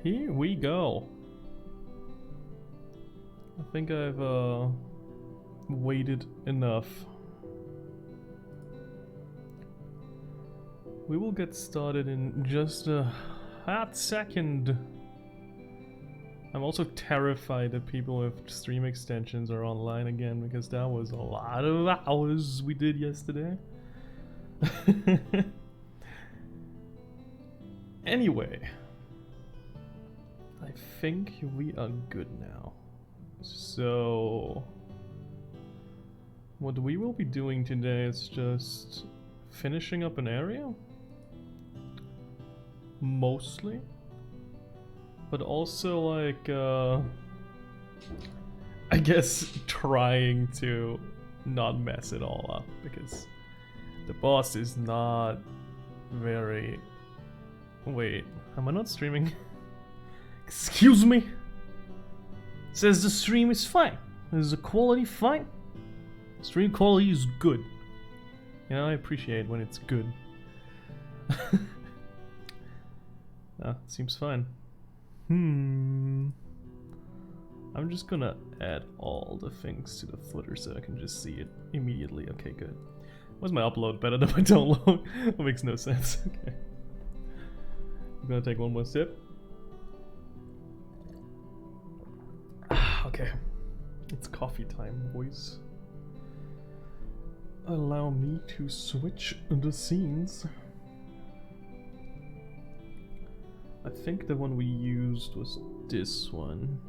Here we go. I think I've waited enough. We will get started in just a hot second. I'm also terrified that people with stream extensions are online again, because that was a lot of hours we did yesterday. Anyway, I think we are good now. So, what we will be doing today is just finishing up an area, mostly, but also like, I guess trying to not mess it all up, because the boss is not very... Wait, am I not streaming? Excuse me? Says the stream is fine. Is the quality fine? Stream quality is good. You know, I appreciate when it's good. Seems fine. I'm just gonna add all the things to the footer so I can just see it immediately. Okay, good. Was my upload better than my download? That makes no sense. Okay. I'm gonna take one more sip. Okay. It's coffee time, boys. Allow me to switch the scenes. I think the one we used was this one.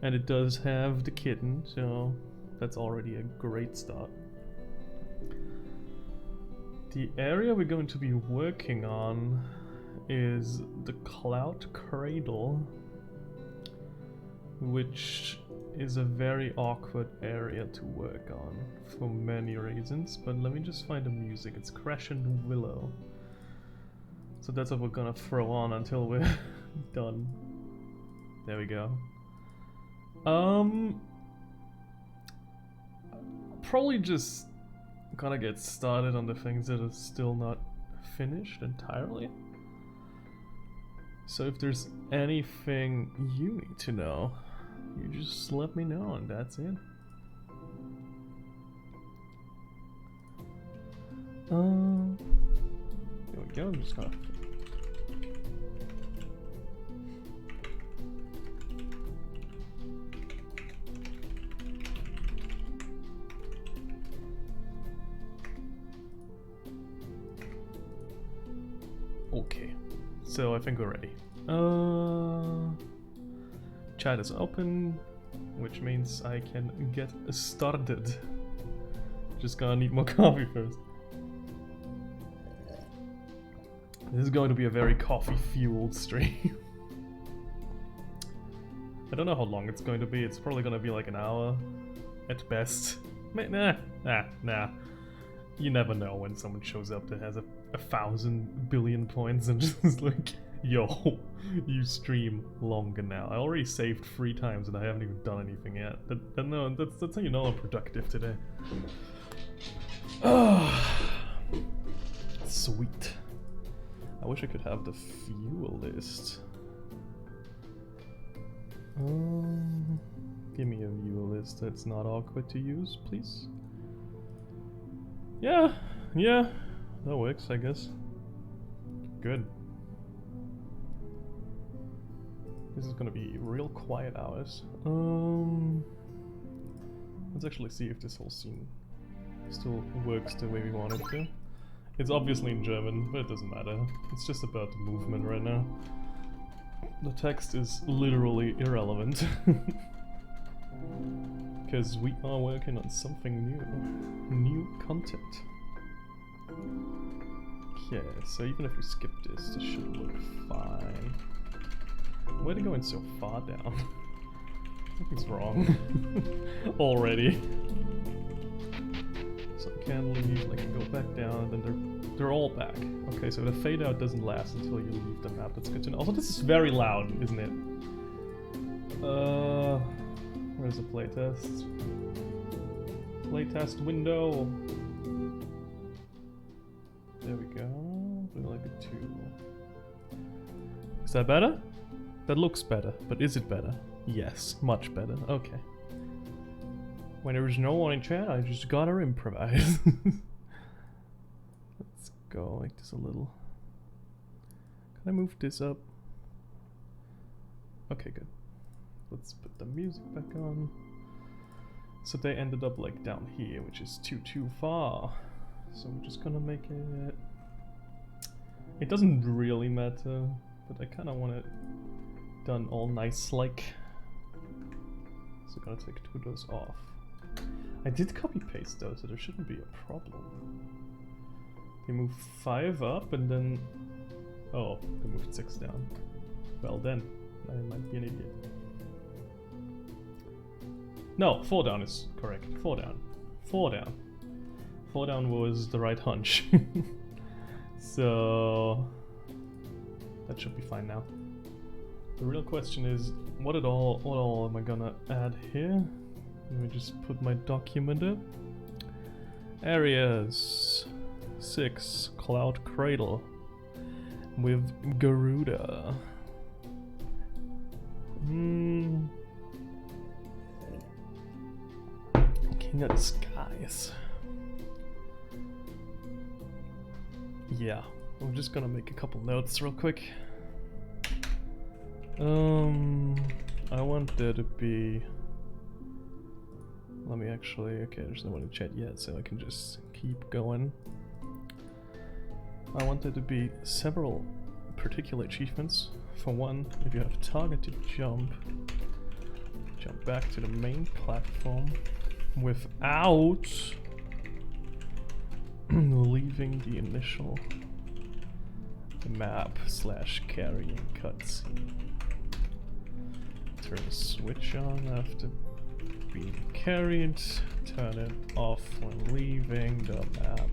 And it does have the kitten, so that's already a great start. The area we're going to be working on is the Cloud Cradle, which is a very awkward area to work on for many reasons, but let me just find the music. It's Crescent Willow. So that's what we're gonna throw on until we're done. There we go. Probably just gonna get started on the things that are still not finished entirely. So if there's anything you need to know, you just let me know and that's it. There we go, I'm just gonna... Okay, so I think we're ready. Chat is open, which means I can get started. Just gonna need more coffee first. This is going to be a very coffee-fueled stream. I don't know how long it's going to be. It's probably gonna be like an hour at best. Nah. You never know when someone shows up that has a 1,000 billion points and just like, yo, you stream longer now. I already saved 3 times and I haven't even done anything yet. No, that's how you know I'm productive today. Sweet. I wish I could have the fuel list. Give me a fuel list that's not awkward to use, please. Yeah, that works, I guess. Good. This is gonna be real quiet hours. Let's actually see if this whole scene still works the way we want it to. It's obviously in German, but it doesn't matter. It's just about the movement right now. The text is literally irrelevant. Because we are working on something new. New content. Okay, so even if we skip this should look fine. Why are they going so far down? Something's wrong. Already. So I can leave, I can go back down, and then they're all back. Okay, so the fade out doesn't last until you leave the map. That's good to know. Also, this is very loud, isn't it? Where's the playtest? Playtest window. There we go. We like it too. Is that better? That looks better, but is it better? Yes, much better. Okay. When there is no one in chat, I just gotta improvise. Let's go like this a little. Can I move this up? Okay, good. Let's put the music back on. So they ended up like down here, which is too far. So we're just gonna make it... It doesn't really matter, but I kinda want it done all nice like. So I'm gonna take 2 of those off. I did copy paste though, so there shouldn't be a problem. They moved 5 up and then... Oh, they moved 6 down. Well then, I might be an idiot. No, 4 down is correct. 4 down. 4 down. 4 down was the right hunch. So... that should be fine now. The real question is, what all am I gonna add here? Let me just put my document up. Areas 6, Cloud Cradle with Garuda. King of the Skies. Yeah, I'm just gonna make a couple notes real quick. I want there to be... Let me actually... Okay, there's no one in chat yet, so I can just keep going. I want there to be several particular achievements. For one, if you have targeted jump back to the main platform without leaving the initial map / carrying cutscene. Turn the switch on after being carried, turn it off when leaving the map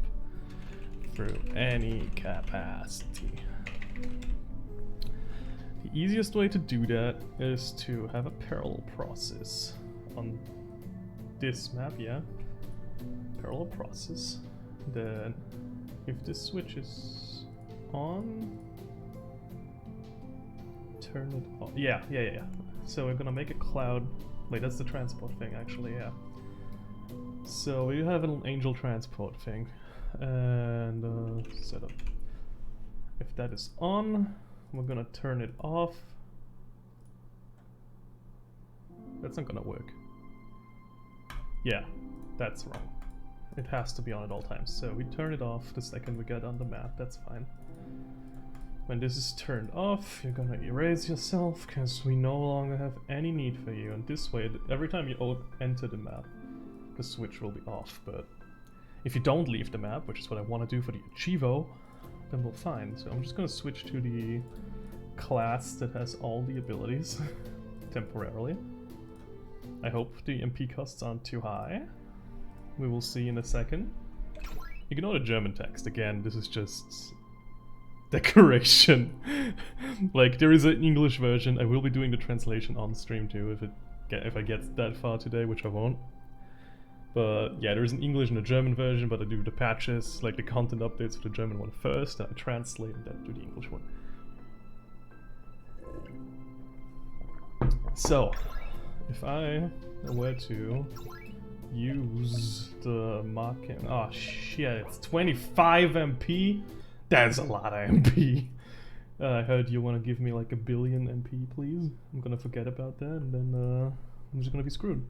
through any capacity. The easiest way to do that is to have a parallel process on this map, yeah? Parallel process. Then if this switch is on, turn it off. Yeah. So we're gonna make a cloud. Wait, that's the transport thing actually, yeah. So we have an angel transport thing and setup. If that is on, we're gonna turn it off. That's not gonna work. Yeah, that's wrong. It has to be on at all times. So we turn it off the second we get on the map, that's fine. When this is turned off, you're gonna erase yourself because we no longer have any need for you. And this way, every time you enter the map, the switch will be off. But if you don't leave the map, which is what I want to do for the Achievo, then we're fine. So I'm just gonna switch to the class that has all the abilities temporarily. I hope the MP costs aren't too high. We will see in a second. Ignore the German text. Again, this is just decoration. Like, there is an English version. I will be doing the translation on stream too if I get that far today, which I won't. But yeah, there is an English and a German version, but I do the patches, like the content updates for the German one first, and I translate and then do the English one. So, if I were to use the marking... Oh shit, it's 25 MP? That's a lot of MP. I heard you want to give me like 1 billion MP, please. I'm gonna forget about that, and then I'm just gonna be screwed.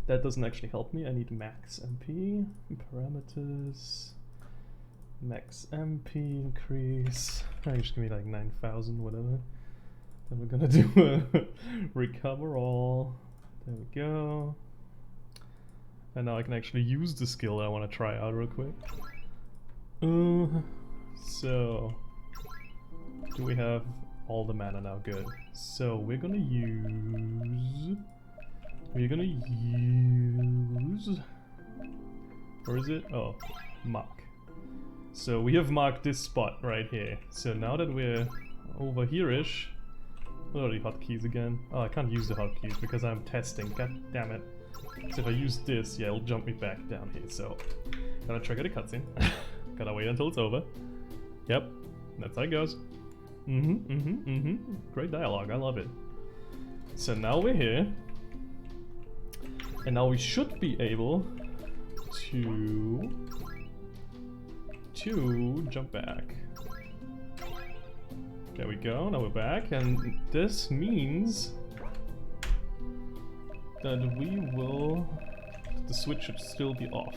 That doesn't actually help me. I need max MP, parameters, max MP increase. Just give me like 9,000, whatever. Then we're gonna do a recover all. There we go. And now I can actually use the skill that I want to try out real quick. So, do we have all the mana now? Good. So we're gonna use... Where is it? Oh, mark. So we have marked this spot right here. So now that we're over here-ish... What are the hotkeys again? Oh, I can't use the hotkeys because I'm testing. God damn it. So if I use this, yeah, it'll jump me back down here. So, gotta trigger the cutscene. Gotta wait until it's over. Yep, that's how it goes. Great dialogue, I love it. So now we're here. And now we should be able to jump back. There we go, now we're back, and this means that the switch should still be off.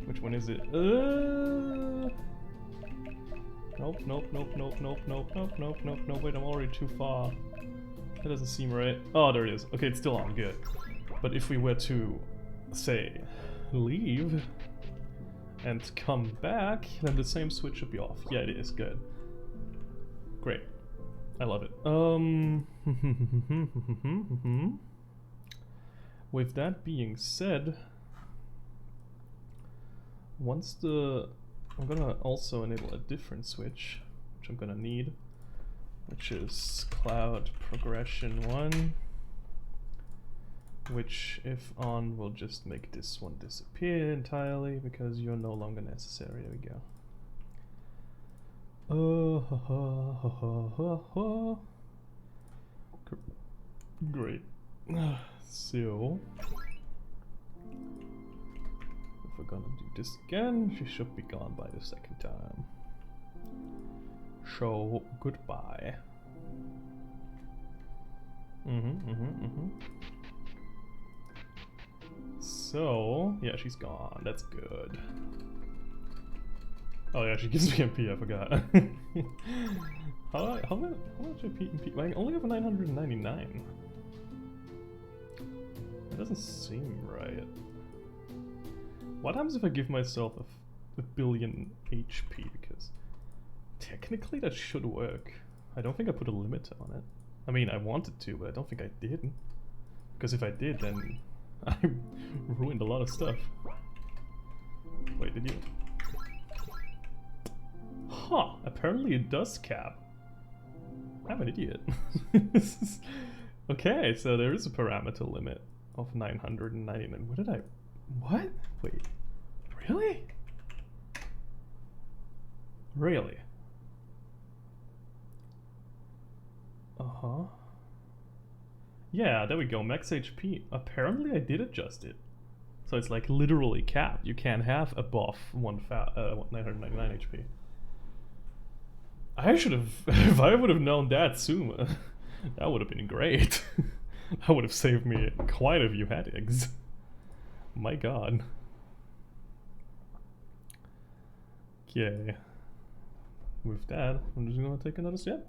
Which one is it? Nope, wait, I'm already too far. That doesn't seem right. Oh, there it is. Okay, it's still on, good. But if we were to, say, leave and come back, then the same switch should be off. Yeah, it is, good. Great. I love it. With that being said, I'm gonna also enable a different switch, which I'm gonna need, which is Cloud Progression 1, which if on will just make this one disappear entirely because you're no longer necessary. There we go. Great. So if we're gonna do this again, she should be gone by the second time. So goodbye. So yeah, she's gone. That's good. Oh yeah, she gives me MP, I forgot. how much MP? I only have 999. That doesn't seem right. What happens if I give myself a billion HP? Because technically that should work. I don't think I put a limit on it. I mean, I wanted to, but I don't think I did. Because if I did, then I ruined a lot of stuff. Wait, did you? Huh, apparently it does cap. I'm an idiot. Okay, so there is a parameter limit of 999. What did I... What? Wait. Really? Really? Uh-huh. Yeah, there we go. Max HP. Apparently I did adjust it. So it's like literally capped. You can't have above 999 HP. I should have... If I would have known that sooner, that would have been great. That would have saved me quite a few headaches. My god. Okay. With that, I'm just gonna take another sip.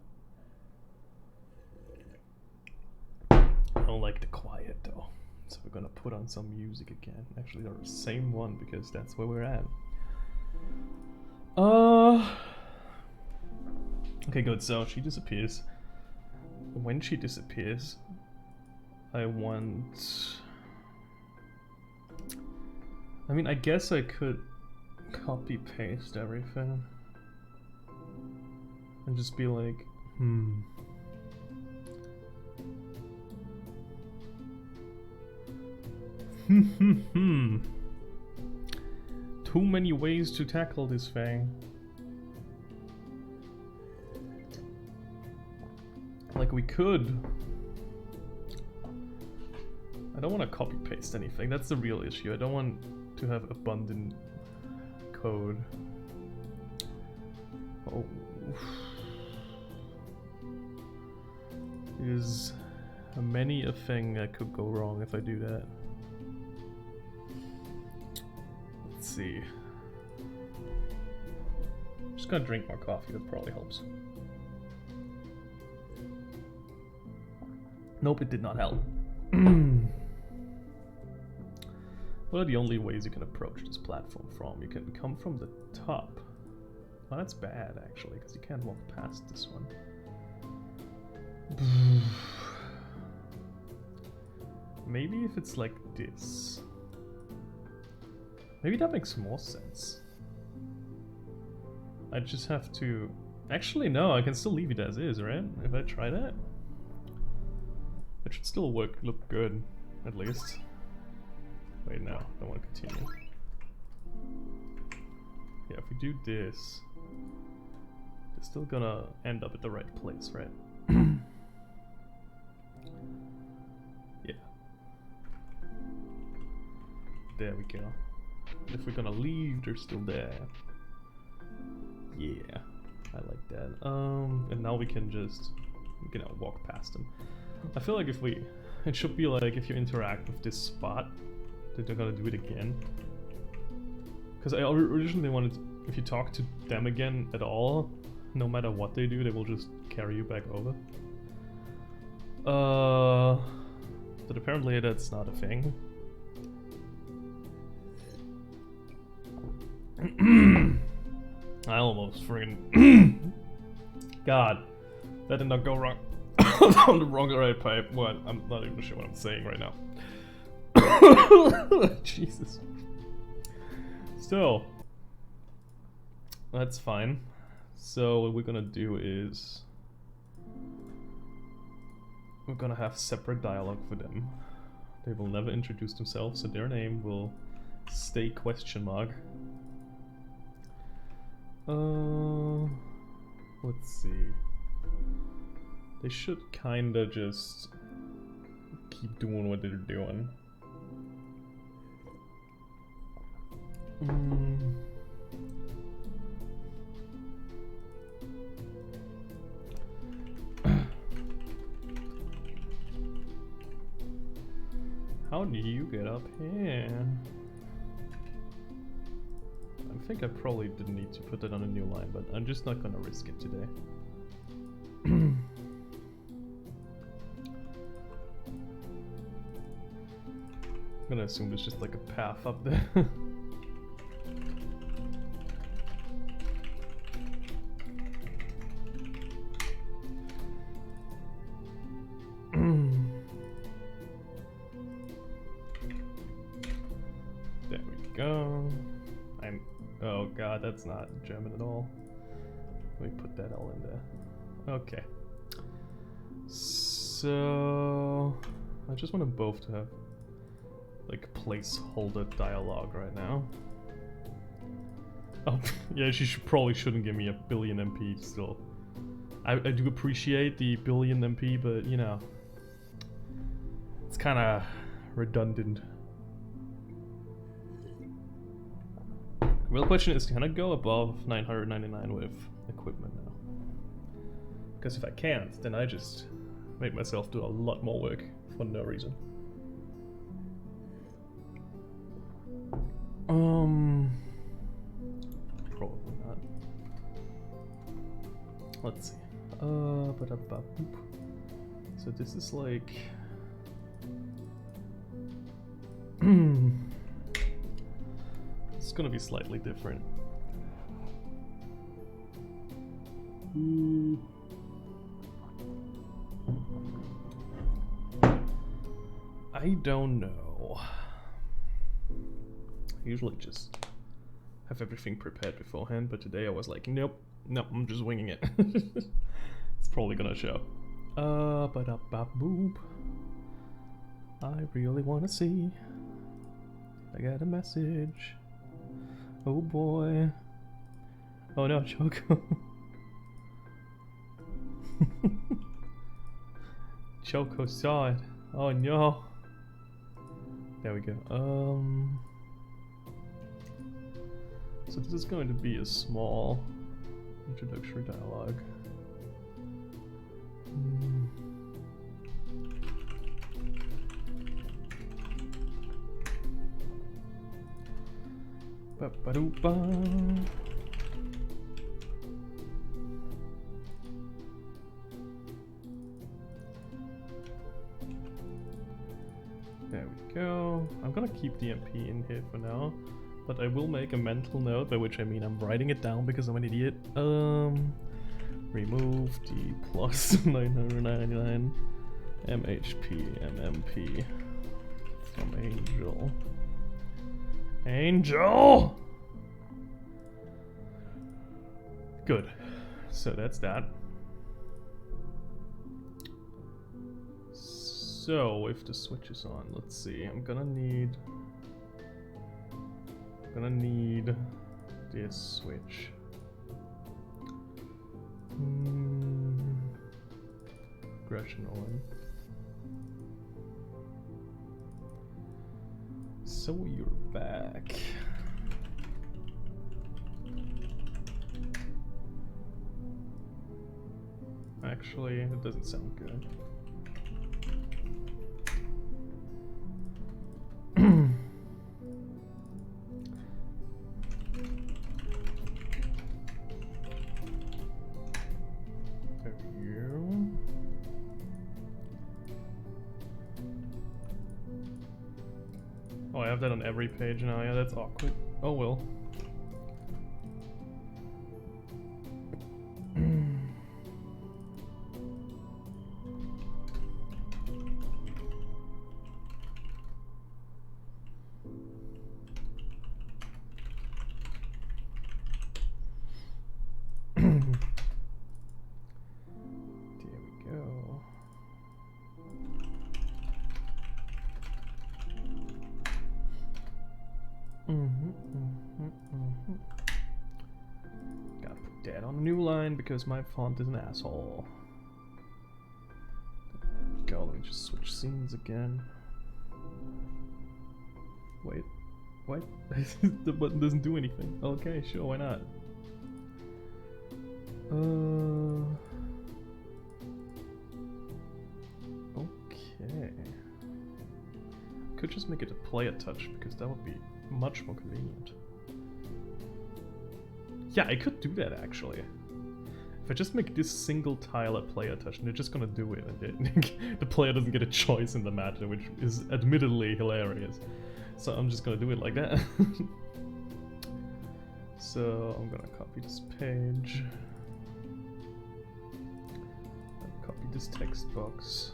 I don't like the quiet though. So we're gonna put on some music again. Actually, the same one because that's where we're at. Okay, good. So she disappears. When she disappears, I want... I mean, I guess I could copy paste everything and just be like, Too many ways to tackle this thing. Like we could. I don't want to copy paste anything. That's the real issue. I don't want to have abundant code. Oh. There's many a thing that could go wrong if I do that. Let's see. I'm just gonna drink more coffee, that probably helps. Nope, it did not help. What are the only ways you can approach this platform from? You can come from the top. Oh, that's bad actually, because you can't walk past this one. Maybe if it's like this. Maybe that makes more sense. I just have to... Actually no, I can still leave it as is, right? If I try that? It should still look good, at least. Wait, no, I want to continue. Yeah, if we do this still gonna end up at the right place, right? Yeah. There we go. If we're gonna leave, they're still there. Yeah, I like that. And now we can just, you know, walk past them. I feel like it should be like if you interact with this spot, that they're gonna do it again. Because I originally wanted, if you talk to them again at all, no matter what they do, they will just carry you back over. But apparently that's not a thing. I almost friggin' God, that did not go wrong. On the wrong right pipe. What? I'm not even sure what I'm saying right now. Jesus. So, that's fine. So what we're gonna do is we're gonna have separate dialogue for them. They will never introduce themselves, so their name will stay question mark. Let's see. They should kinda just keep doing what they're doing. How do you get up here? I think I probably didn't need to put that on a new line, but I'm just not gonna risk it today. I'm gonna assume there's just like a path up there. There we go. Oh god, that's not German at all. Let me put that all in there. Okay. So I just want them both to have like placeholder dialogue right now. Oh yeah, she probably shouldn't give me a billion MP still. I do appreciate the billion MP, but you know, it's kind of redundant. The real question is, can I go above 999 with equipment now? Because if I can't, then I just make myself do a lot more work for no reason. Probably not. Let's see. So this is like... It's gonna be slightly different. I don't know. I usually just have everything prepared beforehand, but today I was like, nope, I'm just winging it. It's probably gonna show. Boop. I really wanna see. I got a message. Oh boy. Oh no, Choco. Choco saw it. Oh no. There we go. So this is going to be a small introductory dialogue. Ba-ba-doo-ba. There we go. I'm gonna keep the MP in here for now, but I will make a mental note, by which I mean I'm writing it down because I'm an idiot. Remove the plus 999 MHP MMP from Angel. Angel! Good. So that's that. So if the switch is on, let's see. I'm gonna need this switch. Progression 1. So you're back. Actually, it doesn't sound good. There you. Oh, I have that on every page now. Yeah, that's awkward. Oh well. Gotta put that on a new line because my font is an asshole. Go, let me just switch scenes again. Wait, what? The button doesn't do anything. Okay, sure, why not? Okay. Could just make it a player touch because that would be much more convenient. Yeah, I could do that actually. If I just make this single tile a player touch, and they're just gonna do it, and the player doesn't get a choice in the matter, which is admittedly hilarious. So I'm just gonna do it like that. So I'm gonna copy this page. Copy this text box.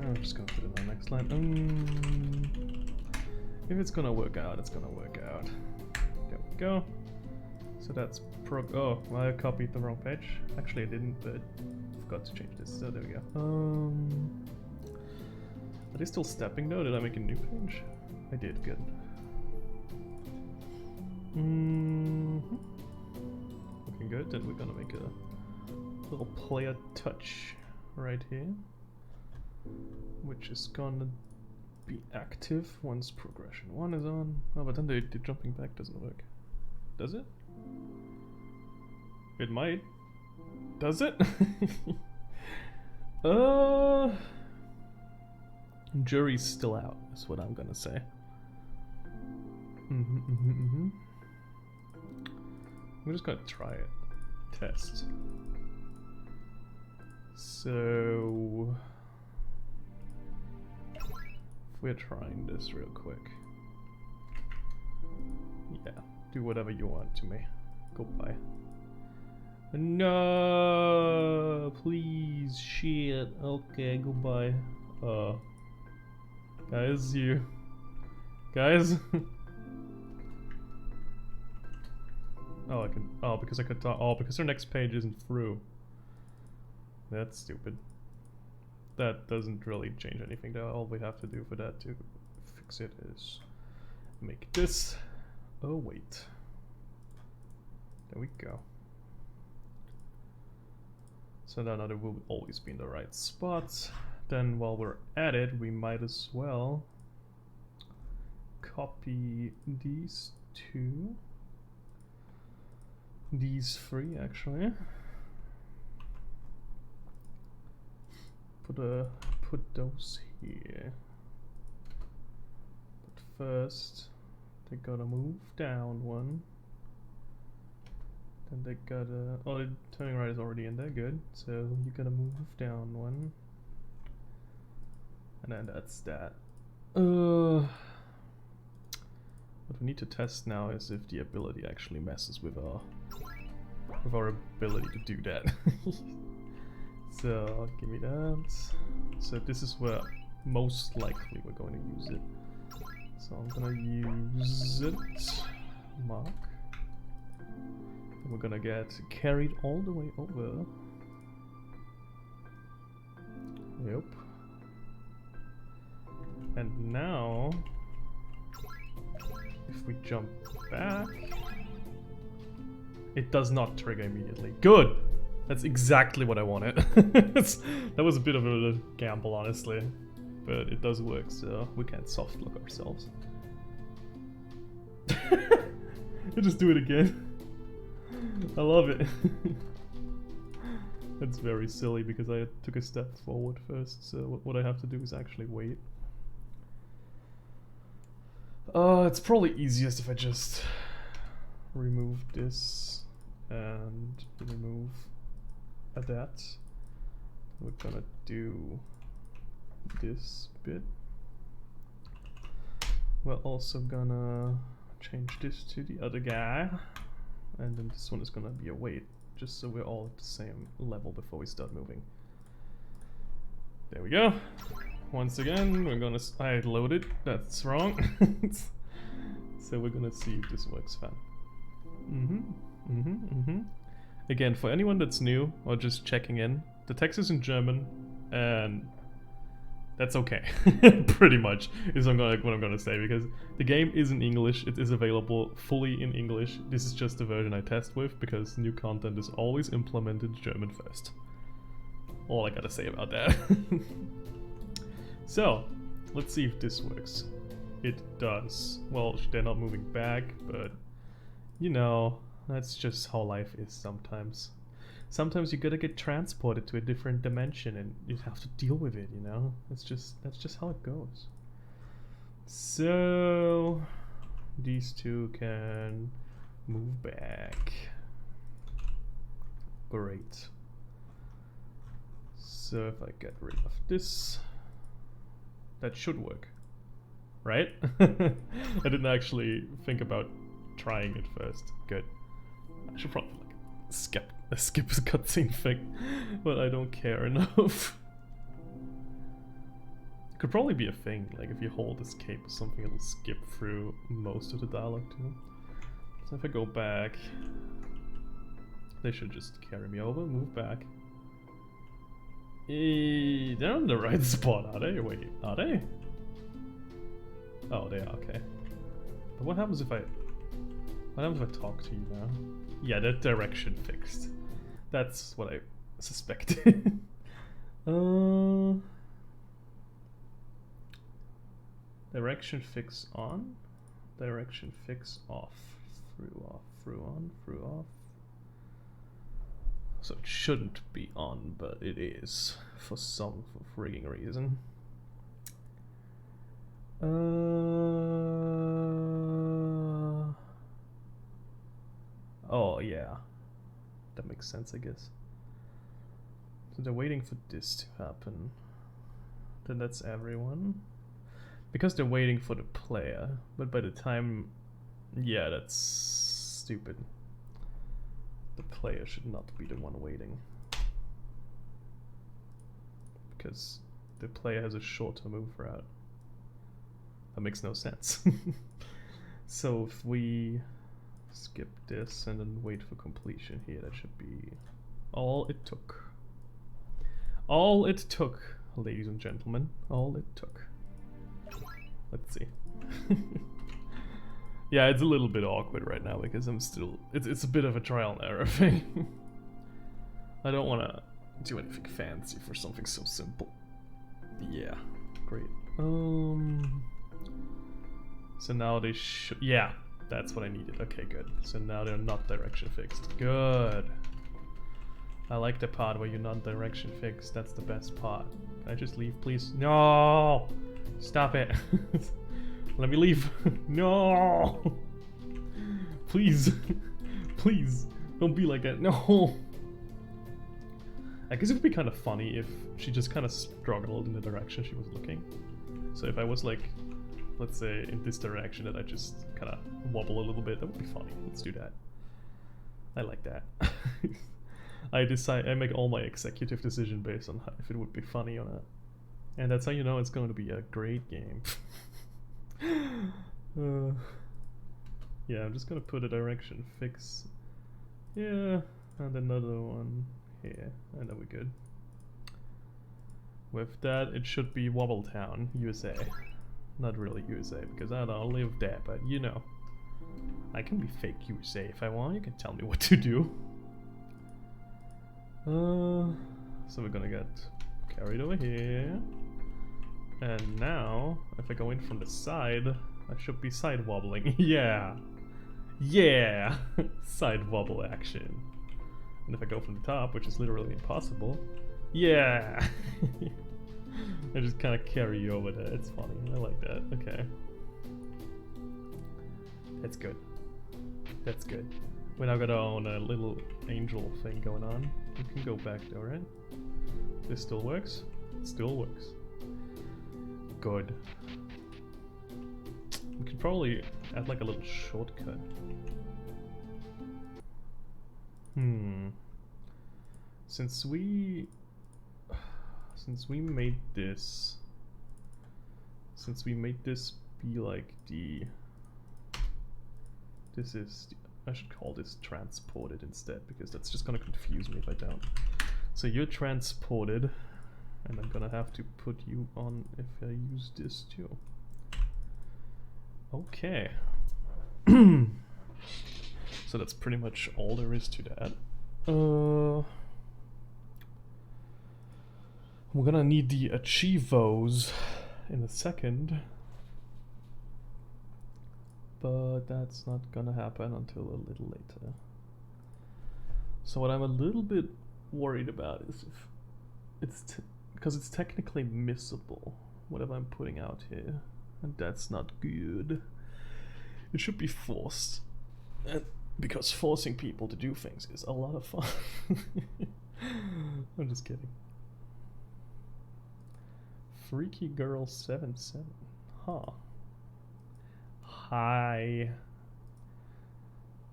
I'm just gonna put it on the next line. If it's gonna work out, it's gonna work out. There we go. So that's oh, well, I copied the wrong page. Actually, I didn't, but I forgot to change this. So there we go. Are they still stepping though? Did I make a new page? I did. Good. Looking good. Then we're gonna make a little player touch right here, which is gonna be active once progression 1 is on. Oh, but then the jumping back doesn't work. Does it? It might. Does it? Jury's still out, is what I'm gonna say. I'm just gonna try it. Test. So we're trying this real quick. Yeah, do whatever you want to me. Goodbye. No, please, shit. Okay, goodbye. Guys, guys. Oh, I can. Oh, because I could talk. Oh, because our next page isn't through. That's stupid. That doesn't really change anything though. All we have to do for that to fix it is make this. Oh wait. There we go. So now that it will always be in the right spot. Then while we're at it, we might as well copy these two. These three actually. Put those here. But first, they gotta move down one. Then they gotta... Oh, the turning right is already in there, good. So you gotta move down one. And then that's that. What we need to test now is if the ability actually messes with our ability to do that. So give me that. So this is where most likely we're going to use it. So I'm gonna use it. Mark. And we're gonna get carried all the way over. Yep. And now, if we jump back, it does not trigger immediately. Good! That's exactly what I wanted. That was a bit of a gamble, honestly. But it does work, so we can't soft lock ourselves. We'll just do it again. I love it. That's very silly because I took a step forward first, so what I have to do is actually wait. It's probably easiest if I just remove this and remove that. We're gonna do this bit. We're also gonna change this to the other guy, and then this one is gonna be a wait, just so we're all at the same level before we start moving. There we go. Once again, we're gonna... I loaded, that's wrong. So we're gonna see if this works fine. Again, for anyone that's new or just checking in, the text is in German, and that's okay. Pretty much is what I'm gonna say, because the game is in English. It is available fully in English. This is just the version I test with, because new content is always implemented German first. All I gotta say about that. So, let's see if this works. It does. Well, they're not moving back, but you know, that's just how life is sometimes. Sometimes you gotta get transported to a different dimension and you have to deal with it, you know? That's just how it goes. So, these two can move back. Great. So if I get rid of this, that should work, right? I didn't actually think about trying it first. Good. I should probably like skip a cutscene thing, but I don't care enough. It could probably be a thing, like if you hold escape or something, it'll skip through most of the dialogue too. So if I go back, they should just carry me over, move back. They're on the right spot, are they? Wait, are they? Oh, they are, okay. But what happens if I talk to you now? Yeah, that direction fixed. That's what I suspected. Direction fix on, direction fix off, through off, through on, through off. So it shouldn't be on, but it is for some frigging reason. Oh yeah, that makes sense, I guess. So they're waiting for this to happen. Then that's everyone. Because they're waiting for the player, but by the time... Yeah, that's stupid. The player should not be the one waiting. Because the player has a shorter move route. That makes no sense. So if we skip this and then wait for completion here, that should be all it took. All it took, ladies and gentlemen. All it took. Let's see. Yeah, it's a little bit awkward right now because I'm still... It's a bit of a trial and error thing. I don't want to do anything fancy for something so simple. Yeah, great. So now they should... Yeah, that's what I needed. Okay, good. So now they're not direction fixed. Good. I like the part where you're not direction fixed. That's the best part. Can I just leave, please? No! Stop it. Let me leave. No! Please. Please. Don't be like that. No. I guess it would be kind of funny if she just kind of struggled in the direction she was looking. So if I was like, let's say in this direction, and I just kind of wobble a little bit, that would be funny. Let's do that. I like that. I make all my executive decision based on if it would be funny or not. And that's how you know it's going to be a great game. Yeah, I'm just gonna put a direction fix. Yeah, and another one here, and then we're good. With that, it should be Wobbletown, USA. Not really USA, because I don't live there, but you know. I can be fake USA if I want, you can tell me what to do. So we're gonna get carried over here. And now, if I go in from the side, I should be side wobbling. Yeah! Yeah! Side wobble action. And if I go from the top, which is literally impossible, yeah! I just kind of carry you over there. It's funny. I like that. Okay. That's good. That's good. We now got our own little angel thing going on. We can go back though, right? This still works? It still works. Good. We could probably add like a little shortcut. Since we made this be like the I should call this transported instead, because that's just gonna confuse me if I don't. So you're transported, and I'm gonna have to put you on if I use this too. Okay. So that's pretty much all there is to that. We're gonna need the achievos in a second, but that's not gonna happen until a little later. So what I'm a little bit worried about is if it's because it's technically missable, whatever I'm putting out here, and that's not good. It should be forced, and because forcing people to do things is a lot of fun. I'm just kidding. Freaky Girl 77. Huh. Hi.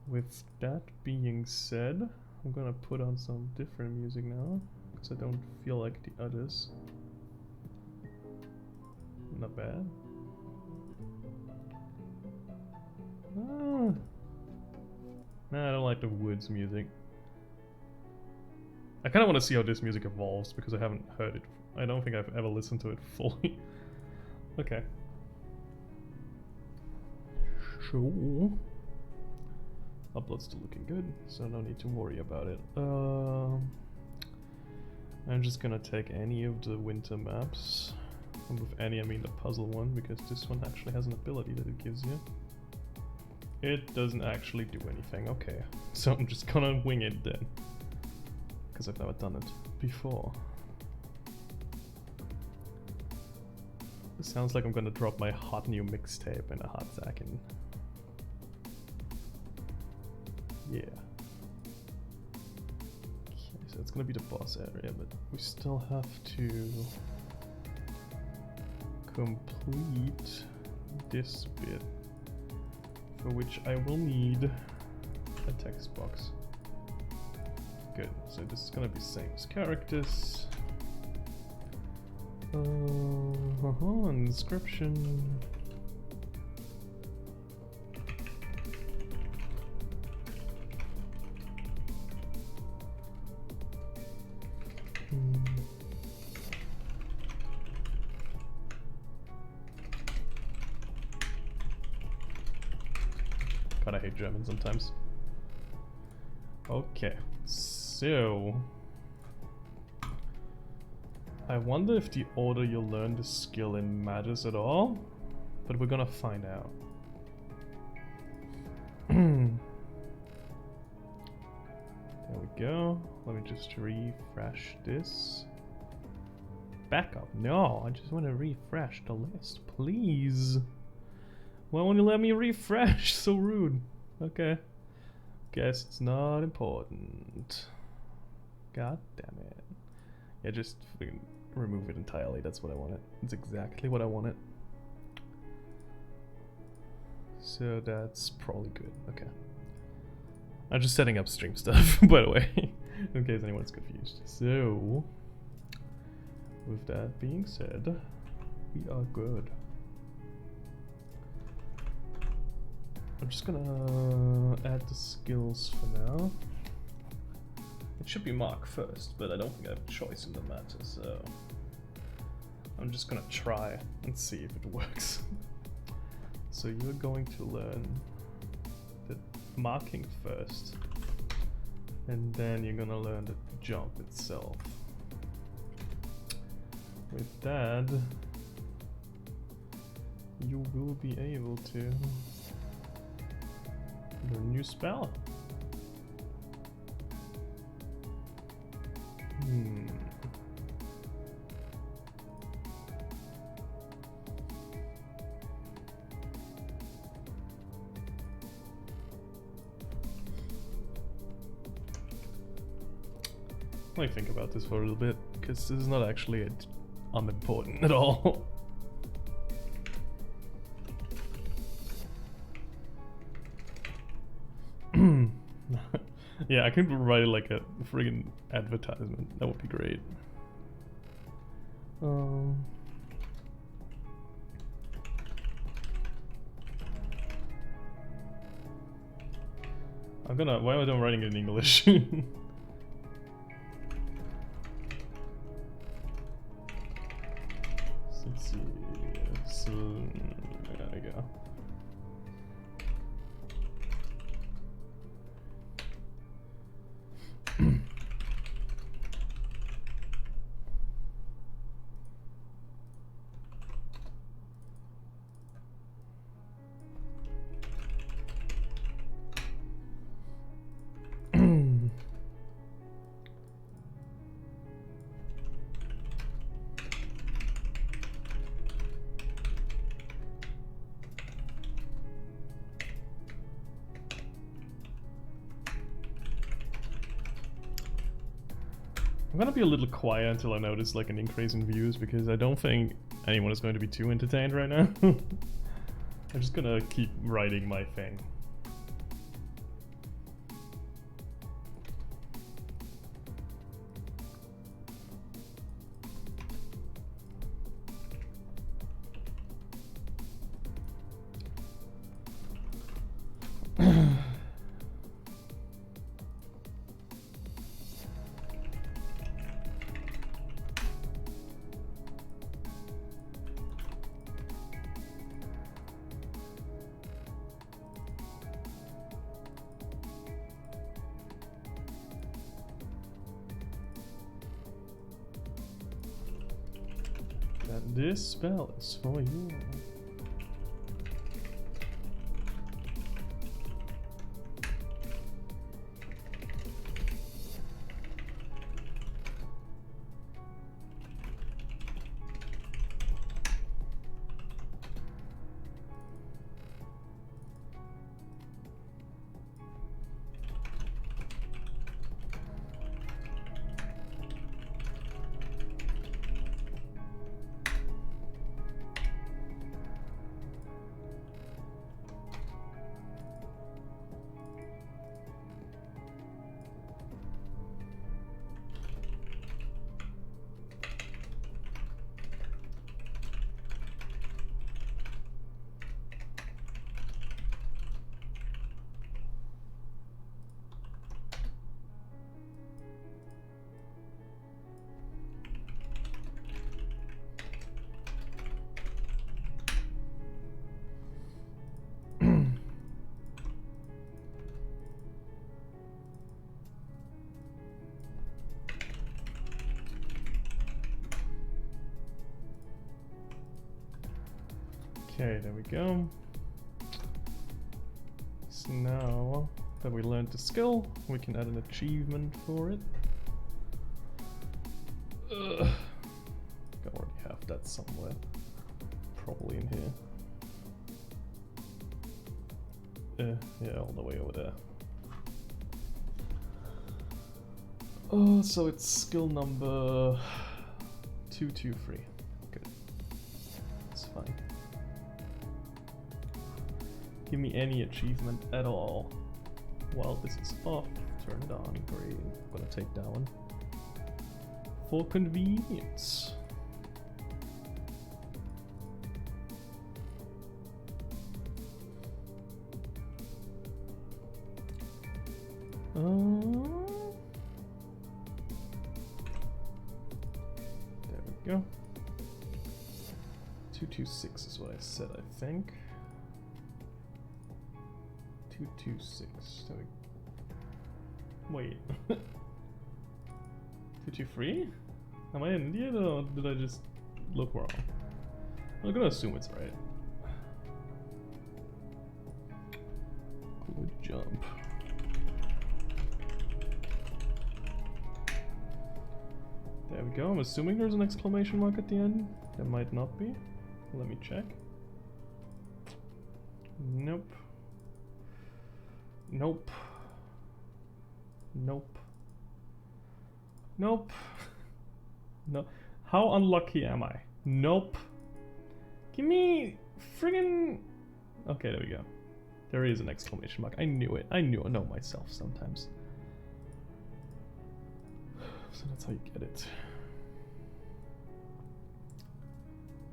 With that being said, I'm gonna put on some different music now, because I don't feel like the others. Not bad. Nah, I don't like the woods music. I kind of want to see how this music evolves, because I haven't heard it. I don't think I've ever listened to it fully. Okay. Sure. Upload's still looking good, so no need to worry about it. I'm just gonna take any of the winter maps. And with any, I mean the puzzle one, because this one actually has an ability that it gives you. It doesn't actually do anything, okay. So I'm just gonna wing it then, because I've never done it before. It sounds like I'm gonna drop my hot new mixtape in a hot second. Yeah. Okay, so it's gonna be the boss area, but we still have to complete this bit, for which I will need a text box. Good, so this is gonna be same as characters. And description. God, I hate German sometimes. Okay, so I wonder if the order you learn the skill in matters at all, but we're gonna find out. There we go. Let me just refresh this. Backup. No, I just want to refresh the list, please. Why won't you let me refresh? So rude. Okay. Guess it's not important. God damn it. Yeah, just fucking remove it entirely. That's what I wanted. It's exactly what I wanted. So that's probably good. Okay. I'm just setting up stream stuff, by the way, in case anyone's confused. So, with that being said, we are good. I'm just gonna add the skills for now. It should be Mark first, but I don't think I have a choice in the matter, so I'm just gonna try and see if it works. So you're going to learn the marking first, and then you're gonna learn the jump itself. With that, you will be able to learn a new spell. Let me think about this for a little bit, because this is not actually unimportant at all. Yeah, I could write like a friggin' advertisement. That would be great. Why am I not writing it in English? Let's see. So, there we go. I'm gonna be a little quiet until I notice like an increase in views, because I don't think anyone is going to be too entertained right now. I'm just gonna keep writing my thing. This spell is for you. Okay, there we go. So now that we learned the skill, we can add an achievement for it. I already have that somewhere. Probably in here. Yeah, all the way over there. Oh, so it's skill number 223. Good. That's fine. Give me any achievement at all. While this is off, turn it on. Great. I'm gonna take down. For convenience. There we go. 226 is what I said, I think. 226. There we... Wait. 223? Am I an idiot or did I just look wrong? I'm gonna assume it's right. Good jump. There we go. I'm assuming there's an exclamation mark at the end. There might not be. Let me check. Nope. Nope. Nope. Nope. No. How unlucky am I? Nope. Give me friggin... Okay, there we go. There is an exclamation mark. I knew it. I know myself sometimes. So that's how you get it.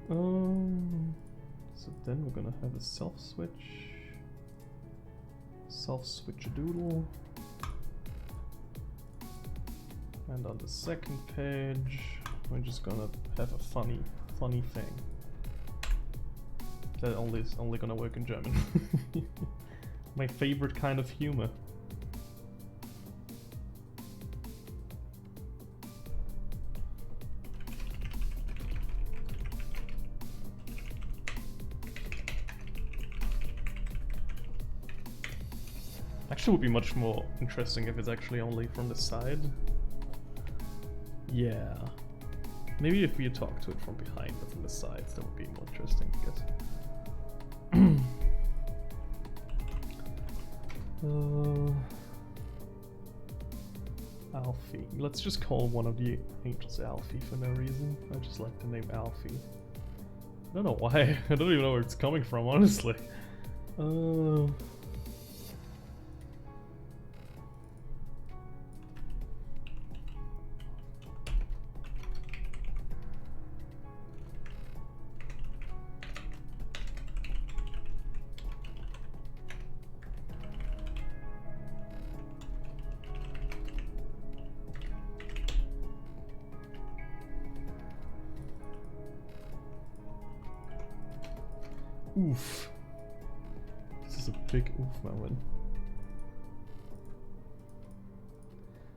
So then we're gonna have a self switch. Self switch a doodle. And on the second page, we're just gonna have a funny thing. That is only gonna work in German. My favorite kind of humor. Actually, would be much more interesting if it's actually only from the side. Yeah. Maybe if we talk to it from behind but from the sides, that would be more interesting, I guess. Alfie. Let's just call one of the angels Alfie for no reason. I just like the name Alfie. I don't know why. I don't even know where it's coming from, honestly. Oof. This is a big oof moment.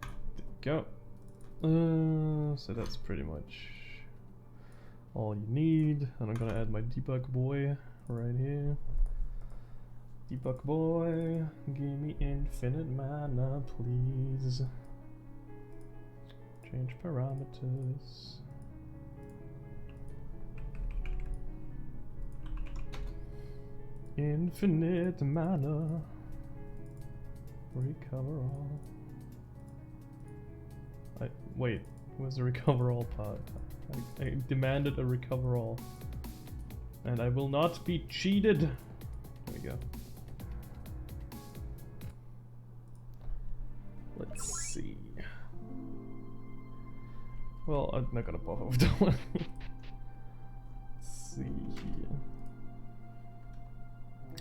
There we go. So that's pretty much all you need. And I'm gonna add my debug boy right here. Debug boy, give me infinite mana, please. Change parameters. Infinite mana. Recover all. Wait, where's the recover all part? I demanded a recover all. And I will not be cheated. There we go. Let's see. Well, I'm not gonna bother with that one. Let's see here.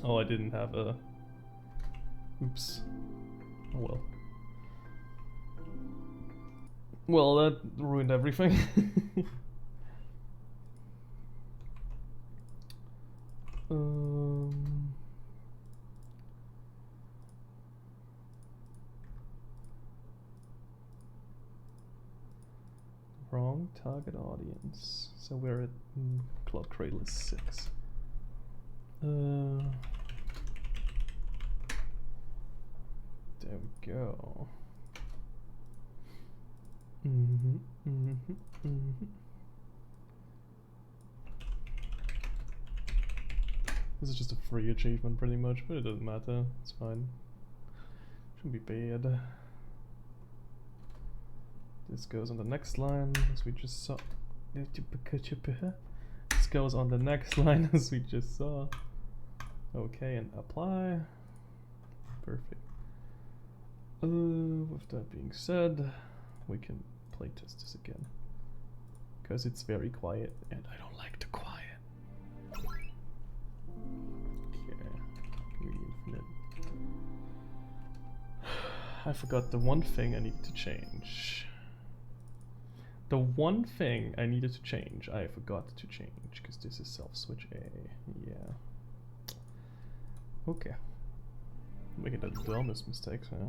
Oh, I didn't have a... Oops. Oh well. Well, that ruined everything. Wrong target audience. So we're at Cloud Cradle is 6. There we go. This is just a free achievement pretty much, but it doesn't matter. It's fine. Shouldn't be bad. This goes on the next line, as we just saw. This goes on the next line, as we just saw. Okay, and apply. Perfect. With that being said, we can playtest this again. Because it's very quiet, and I don't like the quiet. Okay, infinite. I forgot the one thing I needed to change. The one thing I needed to change, I forgot to change, because this is self-switch A. Yeah. Okay. Making the dumbest mistakes, huh?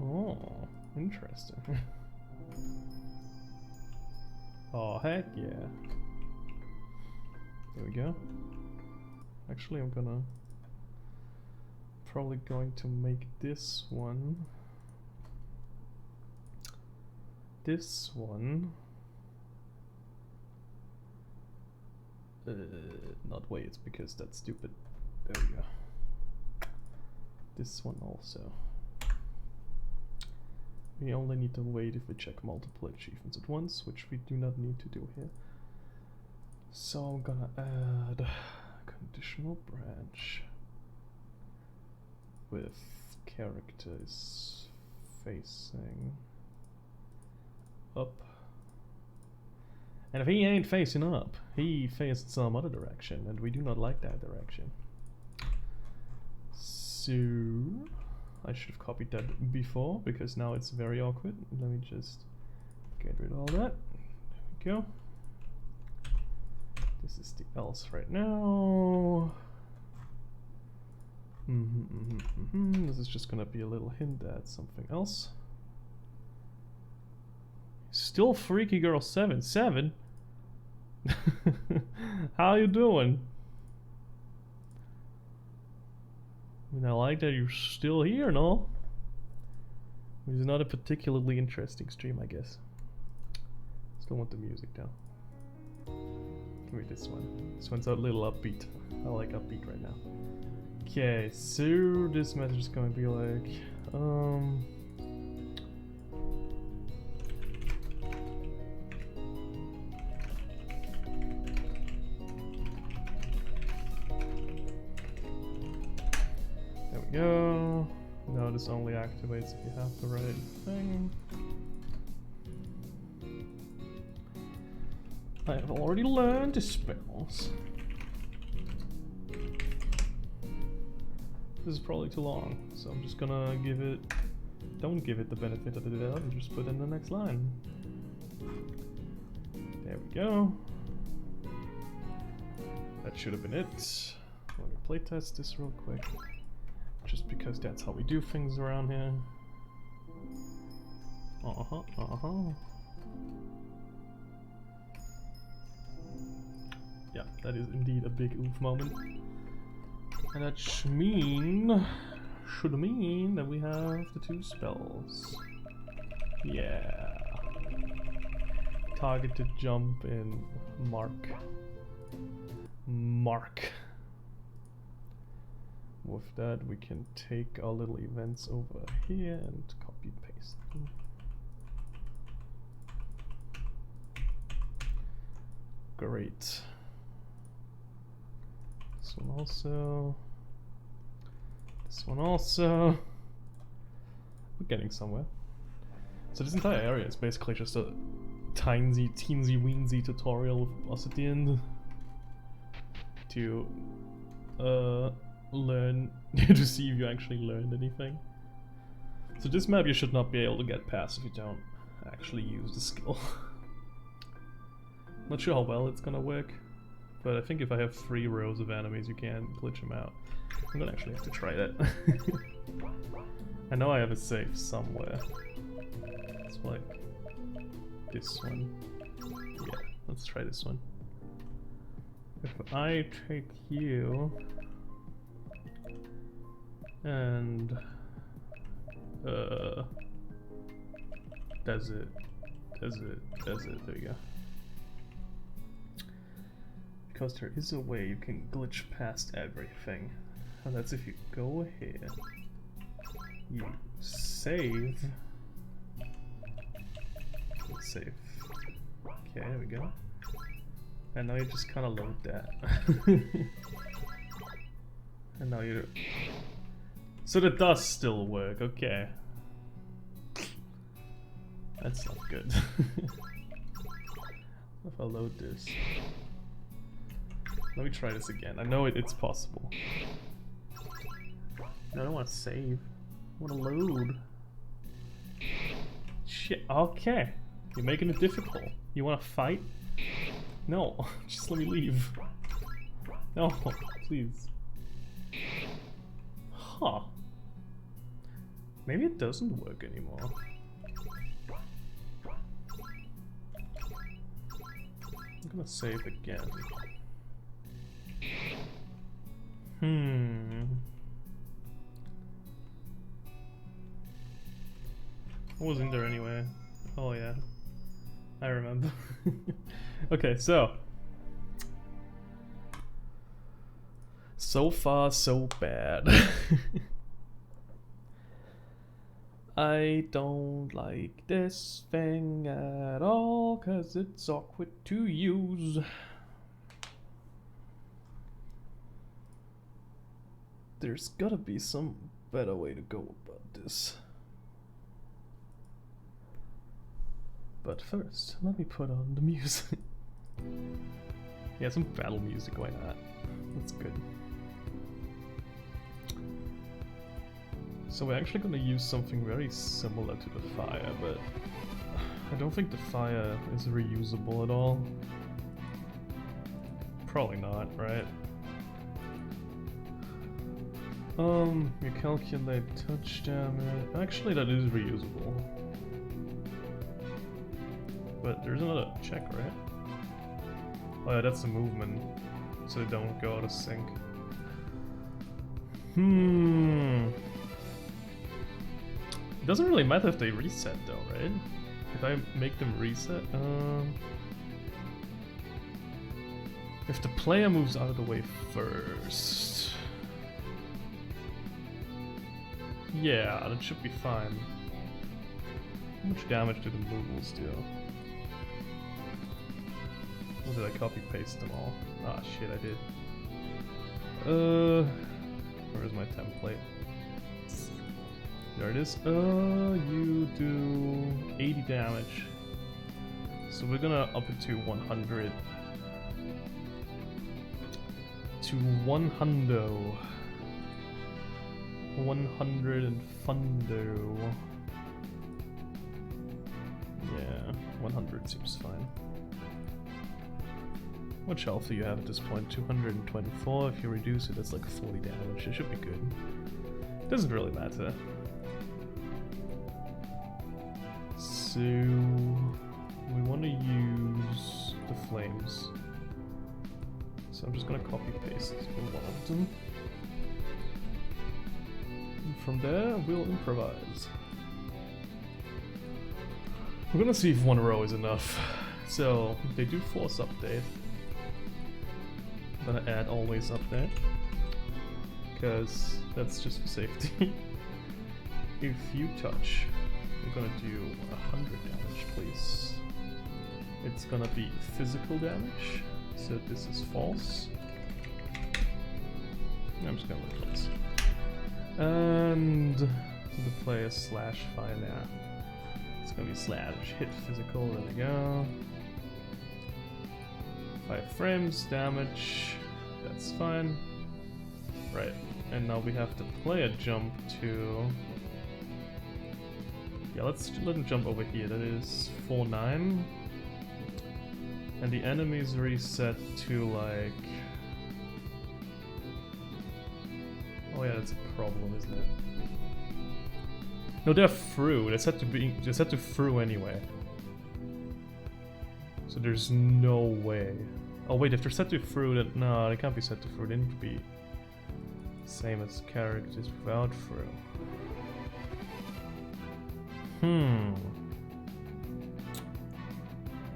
Oh, interesting. Oh, heck yeah. There we go. Actually, I'm probably going to make this one. Not wait, because that's stupid. There we go. This one also. We only need to wait if we check multiple achievements at once, which we do not need to do here. So I'm gonna add conditional branch with characters facing up. And if he ain't facing up, he faced some other direction, and we do not like that direction. So I should have copied that before, because now it's very awkward. Let me just get rid of all that. There we go. This is the else right now. This is just gonna be a little hint at something else. Still Freaky Girl 7. How you doing? I mean, I like that you're still here, no? It's not a particularly interesting stream, I guess. Still want the music though. Give me this one. This one's a little upbeat. I like upbeat right now. Okay, so this message is going to be like, there we go. No, this only activates if you have the right thing. I have already learned the spells. This is probably too long, so I'm just gonna don't give it the benefit of the doubt and just put in the next line. There we go. That should have been it. Let me playtest this real quick. Just because that's how we do things around here. Yeah, that is indeed a big oof moment. And that should mean that we have the two spells. Yeah. Targeted jump in mark. With that, we can take our little events over here and copy paste them. Great. This one also. This one also. We're getting somewhere. So this entire area is basically just a teensy weensy tutorial with us at the end to learn to see if you actually learned anything. So this map you should not be able to get past if you don't actually use the skill. Not sure how well it's gonna work, but I think if I have 3 rows of enemies you can glitch them out. I'm gonna actually have to try that. I know I have a save somewhere. It's like this one. Yeah, let's try this one. If I take you and does it, there you go. Because there is a way you can glitch past everything. And that's if you go here, you save. Let's save. Okay, there we go. And now you just kind of load that. And now you. So that does still work. Okay. That's not good. If I load this. Let me try this again. I know it's possible. No, I don't want to save. I want to load. Shit. Okay. You're making it difficult. You want to fight? No. Just let me leave. No, please. Huh. Maybe it doesn't work anymore. I'm gonna save again. What was in there anyway? Oh yeah, I remember. Okay, so far so bad. I don't like this thing at all, cause it's awkward to use. There's gotta be some better way to go about this. But first, let me put on the music. Yeah, some battle music, why not? That's good. So we're actually gonna use something very similar to the fire, but I don't think the fire is reusable at all. Probably not, right? You calculate touch damage. Actually, that is reusable. But there's another check, right? Oh yeah, that's the movement, so they don't go out of sync. It doesn't really matter if they reset though, right? If I make them reset, if the player moves out of the way first. Yeah, that should be fine. How much damage do the movables do? Or did I copy paste them all? Ah shit, I did. Where's my template? There it is. You do 80 damage. So we're gonna up it to 100. To 100. 100 and fundo. Yeah, 100 seems fine. What health do you have at this point? 224. If you reduce it, that's like 40 damage. It should be good. Doesn't really matter. So we want to use the flames. So I'm just gonna copy paste one of them. And from there, we'll improvise. We're gonna see if one row is enough. So they do force update. I'm gonna add always update, because that's just for safety. If you touch, we're gonna do 100 damage, please. It's gonna be physical damage, so this is false. I'm just gonna replace. And the player slash fire now. It's gonna be slash hit physical, there we go. 5 frames, damage, that's fine. Right, and now we have the player jump to... Yeah, let him jump over here, that is 4-9. And the enemies reset to like... Oh yeah, that's a problem, isn't it? No, they're through, they're set to through anyway. So there's no way. Oh wait, if they're set to through, then no, they can't be set to through. They need to be same as characters without through.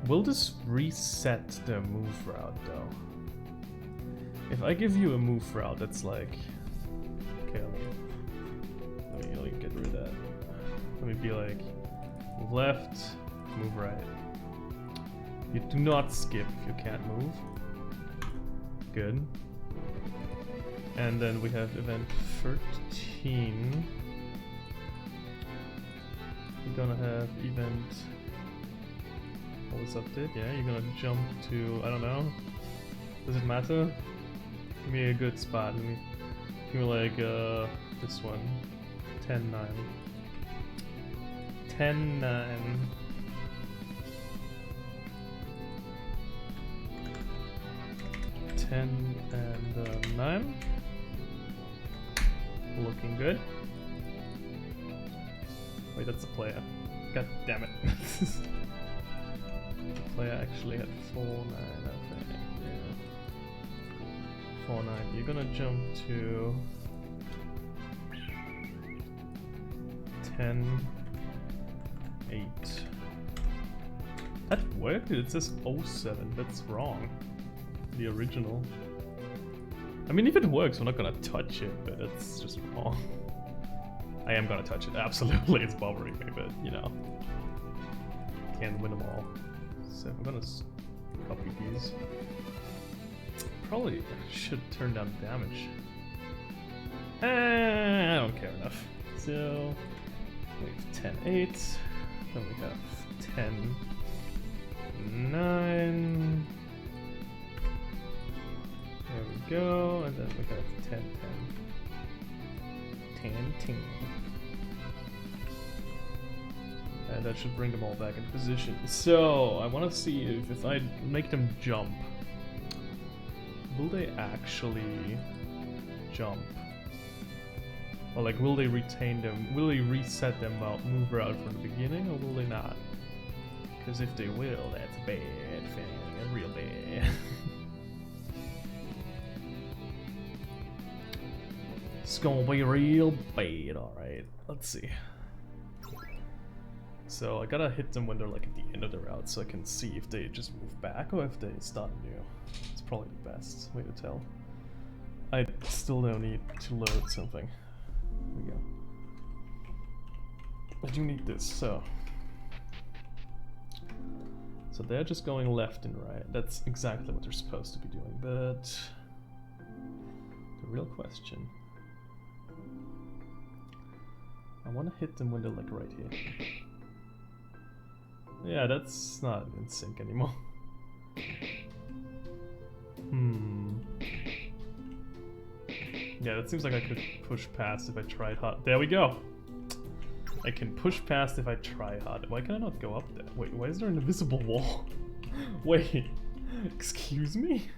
Will this reset their move route though? If I give you a move route that's like Okay, let me get rid of that. Let me be like, left, move right. You do not skip if you can't move. Good. And then we have event 13. We're gonna have event... All this update, yeah, you're gonna jump to, I don't know. Does it matter? Give me a good spot. Give me like this one. 10-9. 10-9. And 9. Looking good. Wait, that's the player. God damn it. The player actually had 4-9, I think. Yeah. 4-9. You're gonna jump to 10-8. That worked? It says 07. That's wrong. The original. I mean, if it works, we're not gonna touch it, but it's just wrong. I am gonna touch it, absolutely. It's bothering me, but you know, can't win them all. So I'm gonna copy these. Probably should turn down damage. I don't care enough. So we have 10-8. Then we have 10-9. There we go, and then we have 10-10. And that should bring them all back into position. So, I want to see if I make them jump, will they actually jump? Or like, will they retain them? Will they reset them out, move her out from the beginning, or will they not? Because if they will, that's a bad thing, real bad. It's gonna be real bad, alright. Let's see. So I gotta hit them when they're like at the end of the route so I can see if they just move back or if they start new. It's probably the best way to tell. I still don't need to load something. Here we go. I do need this, so they're just going left and right. That's exactly what they're supposed to be doing, but the real question, I want to hit them when they're like right here. Yeah, that's not in sync anymore. Yeah, that seems like I could push past if I tried hard. There we go! I can push past if I try hard. Why can I not go up there? Wait, why is there an invisible wall? Wait, excuse me?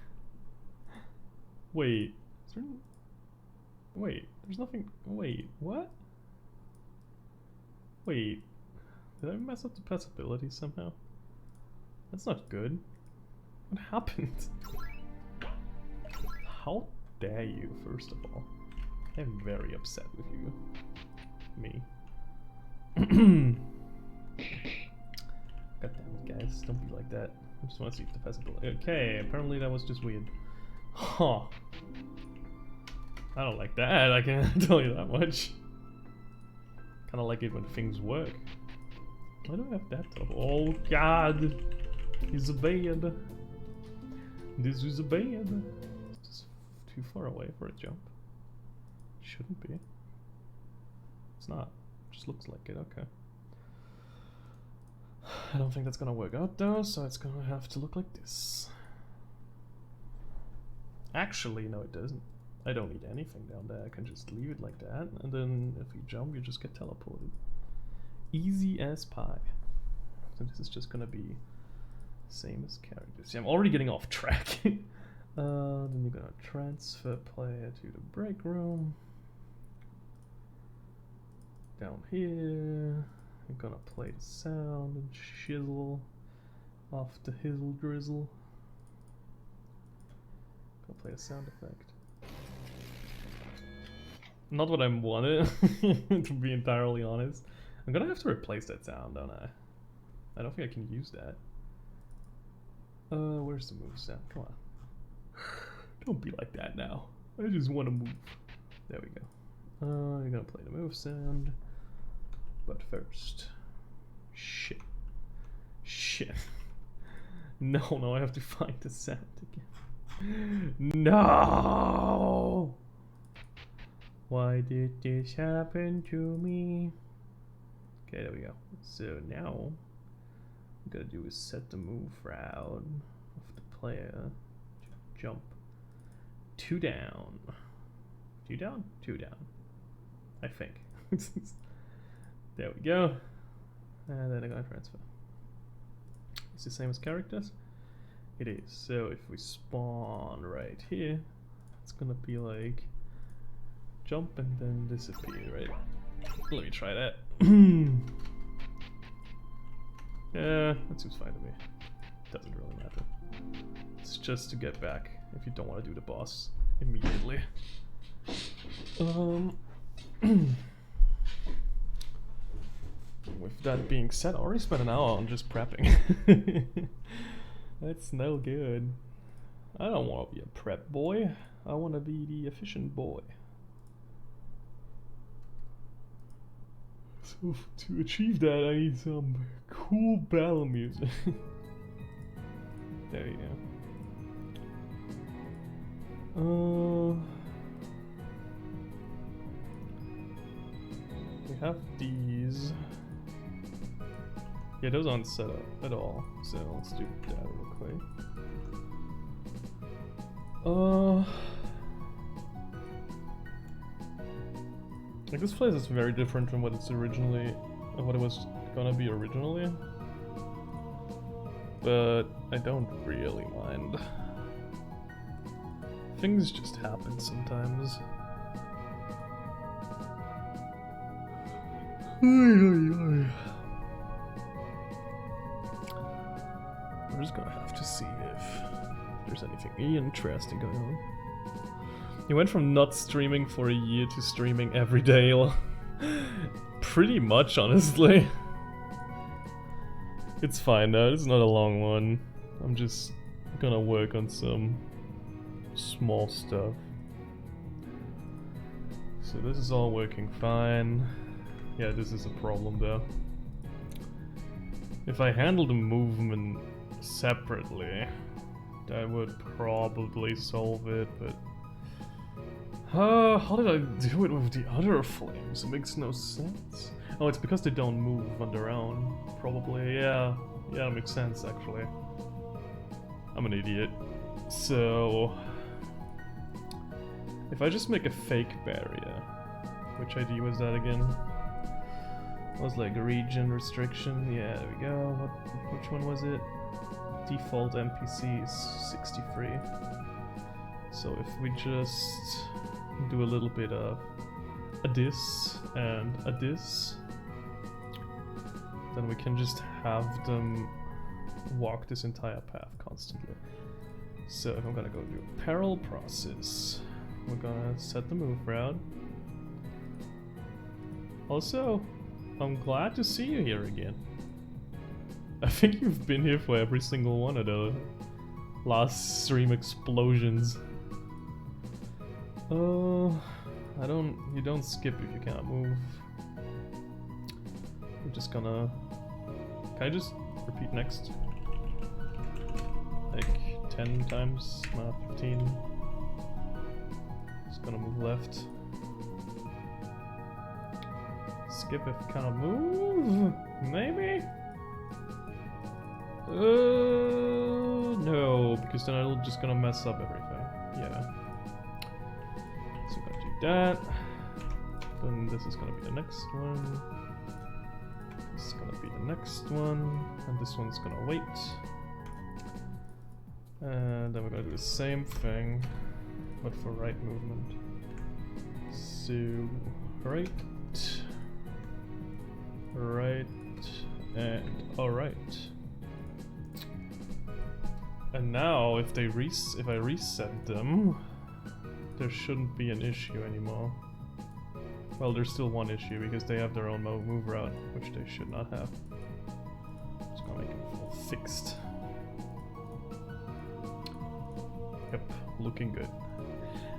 Wait, is there... Wait, there's nothing... Wait, what? Wait, did I mess up the passability somehow? That's not good. What happened? How dare you, first of all? I'm very upset with you. Me. God damn it, guys. Don't be like that. I just want to see if the passability... Okay, apparently that was just weird. Huh. I don't like that, I can tell you that much. Kinda like it when things work. Why do I have that trouble? Oh god! He's a bad. This is a bad. It's just too far away for a jump. Shouldn't be. It's not. It just looks like it, okay. I don't think that's gonna work out though, so it's gonna have to look like this. Actually, no it doesn't. I don't need anything down there, I can just leave it like that, and then if you jump you just get teleported. Easy as pie. So this is just gonna be same as characters. See, I'm already getting off track. Then you're gonna transfer player to the break room. Down here, you're gonna play the sound and shizzle off the hizzle drizzle. Gonna play a sound effect. Not what I wanted, to be entirely honest. I'm gonna have to replace that sound, don't I? I don't think I can use that. Where's the move sound? Come on. Don't be like that now. I just want to move. There we go. You're gonna play the move sound. But first... Shit. Shit. No, I have to find the sound again. No! Why did this happen to me? Okay, there we go. So now, what I'm gonna do is set the move route of the player to jump 2 down. 2 down? 2 down. I think. There we go. And then I'm gonna transfer. It's the same as characters? It is. So if we spawn right here, it's gonna be like jump and then disappear, right? Let me try that. Yeah, that seems fine to me. Doesn't really matter. It's just to get back if you don't want to do the boss immediately. With that being said, I already spent an hour on just prepping. That's no good. I don't want to be a prep boy. I want to be the efficient boy. So to achieve that, I need some cool battle music. There you go. We have these. Yeah, those aren't set up at all, so let's do that real quick. Like this place is very different from what it's originally, what it was gonna be originally. But I don't really mind. Things just happen sometimes. We're just gonna have to see if there's anything interesting going on. You went from not streaming for a year to streaming every day. Pretty much, honestly. It's fine though, it's not a long one. I'm just gonna work on some small stuff. So this is all working fine. Yeah, this is a problem though. If I handle the movement separately, that would probably solve it, but... how did I do it with the other flames? It makes no sense. Oh, it's because they don't move on their own. Probably, yeah. Yeah, that makes sense, actually. I'm an idiot. So... if I just make a fake barrier... which ID was that again? It was like region restriction. Yeah, there we go. Which one was it? Default NPC is 63. So if we just do a little bit of a this and a this, then we can just have them walk this entire path constantly. So if I'm gonna go do a parallel process, we're gonna set the move route. Also, I'm glad to see you here again. I think you've been here for every single one of the last stream explosions. You don't skip if you can't move. I'm just gonna... Can I just repeat next? Like 10 times? No, 15. Just gonna move left. Skip if you can't move? Maybe? No, because then I'm just gonna mess up everything. Yeah. So I'm gonna do that. Then this is gonna be the next one. This is gonna be the next one. And this one's gonna wait. And then we're gonna do the same thing, but for right movement. So, right. Right. And alright. And now, if I reset them, there shouldn't be an issue anymore. Well, there's still one issue because they have their own move route, which they should not have. Just gonna make it full fixed. Yep, looking good.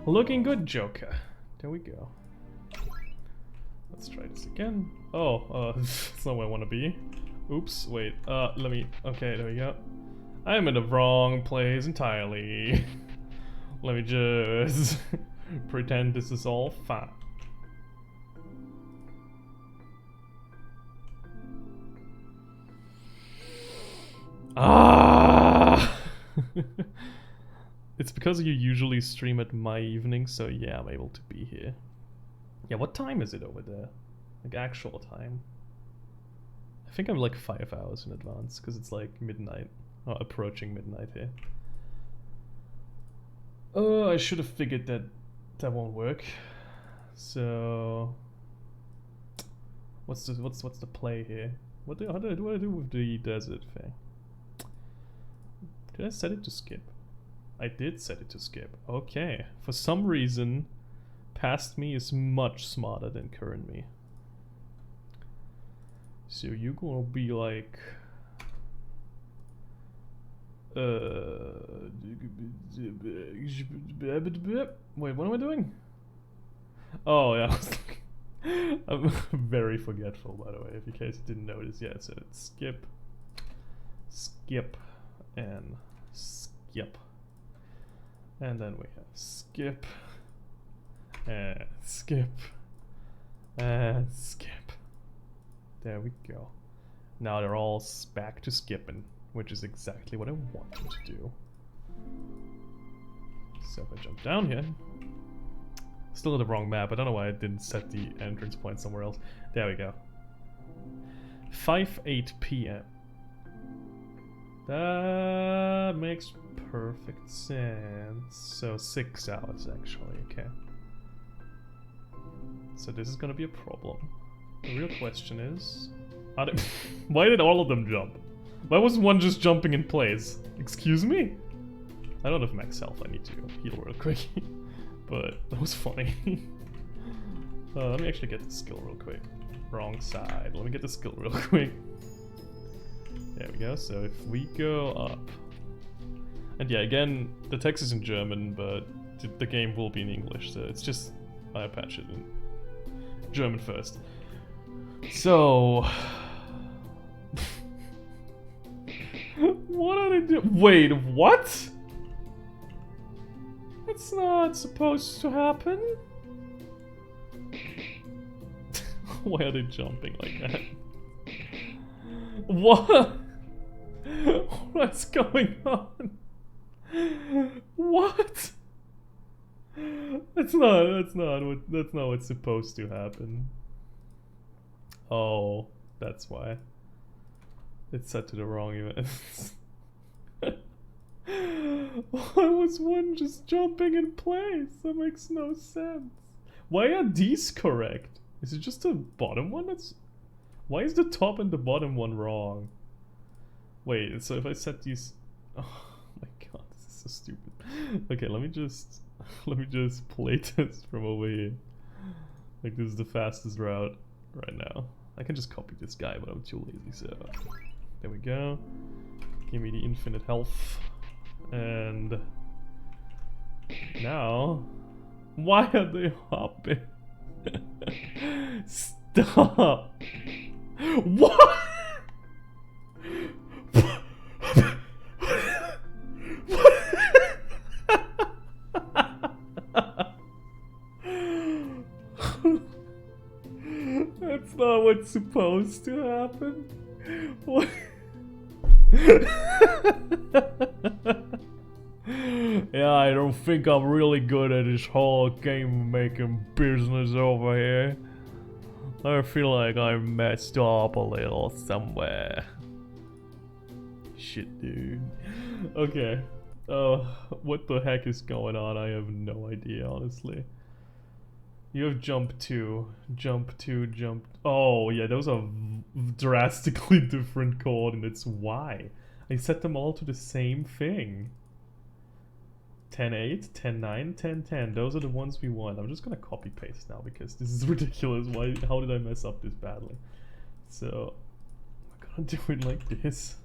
Looking good, Joker. There we go. Let's try this again. Oh, it's not where I want to be. Oops, wait, let me, okay, there we go. I am in the wrong place entirely. Let me just pretend this is all fine. Ah! It's because you usually stream at my evening, so yeah, I'm able to be here. Yeah, what time is it over there? Like actual time? I think I'm like 5 hours in advance, because it's like midnight. Oh, approaching midnight here. Oh, I should have figured that that won't work. So... What's the play here? What do I do with the desert thing? Did I set it to skip? I did set it to skip. Okay. For some reason, past me is much smarter than current me. So you're gonna be like... Wait, what am I doing? Oh, yeah. I'm very forgetful, by the way, if you guys didn't notice. Yeah, so it's skip, skip, and skip. And then we have skip, and skip, and skip. There we go. Now they're all back to skipping, which is exactly what I want them to do. So if I jump down here, still in the wrong map. I don't know why I didn't set the entrance point somewhere else. There we go. 5:08 p.m. That makes perfect sense. So 6 hours actually, okay. So this is gonna be a problem. The real question is... why did all of them jump? Why wasn't one just jumping in place? Excuse me? I don't have max health, I need to heal real quick. But that was funny. Let me actually get the skill real quick. Wrong side. Let me get the skill real quick. There we go. So if we go up... And yeah, again, the text is in German, but the game will be in English, so it's just... I patch it in German first. So... what are they doing? Wait, what? That's not supposed to happen. Why are they jumping like that? What? What's going on? What? That's not what's supposed to happen. Oh, that's why. It's set to the wrong events. Why was one just jumping in place? That makes no sense. Why are these correct? Is it just the bottom one that's... Why is the top and the bottom one wrong? Wait, so if I set these... Oh my god, this is so stupid. Okay, let me just play test from over here. Like, this is the fastest route right now. I can just copy this guy, but I'm too lazy, so... There we go. Give me the infinite health. And... Now... Why are they hopping? Stop! What? That's not what's supposed to happen. What? Yeah, I don't think I'm really good at this whole game making business over here. I feel like I messed up a little somewhere. Shit, dude. Okay. What the heck is going on? I have no idea, honestly. You have jump 2, jump 2, jump... Oh, yeah, those are drastically different coordinates. Why? I set them all to the same thing. 10-8, 10-9, 10-10. Those are the ones we want. I'm just gonna copy-paste now because this is ridiculous. Why? How did I mess up this badly? So, I'm gonna do it like this.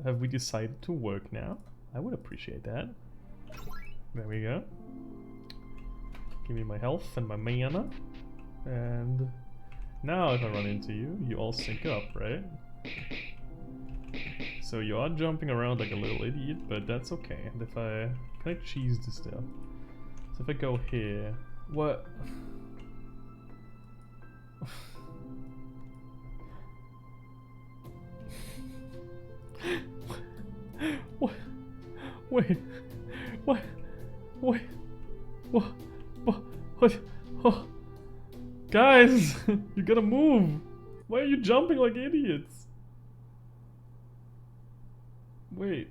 Have we decided to work now? I would appreciate that. There we go. Give me my health and my mana. And now if I run into you, you all sync up, right? So you are jumping around like a little idiot, but that's okay. And if I... Can I cheese this though? So if I go here... What? What? Wait. What? Wait. What? What? Oh. Guys! You gotta move! Why are you jumping like idiots? Wait.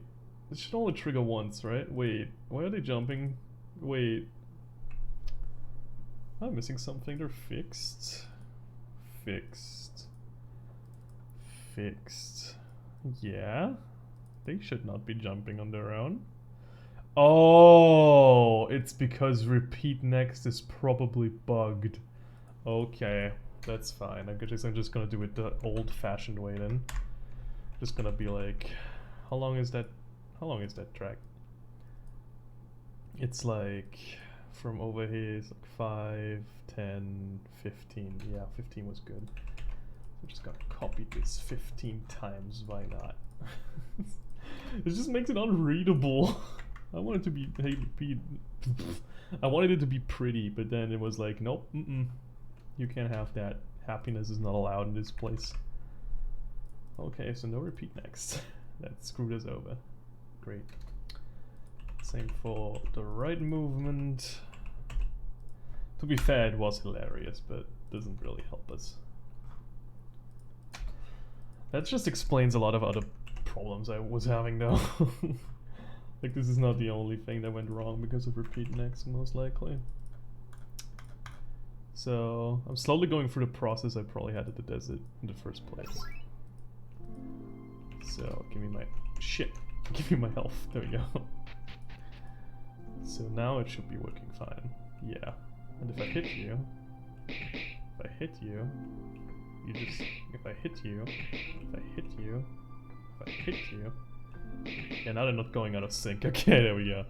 This should only trigger once, right? Wait. Why are they jumping? Wait. I'm missing something. They're fixed. Fixed. Fixed. Yeah. They should not be jumping on their own. Oh, it's because repeat next is probably bugged. Okay, that's fine. I'm just gonna do it the old-fashioned way then. Just gonna be like, how long is that track? It's like from over here it's like 5, 10, 15. Yeah, 15 was good. I'm just gonna copy this 15 times, why not? It just makes it unreadable. I wanted to be I wanted it to be pretty, but then it was like, nope, you can't have that. Happiness is not allowed in this place. Okay, so no repeat next. That screwed us over. Great. Same for the right movement. To be fair, it was hilarious, but doesn't really help us. That just explains a lot of other problems I was having though. Like, this is not the only thing that went wrong because of repeat next, most likely. So, I'm slowly going through the process I probably had at the desert in the first place. So, give me my... Shit! Give me my health. There we go. So now it should be working fine. Yeah. And if I hit you... If I hit you... You just... If I hit you... If I hit you... If I hit you... Yeah, now they're not going out of sync. Okay, there we go.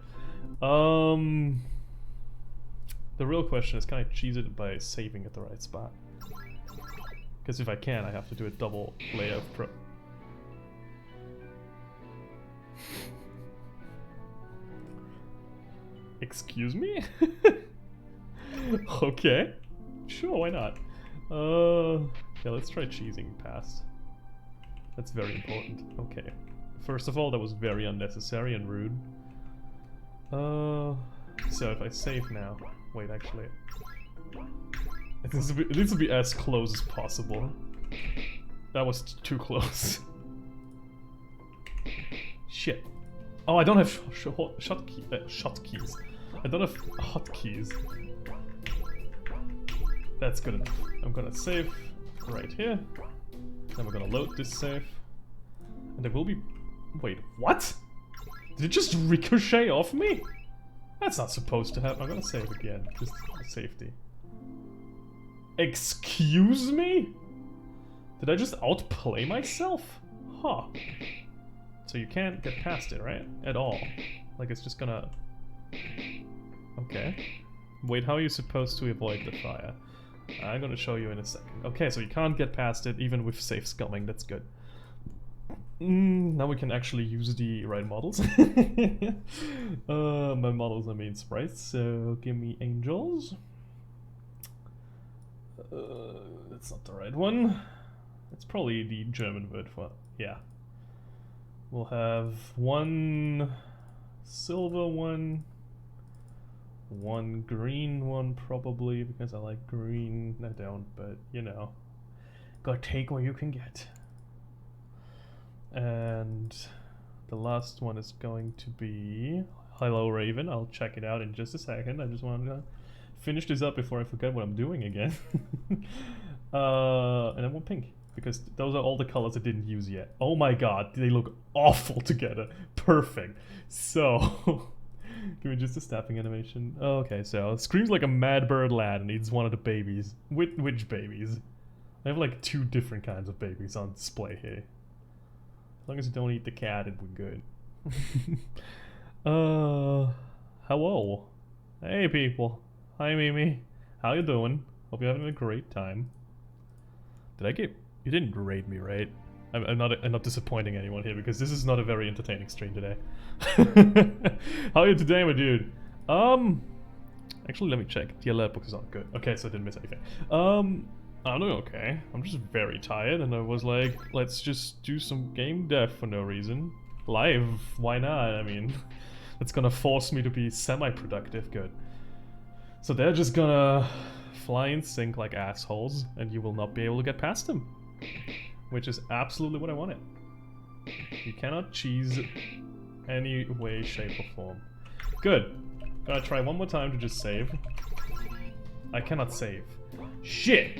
The real question is, can I cheese it by saving at the right spot? Because if I can, I have to do a double layer of pro... Excuse me? Okay. Sure, why not? Yeah, let's try cheesing past. That's very important. Okay. First of all, that was very unnecessary and rude. So if I save now... Wait, actually... It needs to be as close as possible. That was too close. Shit. Oh, I don't have shot keys. I don't have hotkeys. That's good enough. I'm gonna save right here. Then we're gonna load this save. And there will be... Wait, what? Did it just ricochet off me? That's not supposed to happen. I'm gonna save again, just for safety. Excuse me? Did I just outplay myself? Huh. So you can't get past it, right? At all. Like it's just gonna... Okay. Wait, how are you supposed to avoid the fire? I'm gonna show you in a second. Okay, so you can't get past it even with safe scumming, that's good. Now we can actually use the right models. My models, I mean sprites, so give me angels. That's not the right one. It's probably the German word for... yeah. We'll have one silver one, one green one probably, because I like green. I don't, but you know. Gotta take what you can get. And the last one is going to be Hello Raven. I'll check it out in just a second. I just wanted to finish this up before I forget what I'm doing again. And then one pink, because those are all the colors I didn't use yet. Oh my god, they look awful together. Perfect. So, give me just a snapping animation. Okay, so it screams like a mad bird lad and needs one of the babies. Which babies? I have like 2 different kinds of babies on display here. As long as you don't eat the cat, it would be good. Hello. Hey people. Hi Mimi. How you doing? Hope you're having a great time. Did I get... You didn't raid me, right? I'm not disappointing anyone here because this is not a very entertaining stream today. How are you today, my dude? Actually, let me check. The alert book is not good. Okay, so I didn't miss anything. I'm doing okay. I'm just very tired, and I was like, let's just do some game dev for no reason. Live, why not? I mean, it's gonna force me to be semi-productive. Good. So they're just gonna fly in sync like assholes, and you will not be able to get past them. Which is absolutely what I wanted. You cannot cheese any way, shape, or form. Good. Gotta try one more time to just save. I cannot save. Shit!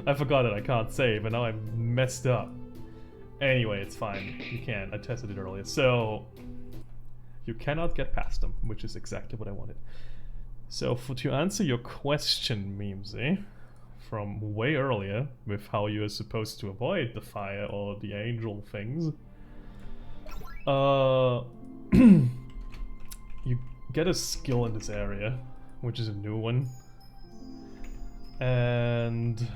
I forgot that I can't save, and now I'm messed up. Anyway, it's fine. You can. I tested it earlier. So, you cannot get past them, which is exactly what I wanted. So, to answer your question, Memesy, from way earlier, with how you are supposed to avoid the fire or the angel things, you get a skill in this area, which is a new one. And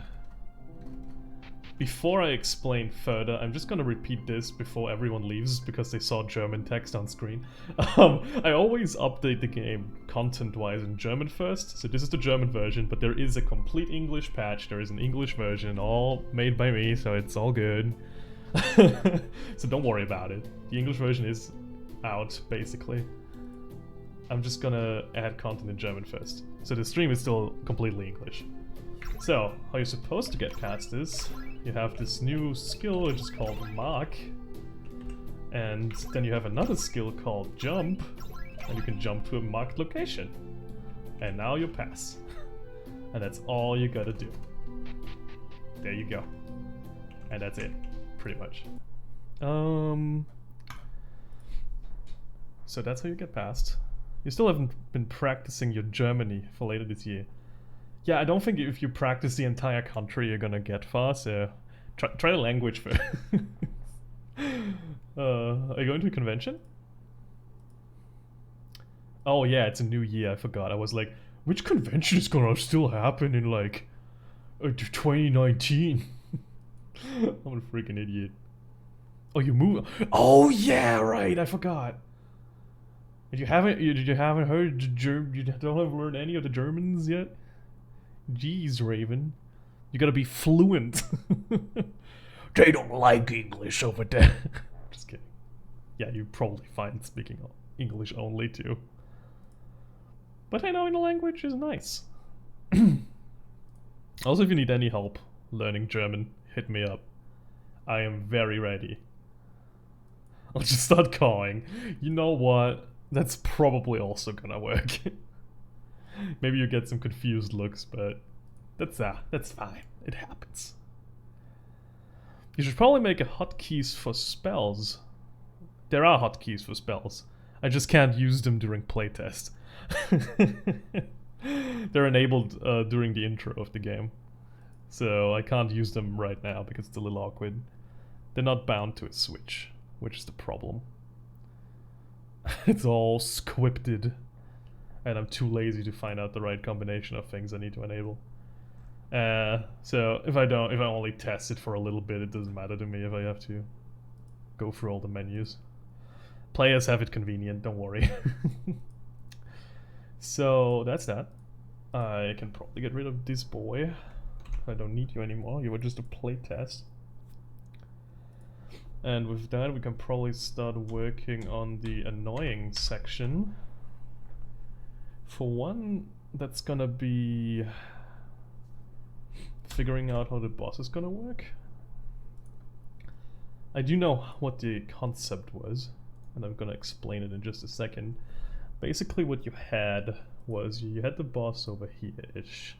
before I explain further, I'm just gonna repeat this before everyone leaves because they saw German text on screen. I always update the game content-wise in German first, so this is the German version, but there is a complete English patch, there is an English version, all made by me, so it's all good. So don't worry about it. The English version is out, basically. I'm just gonna add content in German first. So the stream is still completely English. So, how you're supposed to get past this, you have this new skill which is called Mark. And then you have another skill called Jump. And you can jump to a marked location. And now you pass. And that's all you gotta do. There you go. And that's it, pretty much. So that's how you get past. You still haven't been practicing your Germany for later this year. Yeah, I don't think if you practice the entire country you're gonna get far, so try the language first. Are you going to a convention? Oh yeah, it's a new year, I forgot. I was like, which convention is gonna still happen in like 2019? I'm a freaking idiot. Oh, you move? Oh yeah, right, I forgot. You haven't heard German? You don't have learned any of the Germans yet? Jeez, Raven. You gotta be fluent. They don't like English over there. Just kidding. Yeah, you're probably fine speaking English only too. But I know in the language is nice. Also, if you need any help learning German, hit me up. I am very ready. I'll just start calling. You know what? That's probably also gonna work. Maybe you get some confused looks, but that's fine. It happens. You should probably make a hotkeys for spells. There are hotkeys for spells. I just can't use them during playtest. They're enabled during the intro of the game. So I can't use them right now because it's a little awkward. They're not bound to a switch, which is the problem. It's all scripted. And I'm too lazy to find out the right combination of things I need to enable. So if I only test it for a little bit, it doesn't matter to me if I have to go through all the menus. Players have it convenient, don't worry. So that's that. I can probably get rid of this boy. I don't need you anymore, you were just a playtest. And with that we can probably start working on the annoying section. For one, that's gonna be figuring out how the boss is gonna work. I do know what the concept was, and I'm gonna explain it in just a second. Basically what you had was you had the boss over here-ish.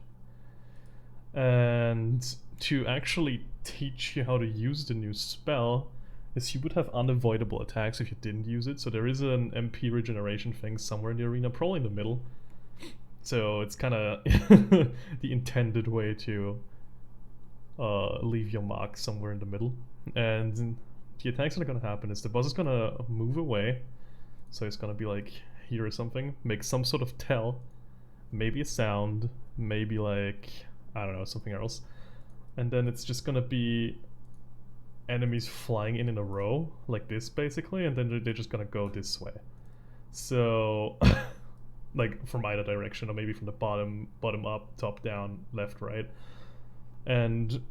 And to actually teach you how to use the new spell is you would have unavoidable attacks if you didn't use it. So there is an MP regeneration thing somewhere in the arena, probably in the middle. So it's kind of the intended way to leave your mark somewhere in the middle. And the attacks that are going to happen is the boss is going to move away. So it's going to be like here or something, make some sort of tell, maybe a sound, maybe like, I don't know, something else. And then it's just gonna be enemies flying in a row, like this basically, and then they're just gonna go this way. So, like from either direction, or maybe from the bottom up, top down, left, right. And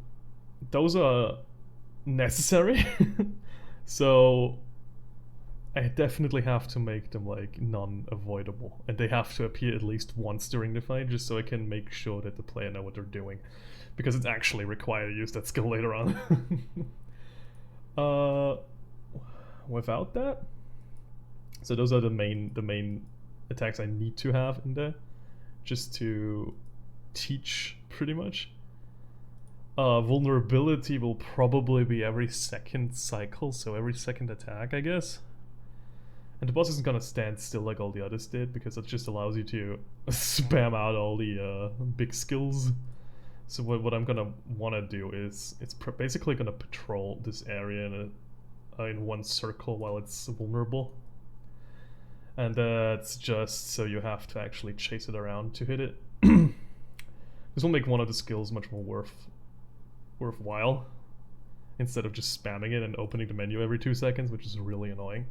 those are necessary. So I definitely have to make them like non-avoidable, and they have to appear at least once during the fight, just so I can make sure that the player know what they're doing, because it's actually required to use that skill later on. Without that, so those are the main attacks I need to have in there, just to teach pretty much. Vulnerability will probably be every second cycle, so every second attack, I guess. And the boss isn't gonna stand still like all the others did, because it just allows you to spam out all the big skills. So what I'm gonna wanna do is, it's basically gonna patrol this area in one circle while it's vulnerable. And that's just so you have to actually chase it around to hit it. This will make one of the skills much more worthwhile, instead of just spamming it and opening the menu every 2 seconds, which is really annoying.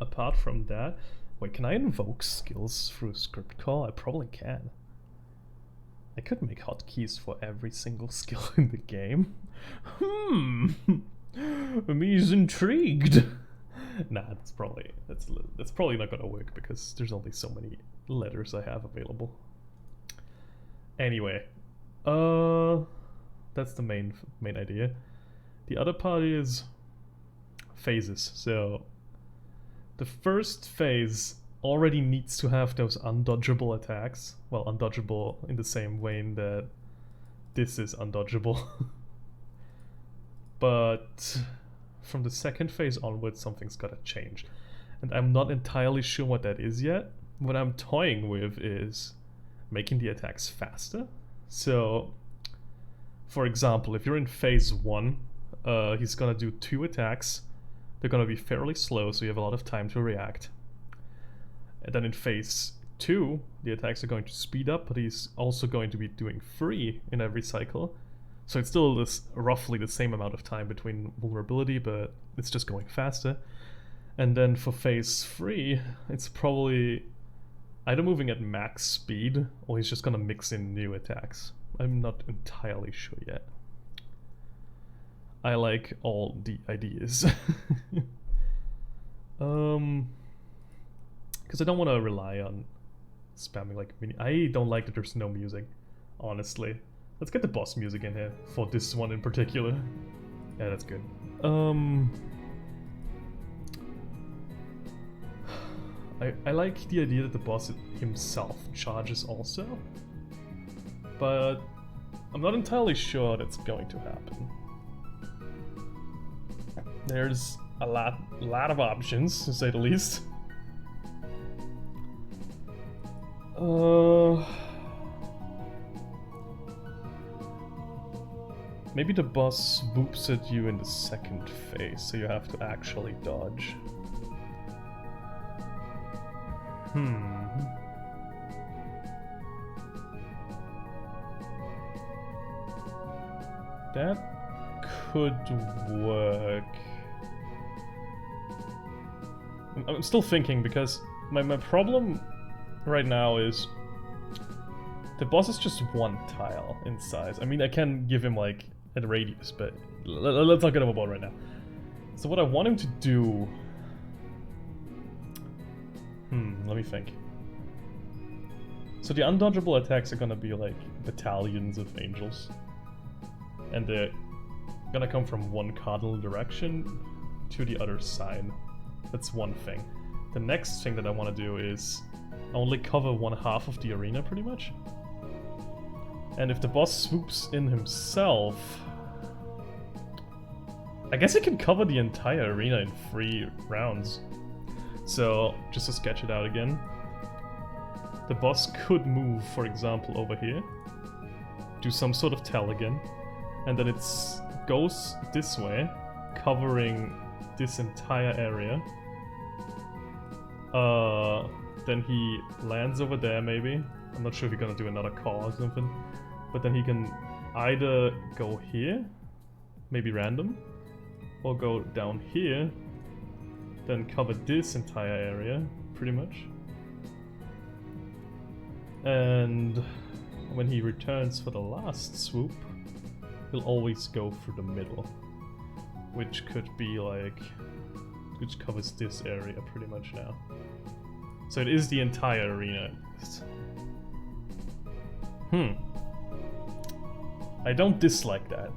Apart from that, wait, can I invoke skills through script call? I probably can. I could make hotkeys for every single skill in the game. Me's intrigued. Nah, that's probably not gonna work, because there's only so many letters I have available. Anyway, that's the main idea. The other part is phases. So the first phase already needs to have those undodgeable attacks. Well, undodgeable in the same way that this is undodgeable. But from the second phase onwards, something's gotta change. And I'm not entirely sure what that is yet. What I'm toying with is making the attacks faster. So, for example, if you're in phase 1, he's gonna do 2 attacks. They're gonna be fairly slow, so you have a lot of time to react. And then in phase 2, the attacks are going to speed up, but he's also going to be doing 3 in every cycle. So it's still roughly the same amount of time between vulnerability, but it's just going faster. And then for phase 3, it's probably either moving at max speed, or he's just gonna mix in new attacks. I'm not entirely sure yet. I like all the ideas. Because I don't want to rely on spamming like mini. I don't like that there's no music, honestly. Let's get the boss music in here for this one in particular. Yeah, that's good. I like the idea that the boss himself charges also, but I'm not entirely sure that's going to happen. There's a lot of options, to say the least. Maybe the boss swoops at you in the second phase, so you have to actually dodge. That could work. I'm still thinking, because my problem right now is the boss is just 1 tile in size. I mean, I can give him like a radius, but let's not get overboard right now. So what I want him to do... let me think. So the undodgeable attacks are gonna be like battalions of angels. And they're gonna come from one cardinal direction to the other side. That's one thing. The next thing that I want to do is only cover 1/2 of the arena, pretty much. And if the boss swoops in himself, I guess he can cover the entire arena in 3 rounds. So, just to sketch it out again, the boss could move, for example, over here, do some sort of tell again, and then it goes this way, covering this entire area. then he lands over there maybe. I'm not sure if he's gonna do another call or something. But then he can either go here, maybe random, or go down here, then cover this entire area, pretty much. And when he returns for the last swoop, he'll always go through the middle, which could be like, which covers this area pretty much now. So it is the entire arena. I don't dislike that.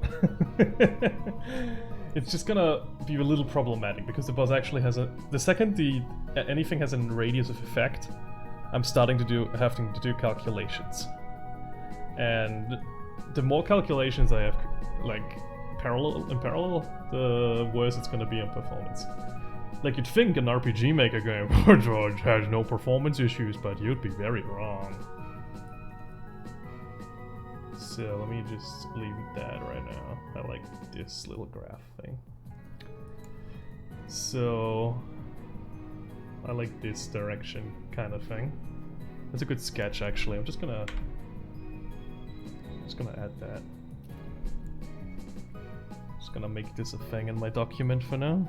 It's just gonna be a little problematic because the boss actually has a... The second anything has a radius of effect, I'm starting to having to do calculations. And the more calculations I have, like, in parallel, the worse it's gonna be on performance. Like, you'd think an RPG Maker game has no performance issues, but you'd be very wrong. So let me just leave that right now. I like this little graph thing. So I like this direction kind of thing. That's a good sketch actually. I'm just gonna add that. Just gonna make this a thing in my document for now.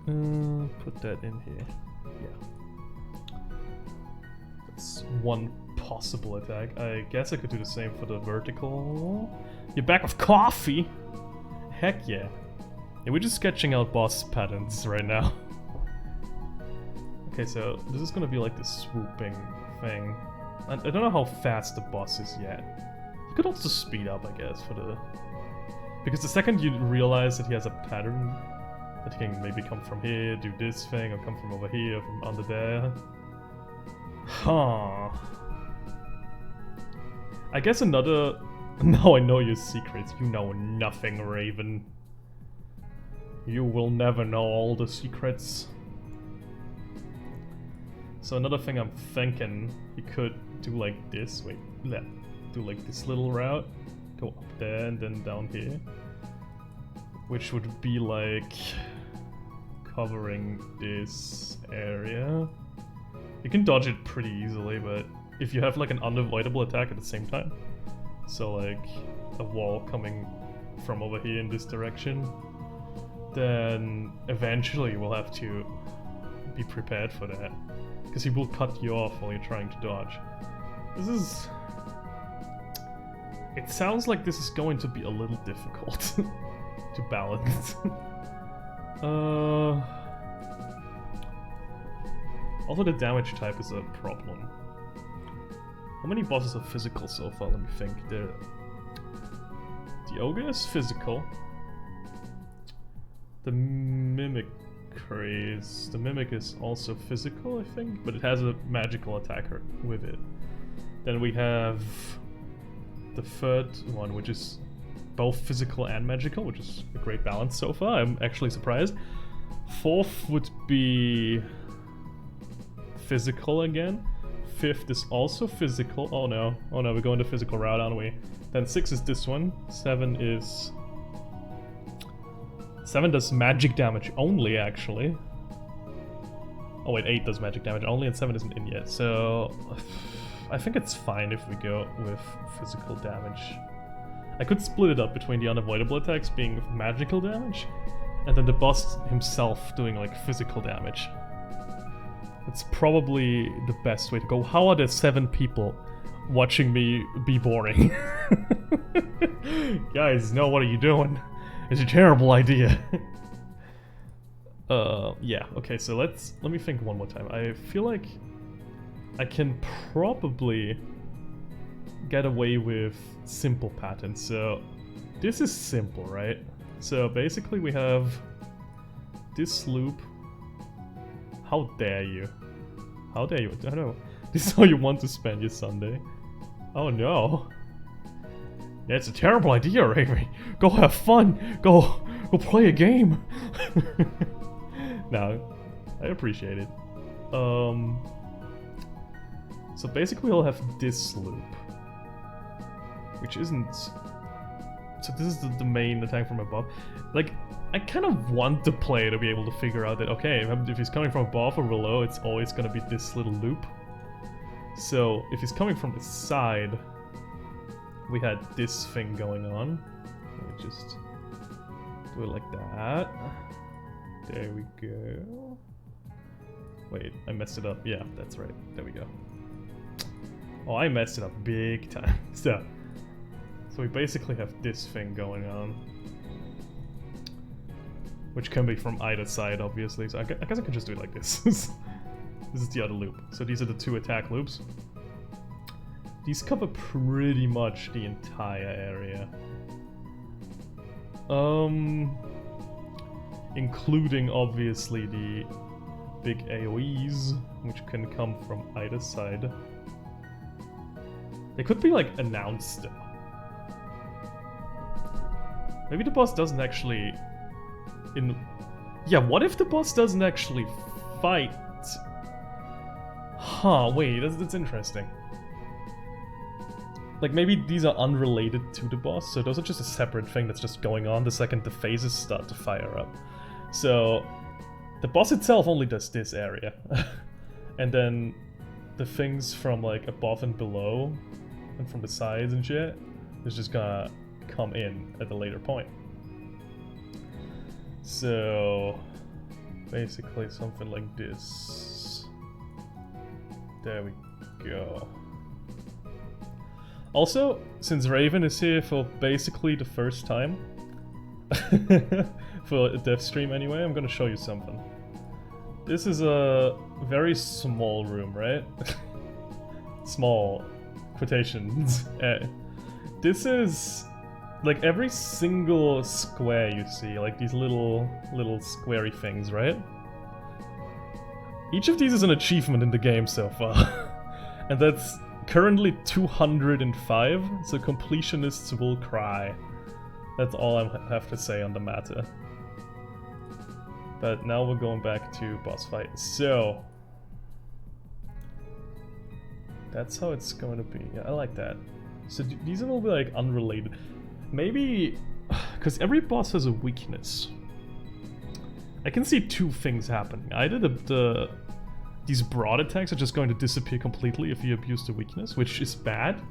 Put that in here. Yeah. That's one possible attack. I guess I could do the same for the vertical. You're back with coffee? Heck yeah. Yeah, we're just sketching out boss patterns right now. Okay, so this is gonna be like this swooping thing. I don't know how fast the boss is yet. You could also speed up, I guess, for the... Because the second you realize that he has a pattern, that he can maybe come from here, do this thing, or come from over here, from under there. Huh. I guess another... Now I know your secrets. You know nothing, Raven. You will never know all the secrets. So another thing I'm thinking, you could do like this. Wait, do like this little route. Go up there and then down here. Which would be like covering this area. You can dodge it pretty easily, but if you have like an unavoidable attack at the same time, so like a wall coming from over here in this direction, then eventually you will have to be prepared for that, because he will cut you off while you're trying to dodge. This is... It sounds like this is going to be a little difficult to balance. Also the damage type is a problem. How many bosses are physical so far? Let me think. The Ogre is physical. The Mimic is also physical, I think, but it has a magical attacker with it. Then we have the third one, which is both physical and magical, which is a great balance so far. I'm actually surprised. Fourth would be physical again. Fifth is also physical. Oh no, we're going the physical route, aren't we? Then 6 is this one. 7 does magic damage only, actually. Oh wait, 8 does magic damage only and 7 isn't in yet. So I think it's fine if we go with physical damage. I could split it up between the unavoidable attacks being magical damage and then the boss himself doing like physical damage. It's probably the best way to go. How are there 7 people watching me be boring? Guys, no, what are you doing? It's a terrible idea. Yeah, okay, so let me think one more time. I feel like I can probably get away with simple patterns. So this is simple, right? So basically we have this loop. How dare you? How dare you? I don't know. This is how you want to spend your Sunday. Oh no. Yeah, it's a terrible idea, Raven. Go have fun. Go play a game. No, I appreciate it. So basically we'll have this loop, which isn't... So this is the main attack from above. Like, I kind of want the player to be able to figure out that, okay, if he's coming from above or below, it's always gonna be this little loop. So if he's coming from the side, we had this thing going on. Let me just do it like that. There we go. Wait, I messed it up. Yeah, that's right. There we go. Oh, I messed it up big time. So we basically have this thing going on, which can be from either side, obviously. So I guess I can just do it like this. This is the other loop. So these are the two attack loops. These cover pretty much the entire area. Including, obviously, the big AoEs, which can come from either side. They could be, like, announced, though. Maybe the boss doesn't actually... Yeah, what if the boss doesn't actually fight? Huh, wait, that's interesting. Like, maybe these are unrelated to the boss, so those are just a separate thing that's just going on the second the phases start to fire up. So, the boss itself only does this area. And then the things from, like, above and below, and from the sides and shit, is just gonna come in at a later point. So, basically something like this. There we go. Also, since Raven is here for basically the first time, for a dev stream anyway, I'm gonna show you something. This is a very small room, right? Small quotations. This is like every single square you see, like these little squarey things, right? Each of these is an achievement in the game so far. And that's currently 205, so completionists will cry. That's all I have to say on the matter. But now we're going back to boss fight. So that's how it's going to be. Yeah, I like that. So these will be like unrelated. Maybe because every boss has a weakness. I can see two things happening. Either these broad attacks are just going to disappear completely if you abuse the weakness, which is bad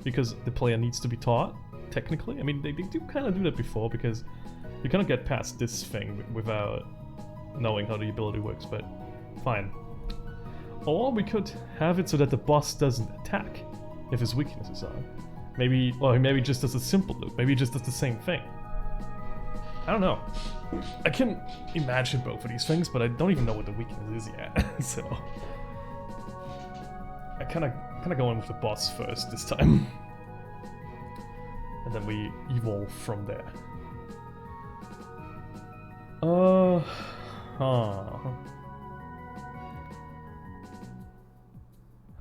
because the player needs to be taught. Technically, I mean they do kind of do that before because you cannot get past this thing without knowing how the ability works, but fine. Or we could have it so that the boss doesn't attack if his weaknesses are. Maybe, or maybe just does a simple loop. Maybe he just does the same thing. I don't know. I can imagine both of these things, but I don't even know what the weakness is yet. So I kind of go in with the boss first this time, and then we evolve from there.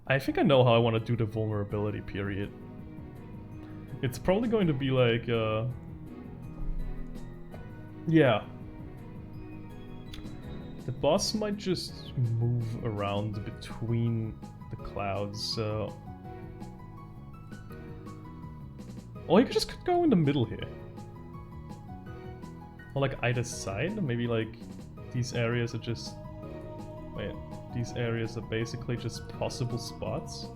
I think I know how I want to do the vulnerability period. It's probably going to be like, yeah. The boss might just move around between the clouds, so... Or you could just go in the middle here. Or like either side, maybe like these areas are just... Wait, these areas are basically just possible spots.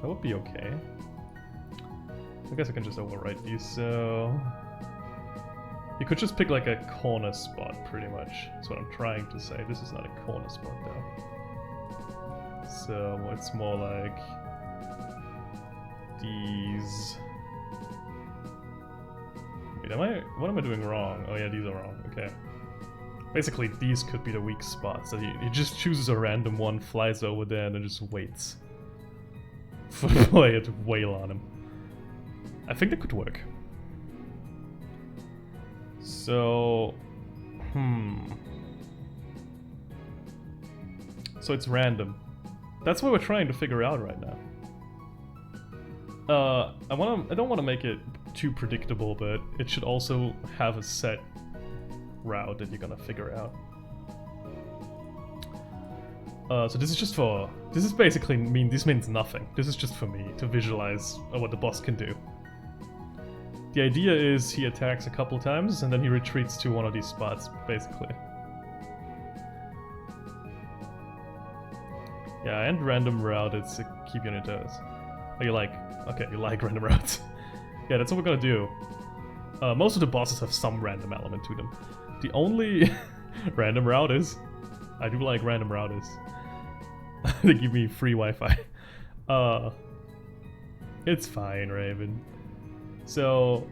That would be okay. I guess I can just overwrite these, so... You could just pick like a corner spot, pretty much. That's what I'm trying to say. This is not a corner spot, though. So it's more like... these... Wait, what am I doing wrong? Oh yeah, these are wrong, okay. Basically, these could be the weak spots. So he just chooses a random one, flies over there, and then just waits for the player to wail on him. I think that could work. So... So it's random. That's what we're trying to figure out right now. I don't want to make it too predictable, but it should also have a set route that you're gonna figure out. So this is just for... This is basically this means nothing. This is just for me to visualize what the boss can do. The idea is he attacks a couple times and then he retreats to one of these spots, basically. Yeah, and random route is to keep you on your toes. Oh, you like... Okay, you like random routes. Yeah, that's what we're gonna do. Most of the bosses have some random element to them. The only random route is... I do like random route is... they give me free Wi-Fi. It's fine, Raven. So...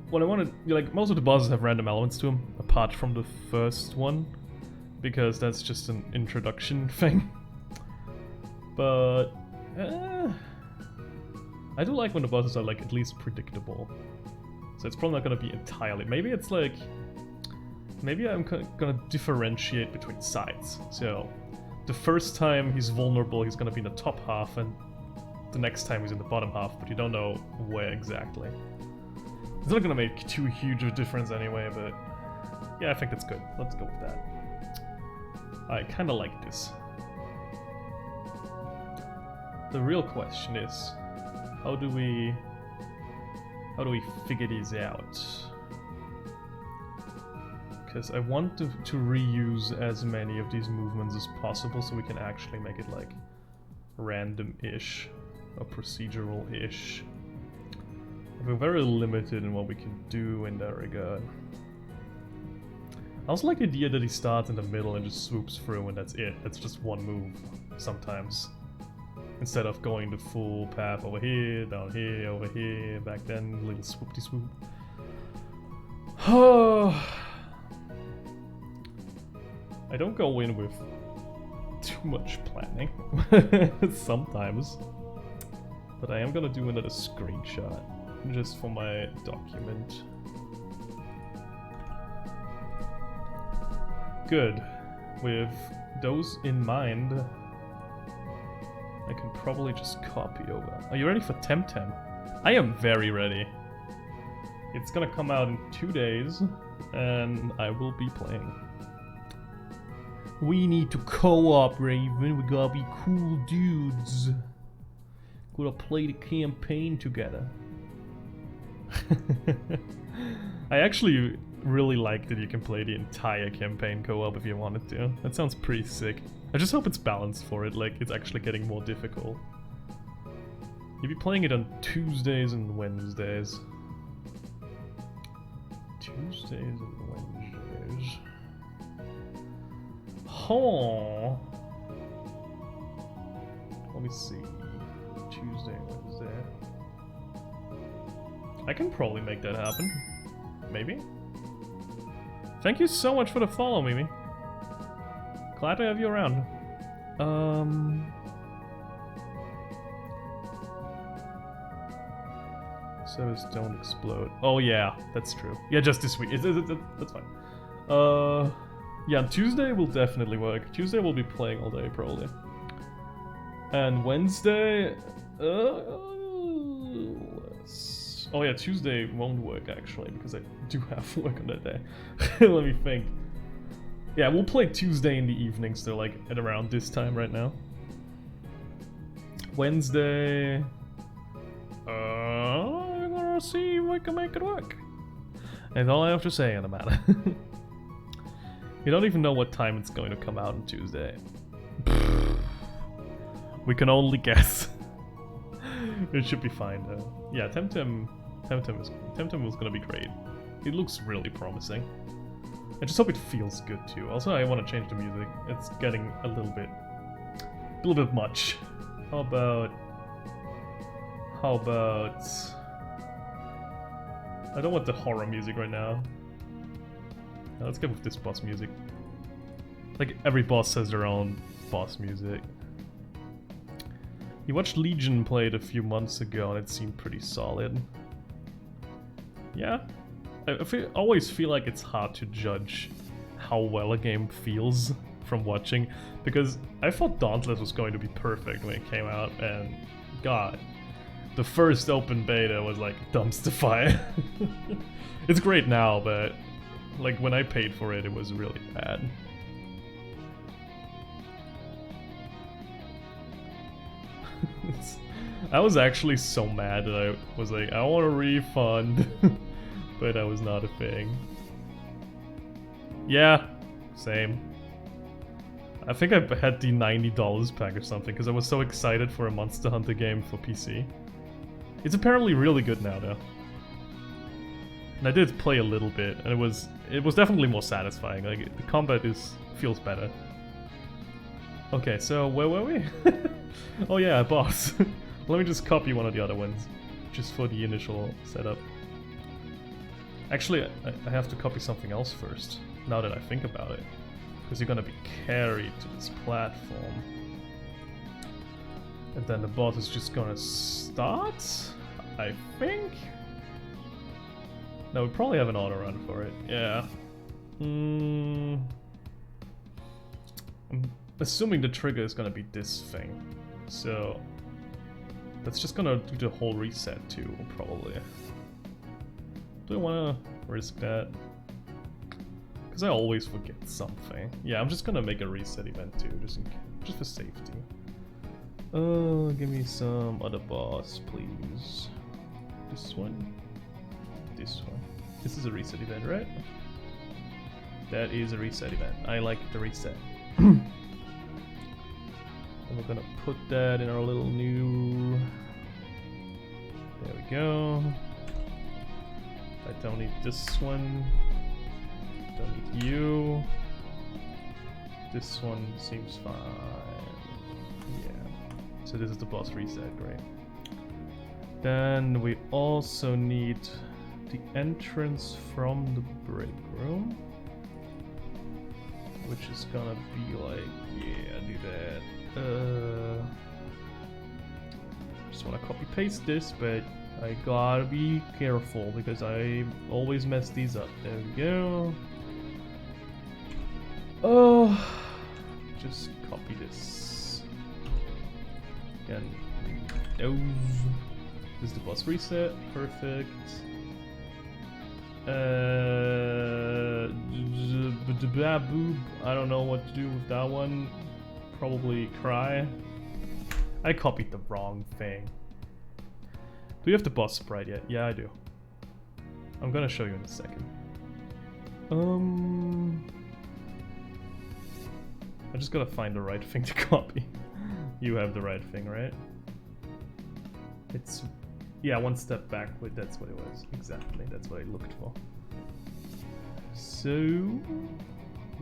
what I want to... Like, most of the bosses have random elements to them, apart from the first one. Because that's just an introduction thing. But... I do like when the bosses are, like, at least predictable. So it's probably not gonna be entirely... Maybe it's like... Maybe I'm gonna differentiate between sides. So, the first time he's vulnerable, he's gonna be in the top half, and the next time he's in the bottom half, but you don't know where exactly. It's not gonna make too huge of a difference anyway, but... Yeah, I think that's good. Let's go with that. I kinda like this. The real question is, how do we figure these out? Because I want to reuse as many of these movements as possible so we can actually make it like random-ish or procedural-ish. We're very limited in what we can do in that regard. I also like the idea that he starts in the middle and just swoops through and that's it. That's just one move sometimes. Instead of going the full path over here, down here, over here, back then, little swoopty swoop. I don't go in with too much planning sometimes. But I am gonna do another screenshot just for my document. Good. With those in mind, I can probably just copy over. Are you ready for Temtem? I am very ready. It's gonna come out in 2 days, and I will be playing. We need to co-op, Raven. We gotta be cool dudes. Gotta play the campaign together. I actually really like that you can play the entire campaign co-op if you wanted to. That sounds pretty sick. I just hope it's balanced for it, like it's actually getting more difficult. You'll be playing it on Tuesdays and Wednesdays. Tuesdays and Wednesdays. Oh. Let me see. Tuesday and Wednesday. I can probably make that happen. Maybe? Thank you so much for the follow, Mimi. Glad to have you around. Servers don't explode. Oh yeah, that's true. Yeah, just this week. That's fine. Yeah, Tuesday will definitely work. Tuesday we'll be playing all day, probably. And Wednesday... Oh yeah, Tuesday won't work actually, because I do have work on that day. Let me think. Yeah, we'll play Tuesday in the evening still, like at around this time right now. Wednesday... I'm gonna see if I can make it work. That's all I have to say on the matter. You don't even know what time it's going to come out on Tuesday. We can only guess. It should be fine though. Yeah, Temtem was gonna be great. It looks really promising. I just hope it feels good too. Also, I want to change the music. It's getting a little bit much. How about? I don't want the horror music right now. Let's go with this boss music. Like every boss has their own boss music. You watched Legion play it a few months ago and it seemed pretty solid. Yeah, I always feel like it's hard to judge how well a game feels from watching, because I thought Dauntless was going to be perfect when it came out, and god, the first open beta was like dumpster fire. It's great now, but like when I paid for it, it was really bad. I was actually so mad that I was like, I want a refund. But that was not a thing. Yeah, same. I think I had the $90 pack or something because I was so excited for a Monster Hunter game for PC. It's apparently really good now though. And I did play a little bit, and it was definitely more satisfying. Like the combat feels better. Okay, so where were we? Oh yeah, boss. Let me just copy one of the other ones, just for the initial setup. Actually, I have to copy something else first, now that I think about it. Because you're gonna be carried to this platform. And then the boss is just gonna start, I think? No, we probably have an auto run for it, yeah. I'm assuming the trigger is gonna be this thing. So that's just gonna do the whole reset too, probably. Do I wanna risk that? Because I always forget something. Yeah, I'm just gonna make a reset event too, just for safety. Oh, give me some other boss, please. This one? This one. This is a reset event, right? That is a reset event. I like the reset. And we're gonna put that in our little new... There we go. I don't need this one. Don't need you. This one seems fine. Yeah. So this is the boss reset, great. Then we also need the entrance from the break room, which is gonna be like, yeah, do that. Just wanna copy paste this, but I gotta be careful because I always mess these up. There we go. Oh, just copy this. Again, those. This is the boss reset. Perfect. I don't know what to do with that one. Probably cry. I copied the wrong thing. Do you have the boss sprite yet? Yeah, I do. I'm gonna show you in a second. I just gotta find the right thing to copy. You have the right thing, right? It's... yeah, one step backward, that's what it was. Exactly, that's what I looked for. So...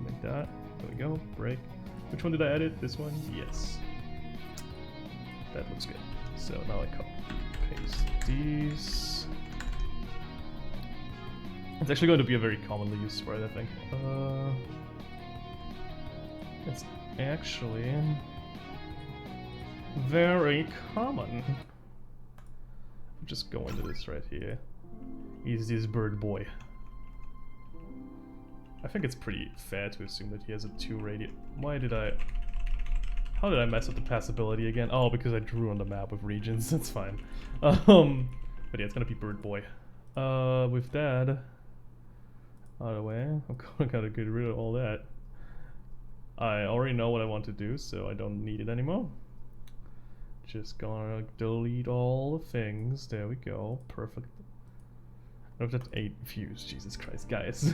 like that. There we go, break. Which one did I edit? This one? Yes. That looks good. So now I copy paste these. It's actually going to be a very commonly used sprite, I think. It's actually very common. Just go into this right here. He's this bird boy. I think it's pretty fair to assume that he has a 2 radius. Why did I... how did I mess up the passability again? Oh, because I drew on the map with regions. That's fine. But yeah, it's gonna be bird boy. With that out of the way, I'm gonna get rid of all that. I already know what I want to do, so I don't need it anymore. Just gonna delete all the things. There we go. Perfect. I don't know if that's 8 views. Jesus Christ, guys.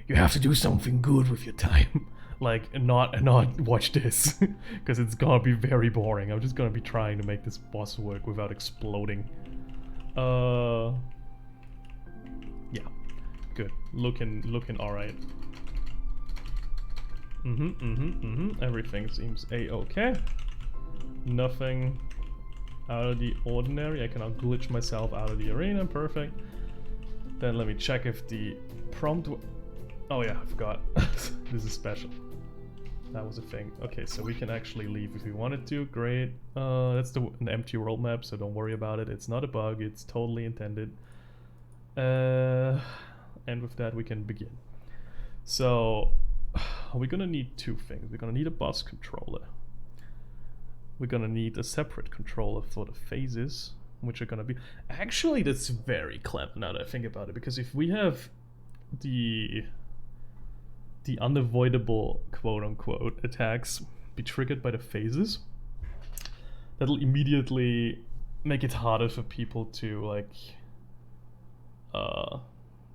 You have to do something good with your time. Like, not watch this. Because it's gonna be very boring. I'm just gonna be trying to make this boss work without exploding. Yeah. Good. Looking alright. Everything seems a-okay. Nothing out of the ordinary. I cannot glitch myself out of the arena. Perfect. Then let me check if the prompt... oh yeah, I forgot. This is special. That was a thing. Okay, so we can actually leave if we wanted to. Great. That's an empty world map, so don't worry about it. It's not a bug. It's totally intended. And with that, we can begin. So, we're gonna need 2 things. We're gonna need a boss controller. We're gonna need a separate controller for the phases, which are gonna be... actually, that's very clever now that I think about it, because if we have the unavoidable quote-unquote attacks be triggered by the phases, that'll immediately make it harder for people to like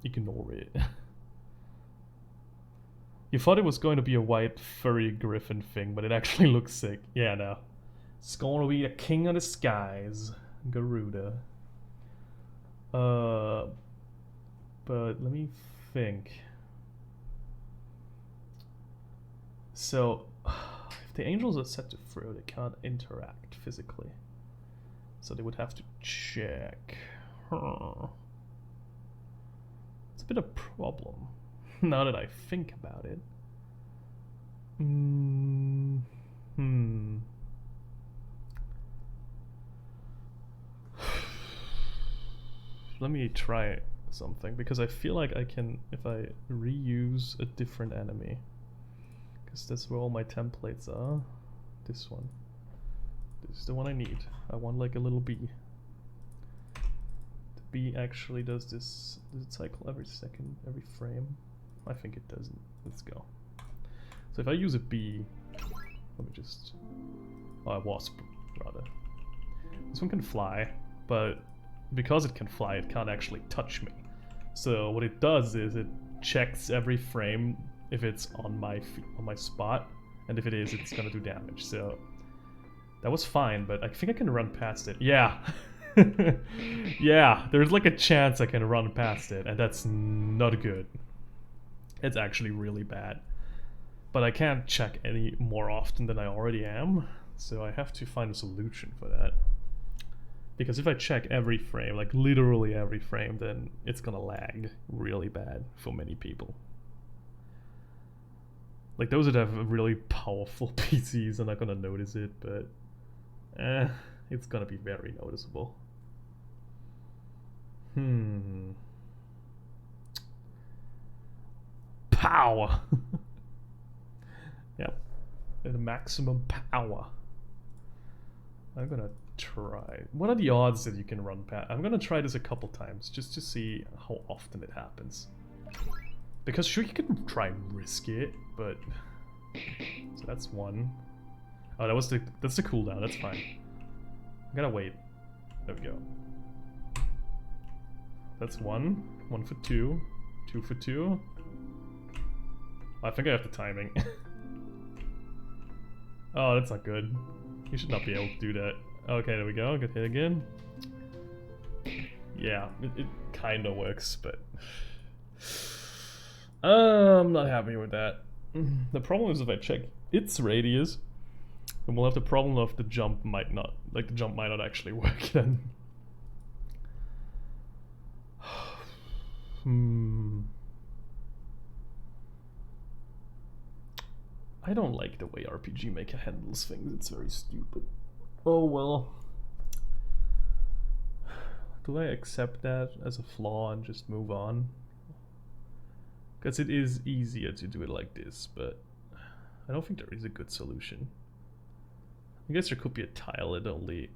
ignore it. You thought it was going to be a white furry griffin thing, but it actually looks sick. Yeah, no. It's going to be the king of the skies, Garuda. But let me think. So, if the angels are set to throw, they can't interact physically. So they would have to check. It's a bit of a problem, now that I think about it. Let me try something, because I feel like I can, if I reuse a different enemy, because that's where all my templates are. This one. This is the one I need. I want like a little bee. The bee actually does this. Does it cycle every second, every frame? I think it doesn't. Let's go. So if I use a bee, let me just... Oh, a wasp, rather. This one can fly, but because it can fly, it can't actually touch me. So what it does is it checks every frame if it's on my spot, and if it is, it's gonna do damage. So that was fine, but I think I can run past it. Yeah. Yeah, there's like a chance I can run past it, and that's not good. It's actually really bad. But I can't check any more often than I already am, so I have to find a solution for that. Because if I check every frame, like literally every frame, then it's gonna lag really bad for many people. Like those that have really powerful PCs are not gonna notice it, but it's gonna be very noticeable. Power! Yep, the maximum power. I'm gonna try. What are the odds that you can run past? I'm gonna try this a couple times just to see how often it happens. Because sure, you can try and risk it, but so that's one. Oh, that's the cooldown. That's fine. I'm gonna wait. There we go. That's one. One for two. Two for two. I think I have the timing. Oh, that's not good. You should not be able to do that. Okay, there we go. Get hit again. Yeah, it kind of works, but I'm not happy with that. The problem is if I check its radius, then we'll have the problem of the jump might not, like the jump might not actually work then. I don't like the way RPG Maker handles things. It's very stupid. Oh well. Do I accept that as a flaw and just move on? Because it is easier to do it like this, but I don't think there is a good solution. I guess there could be a tile that only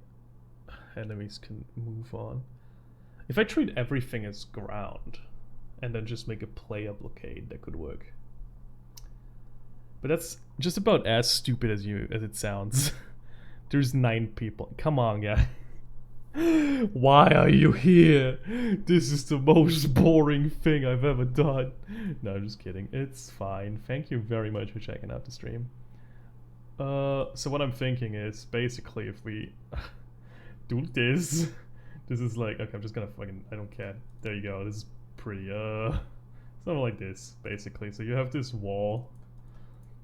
enemies can move on. If I treat everything as ground and then just make a player blockade, that could work. But that's just about as stupid as it sounds. There's 9 people. Come on, guy. Why are you here? This is the most boring thing I've ever done. No, I'm just kidding. It's fine. Thank you very much for checking out the stream. So what I'm thinking is basically if we do this, this is like, okay, I'm just gonna fucking, I don't care. There you go. This is pretty, something like this, basically. So you have this wall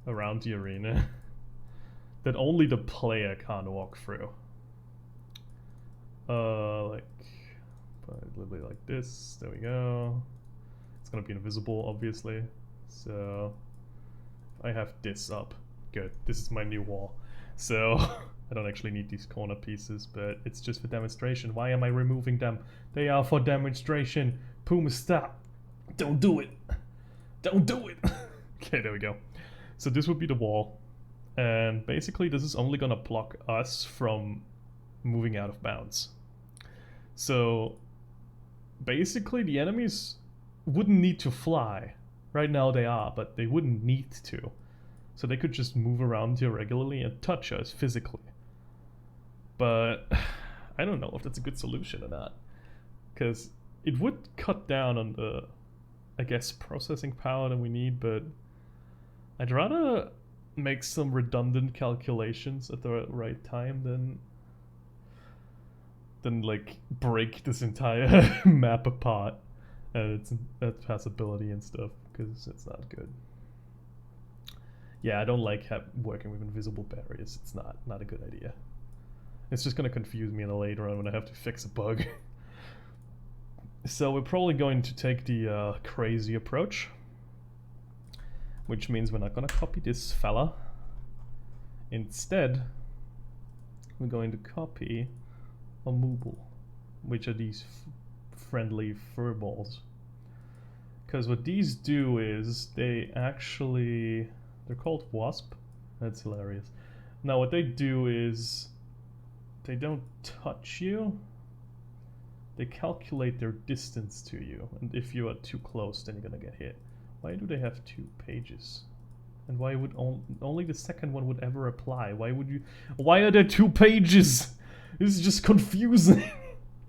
around the arena that only the player can't walk through. Like, literally like this. There we go. It's gonna be invisible, obviously. So I have this up. Good. This is my new wall. So I don't actually need these corner pieces, but it's just for demonstration. Why am I removing them? They are for demonstration. Puma, stop. Don't do it. Don't do it. Okay, there we go. So this would be the wall. And basically this is only gonna block us from moving out of bounds. So basically the enemies wouldn't need to fly. Right now they are, but they wouldn't need to. So they could just move around here regularly and touch us physically. But I don't know if that's a good solution or not. Because it would cut down on the, I guess, processing power that we need, but I'd rather make some redundant calculations at the right time than like break this entire map apart and its passability and stuff, because it's not good. Yeah, I don't like working with invisible barriers. It's not a good idea. It's just gonna confuse me in the later on when I have to fix a bug. So we're probably going to take the crazy approach, which means we're not gonna copy this fella. Instead, we're going to copy a Mooble, which are these friendly furballs. Because what these do is they're called Wasp. That's hilarious. Now what they do is they don't touch you. They calculate their distance to you, and if you are too close, then you're gonna get hit. Why do they have 2 pages? And why would only the second one would ever apply? Why are there 2 pages? This is just confusing.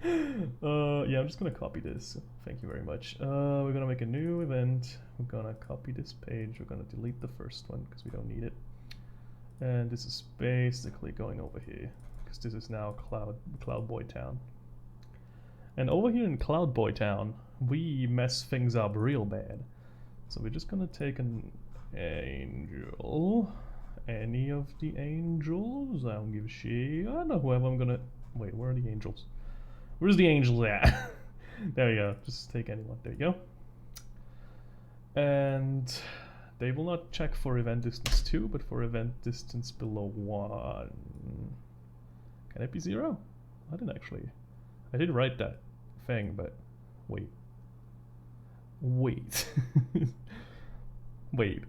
Yeah, I'm just gonna copy this. Thank you very much. We're gonna make a new event. We're gonna copy this page. We're gonna delete the first one because we don't need it. And this is basically going over here because this is now Cloud Boy Town. And over here in Cloud Boy Town, we mess things up real bad. So we're just gonna take an angel. Any of the angels? I don't give a shit. I don't know whoever I'm gonna... Wait, where are the angels? Where's the angels at? There you go. Just take anyone. There you go. And they will not check for event distance 2, but for event distance below 1. Can it be 0? I didn't actually... I did write that thing, but wait. Wait. Wait.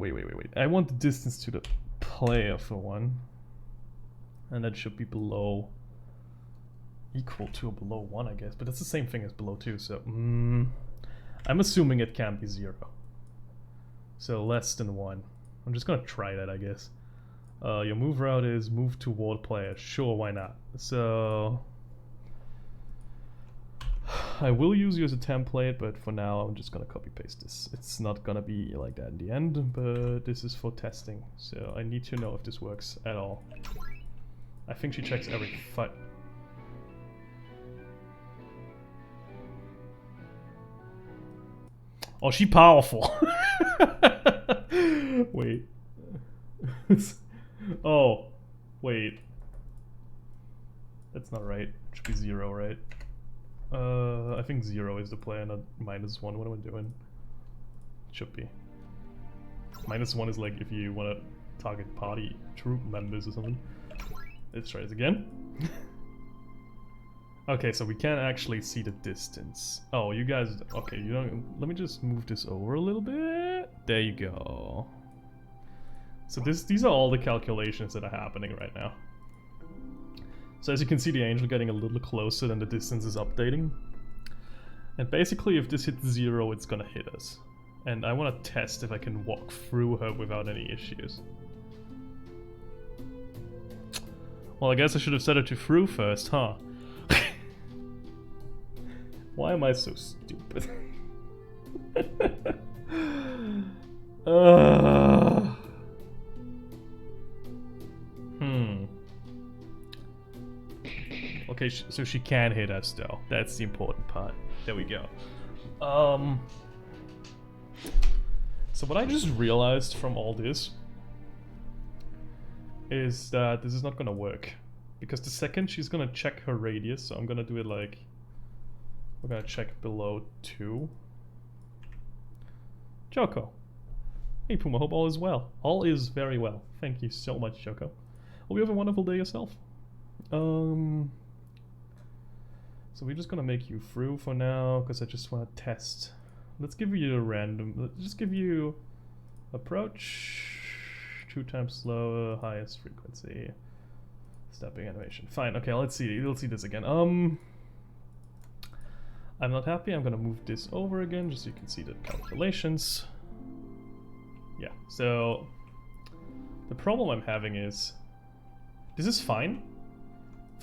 I want the distance to the player for 1. And that should be below... equal to or below 1, I guess. But that's the same thing as below 2, so... I'm assuming it can't be 0. So less than 1. I'm just gonna try that, I guess. Your move route is move toward player. Sure, why not? So... I will use you as a template, but for now I'm just gonna copy paste this. It's not gonna be like that in the end, but this is for testing, so I need to know if this works at all. I think she checks every fight. Oh, she powerful. Wait. Oh, wait. That's not right. It should be 0, right? I think 0 is the player, not -1. What am I doing? It should be. -1 is like if you want to target party troop members or something. Let's try this again. Okay, so we can't actually see the distance. Oh, you guys... Okay, you don't... Let me just move this over a little bit. There you go. So these are all the calculations that are happening right now. So as you can see, the angel getting a little closer than the distance is updating. And basically, if this hits 0, it's gonna hit us. And I want to test if I can walk through her without any issues. Well, I guess I should have set her to through first, huh? Why am I so stupid? Okay, so she can hit us though. That's the important part. There we go. So what I just realized from all this is that this is not gonna work. Because the second she's gonna check her radius, so I'm gonna do it like... We're gonna check below 2. Joko. Hey Puma, hope all is well. All is very well. Thank you so much, Joko. Hope you have a wonderful day yourself. So we're just gonna make you through for now, because I just want to test. Let's give you a random... Let's just give you... Approach... 2 times slower, highest frequency. Stepping animation. Fine, okay, let's see this again. I'm not happy, I'm gonna move this over again, just so you can see the calculations. Yeah, so... The problem I'm having is... This is fine.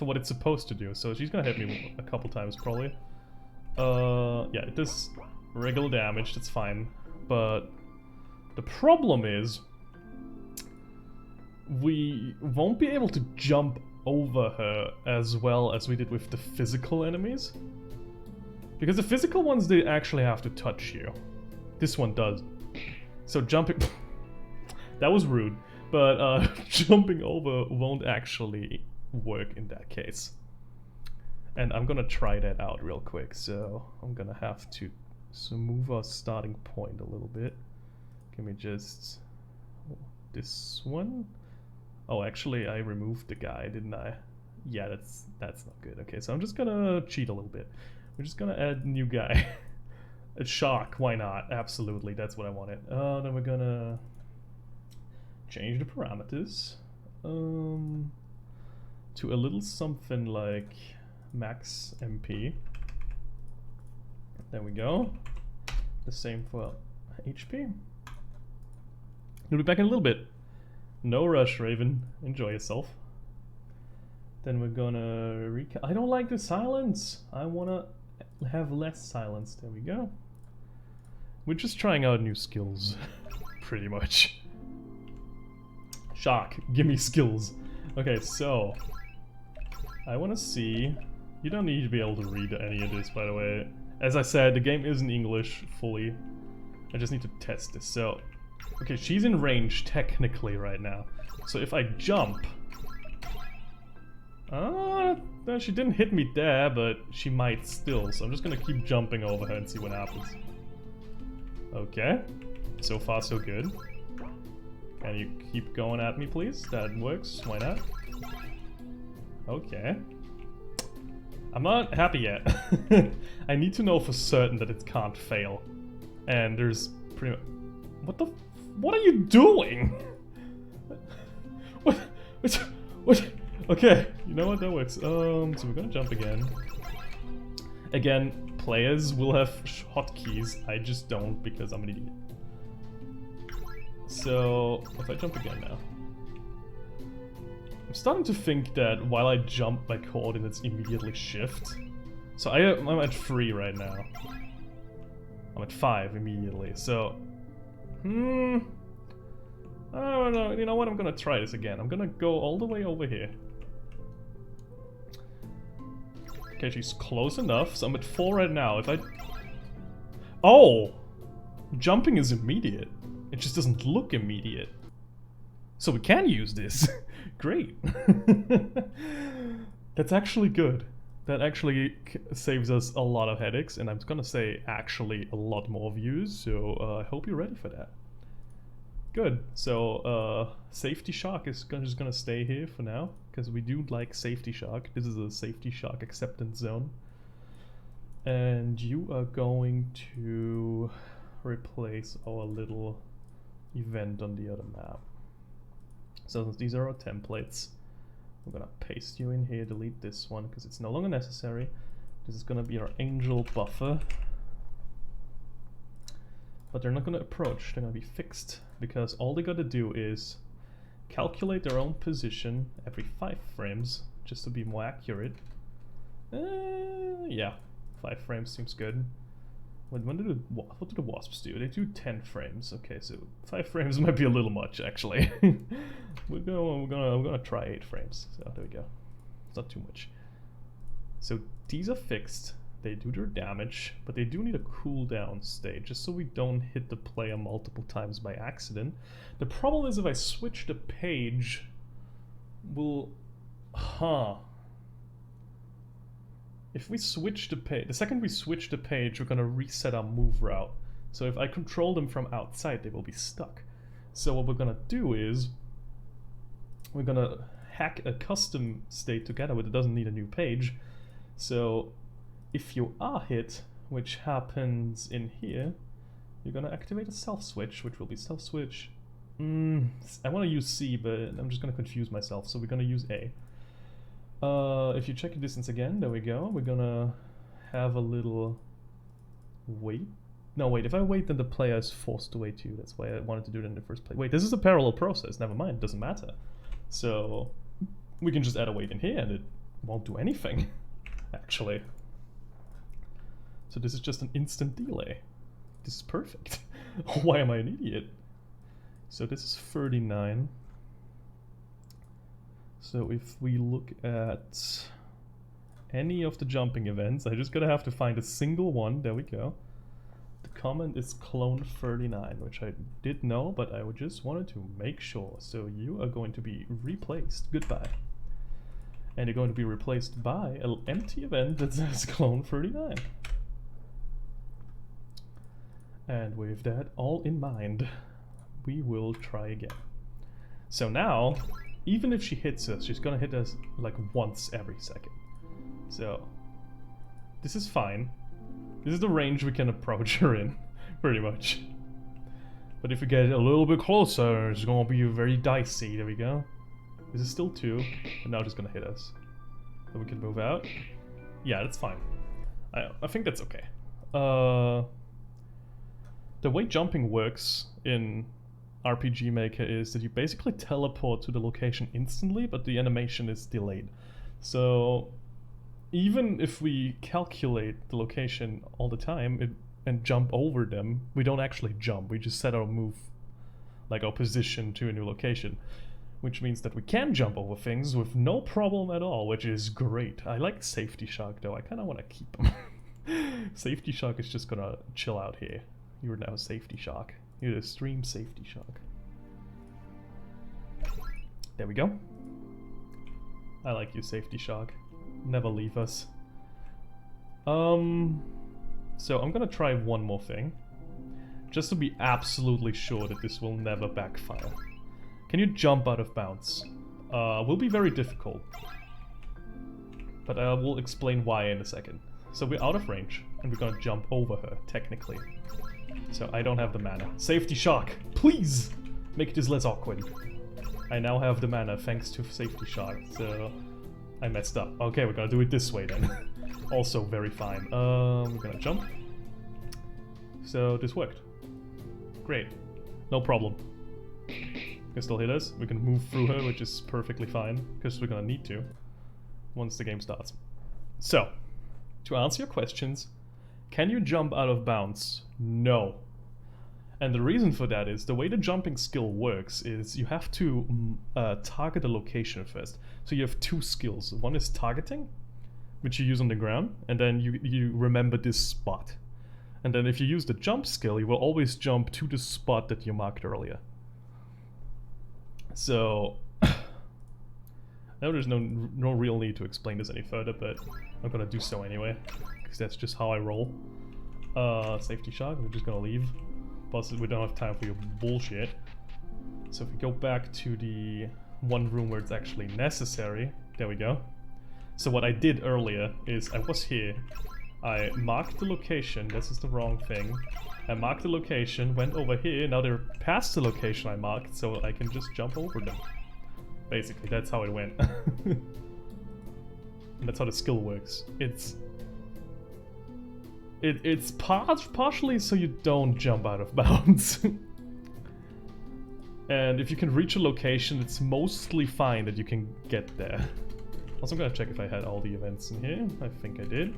for what it's supposed to do. So she's gonna hit me a couple times probably. Yeah, it does regular damage, that's fine. But the problem is we won't be able to jump over her as well as we did with the physical enemies. Because the physical ones, they actually have to touch you. This one does. So jumping... that was rude. But jumping over won't actually work in that case. And I'm gonna try that out real quick. So I'm gonna have to move our starting point a little bit. Can we just... this one? Oh, actually, I removed the guy, didn't I? Yeah, that's not good. Okay, so I'm just gonna cheat a little bit. We're just gonna add a new guy. A shark, why not? Absolutely, that's what I wanted. Then we're gonna change the parameters to a little something like max MP. There we go. The same for HP. We'll be back in a little bit. No rush, Raven. Enjoy yourself. Then we're gonna I don't like the silence. I wanna have less silence. There we go. We're just trying out new skills. Pretty much. Shark, give me skills. Okay, so I wanna see. You don't need to be able to read any of this, by the way. As I said, the game isn't English fully. I just need to test this. So okay, she's in range technically right now. So if I jump... no, she didn't hit me there, but she might still. So I'm just gonna keep jumping over her and see what happens. Okay. So far so good. Can you keep going at me, please? That works. Why not? Okay. I'm not happy yet. I need to know for certain that it can't fail. And there's pretty much... What are you doing? What? Okay, you know what? That works. So we're gonna jump again. Again, players will have hotkeys. I just don't because I'm an idiot. So if I jump again now, I'm starting to think that while I jump, my coordinates immediately shift. So I'm at 3 right now. I'm at 5 immediately. So. I don't know, you know what, I'm gonna try this again. I'm gonna go all the way over here. Okay, she's close enough, so I'm at 4 right now. If I... Oh! Jumping is immediate. It just doesn't look immediate. So we can use this. Great. That's actually good. That actually saves us a lot of headaches, and I'm gonna say actually a lot more views, so I hope you're ready for that. Good. So Safety Shark is just gonna stay here for now, because we do like Safety Shark. This is a Safety Shark acceptance zone. And you are going to replace our little event on the other map. So since these are our templates, I'm gonna paste you in here, delete this one because it's no longer necessary. This is gonna be our angel buffer. But they're not gonna approach, they're gonna be fixed because all they gotta do is calculate their own position every 5 frames just to be more accurate. Yeah, 5 frames seems good. What do the wasps do? They do 10 frames. Okay, so 5 frames might be a little much actually. we're gonna try 8 frames. So there we go. It's not too much. So these are fixed. They do their damage, but they do need a cooldown state just so we don't hit the player multiple times by accident. The problem is if I switch the page, if we switch the page, the second we switch the page, we're gonna reset our move route. So if I control them from outside, they will be stuck. So what we're gonna do is, we're gonna hack a custom state together where it doesn't need a new page. So if you are hit, which happens in here, you're gonna activate a self switch, which will be self switch. I wanna use C, but I'm just gonna confuse myself, so we're gonna use A. If you check your distance again, there we go. We're gonna have a little wait. No, wait, if I wait, then the player is forced to wait too. That's why I wanted to do it in the first place. Wait, this is a parallel process. Never mind, doesn't matter. So we can just add a wait in here and it won't do anything, actually. So this is just an instant delay. This is perfect. Why am I an idiot? So this is 39. So if we look at any of the jumping events, I just gotta have to find a single one. There we go. The comment is clone 39, which I did know, but I just wanted to make sure. So you are going to be replaced. Goodbye. And you're going to be replaced by an empty event that says clone 39. And with that all in mind, we will try again. So now, even if she hits us, she's gonna hit us like once every second. So, this is fine. This is the range we can approach her in, pretty much. But if we get a little bit closer, it's gonna be very dicey. There we go. This is still 2, and now she's gonna hit us. So we can move out. Yeah, that's fine. I think that's okay. The way jumping works in RPG Maker is that you basically teleport to the location instantly, but the animation is delayed. So even if we calculate the location all the time and jump over them, we don't actually jump. We just set our move, like our position, to a new location. Which means that we can jump over things with no problem at all, which is great. I like Safety Shock though, I kinda wanna keep him. Safety Shock is just gonna chill out here. You're now Safety Shock. You're the stream Safety Shock. There we go. I like you, Safety Shock. Never leave us. So I'm gonna try one more thing. Just to be absolutely sure that this will never backfire. Can you jump out of bounds? Will be very difficult. But I will explain why in a second. So we're out of range, and we're gonna jump over her, technically. So I don't have the mana. Safety Shock, please! Make this less awkward. I now have the mana thanks to Safety Shock, so I messed up. Okay, we're gonna do it this way then. Also very fine. We're gonna jump. So this worked. Great. No problem. Can still hit us. We can move through her, which is perfectly fine, because we're gonna need to once the game starts. So, to answer your questions, can you jump out of bounds? No. And the reason for that is the way the jumping skill works is you have to target a location first. So you have 2 skills. One is targeting, which you use on the ground, and then you remember this spot. And then if you use the jump skill, you will always jump to the spot that you marked earlier. So, I know there's no real need to explain this any further, but I'm gonna do so anyway, because that's just how I roll. Safety Shock, we're just gonna leave. Plus, we don't have time for your bullshit. So if we go back to the one room where it's actually necessary, there we go. So what I did earlier is I was here, I marked the location, this is the wrong thing. I marked the location, went over here, now they're past the location I marked, so I can just jump over them. Basically, that's how it went. And that's how the skill works. It's partially so you don't jump out of bounds. And if you can reach a location, it's mostly fine that you can get there. Also, I'm gonna check if I had all the events in here. I think I did.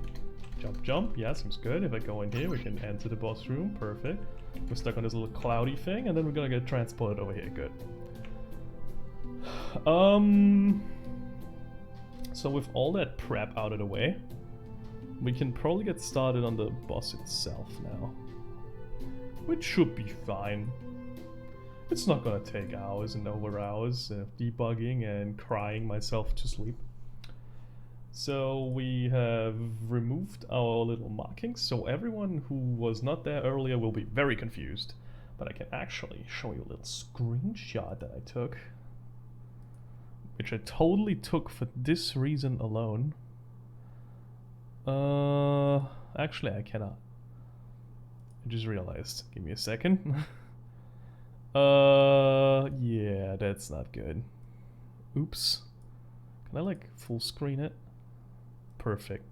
Jump, jump. Yeah, seems good. If I go in here, we can enter the boss room. Perfect. We're stuck on this little cloudy thing, and then we're gonna get transported over here. Good. So with all that prep out of the way, we can probably get started on the boss itself now. Which should be fine. It's not gonna take hours and over hours of debugging and crying myself to sleep. So we have removed our little markings, so everyone who was not there earlier will be very confused. But I can actually show you a little screenshot that I took. Which I totally took for this reason alone. Actually I cannot. I just realized. Give me a second. Yeah, that's not good. Oops. Can I like full screen it? Perfect.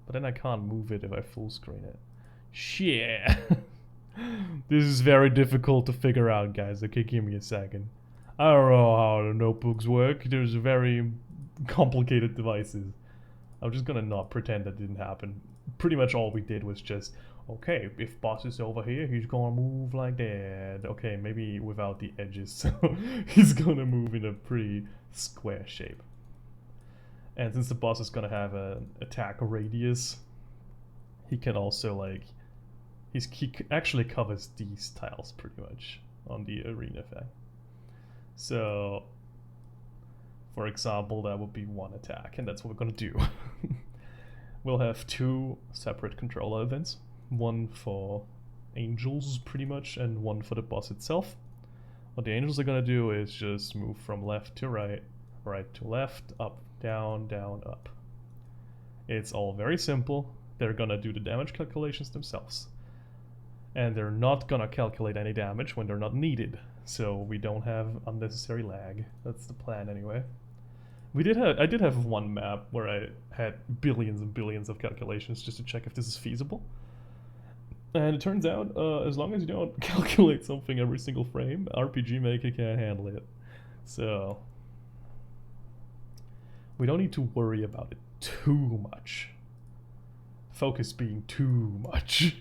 But then I can't move it if I full screen it. Shit. This is very difficult to figure out, guys. Okay, give me a second. I don't know how the notebooks work. There's a very complicated devices. I'm just gonna not pretend that didn't happen. Pretty much all we did was just, okay, if boss is over here, he's gonna move like that. Okay, maybe without the edges, so he's gonna move in a pretty square shape. And since the boss is gonna have an attack radius, he can also like, he actually covers these tiles pretty much on the arena effect. So, for example, that would be one attack, and that's what we're gonna do. We'll have two separate controller events, one for angels pretty much, and one for the boss itself. What the angels are gonna do is just move from left to right, right to left, up, down, down, up. It's all very simple. They're gonna do the damage calculations themselves. And they're not gonna calculate any damage when they're not needed, so we don't have unnecessary lag. That's the plan anyway. I did have one map where I had billions and billions of calculations just to check if this is feasible. And it turns out, as long as you don't calculate something every single frame, RPG Maker can't handle it. So we don't need to worry about it too much. Focus being too much.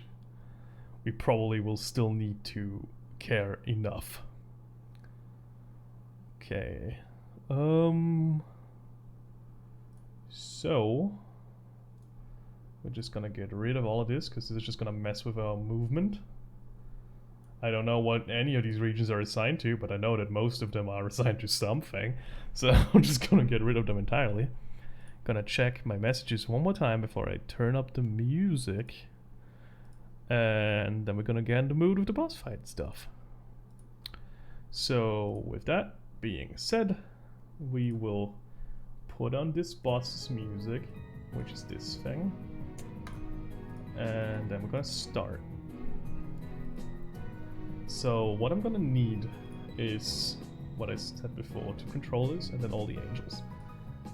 We probably will still need to care enough. Okay. So we're just gonna get rid of all of this because this is just gonna mess with our movement. I don't know what any of these regions are assigned to, but I know that most of them are assigned to something. So I'm just gonna get rid of them entirely. Gonna check my messages one more time before I turn up the music. And then we're gonna get in the mood with the boss fight stuff. So with that being said, we will put on this boss's music, which is this thing, and then we're gonna start. So what I'm gonna need is what I said before, 2 controllers and then all the angels.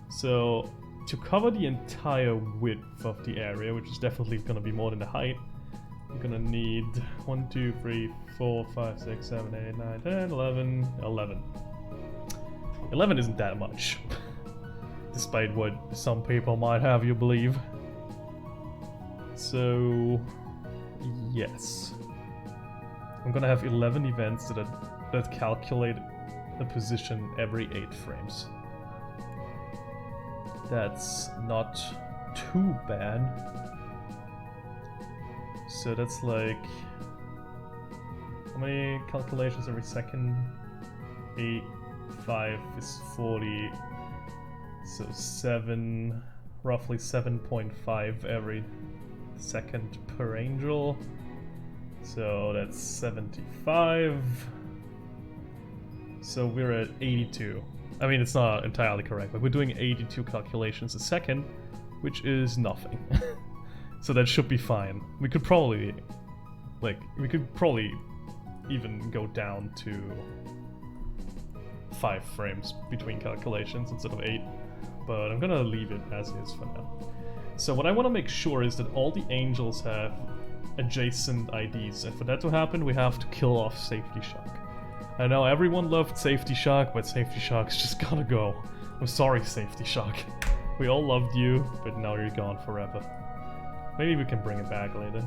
So to cover the entire width of the area, which is definitely gonna be more than the height, I'm gonna need 1, 2, 3, 4, 5, 6, 7, 8, 9, 10, 11, 11. 11 isn't that much, despite what some people might have you believe. So, yes. I'm gonna have 11 events that calculate a position every 8 frames. That's not too bad. So that's like, how many calculations every second? 8, 5 is 40, so 7, roughly 7.5 every second per angel. So that's 75. So we're at 82. I mean, it's not entirely correct, but we're doing 82 calculations a second, which is nothing. So that should be fine. We could probably even go down to 5 frames between calculations instead of 8, but I'm gonna leave it as is for now. So what I want to make sure is that all the angels have adjacent IDs, and for that to happen we have to kill off Safety Shock. I know everyone loved Safety Shock, but Safety Shock's just gotta go. I'm sorry, Safety Shock. We all loved you, but now you're gone forever. Maybe we can bring it back later.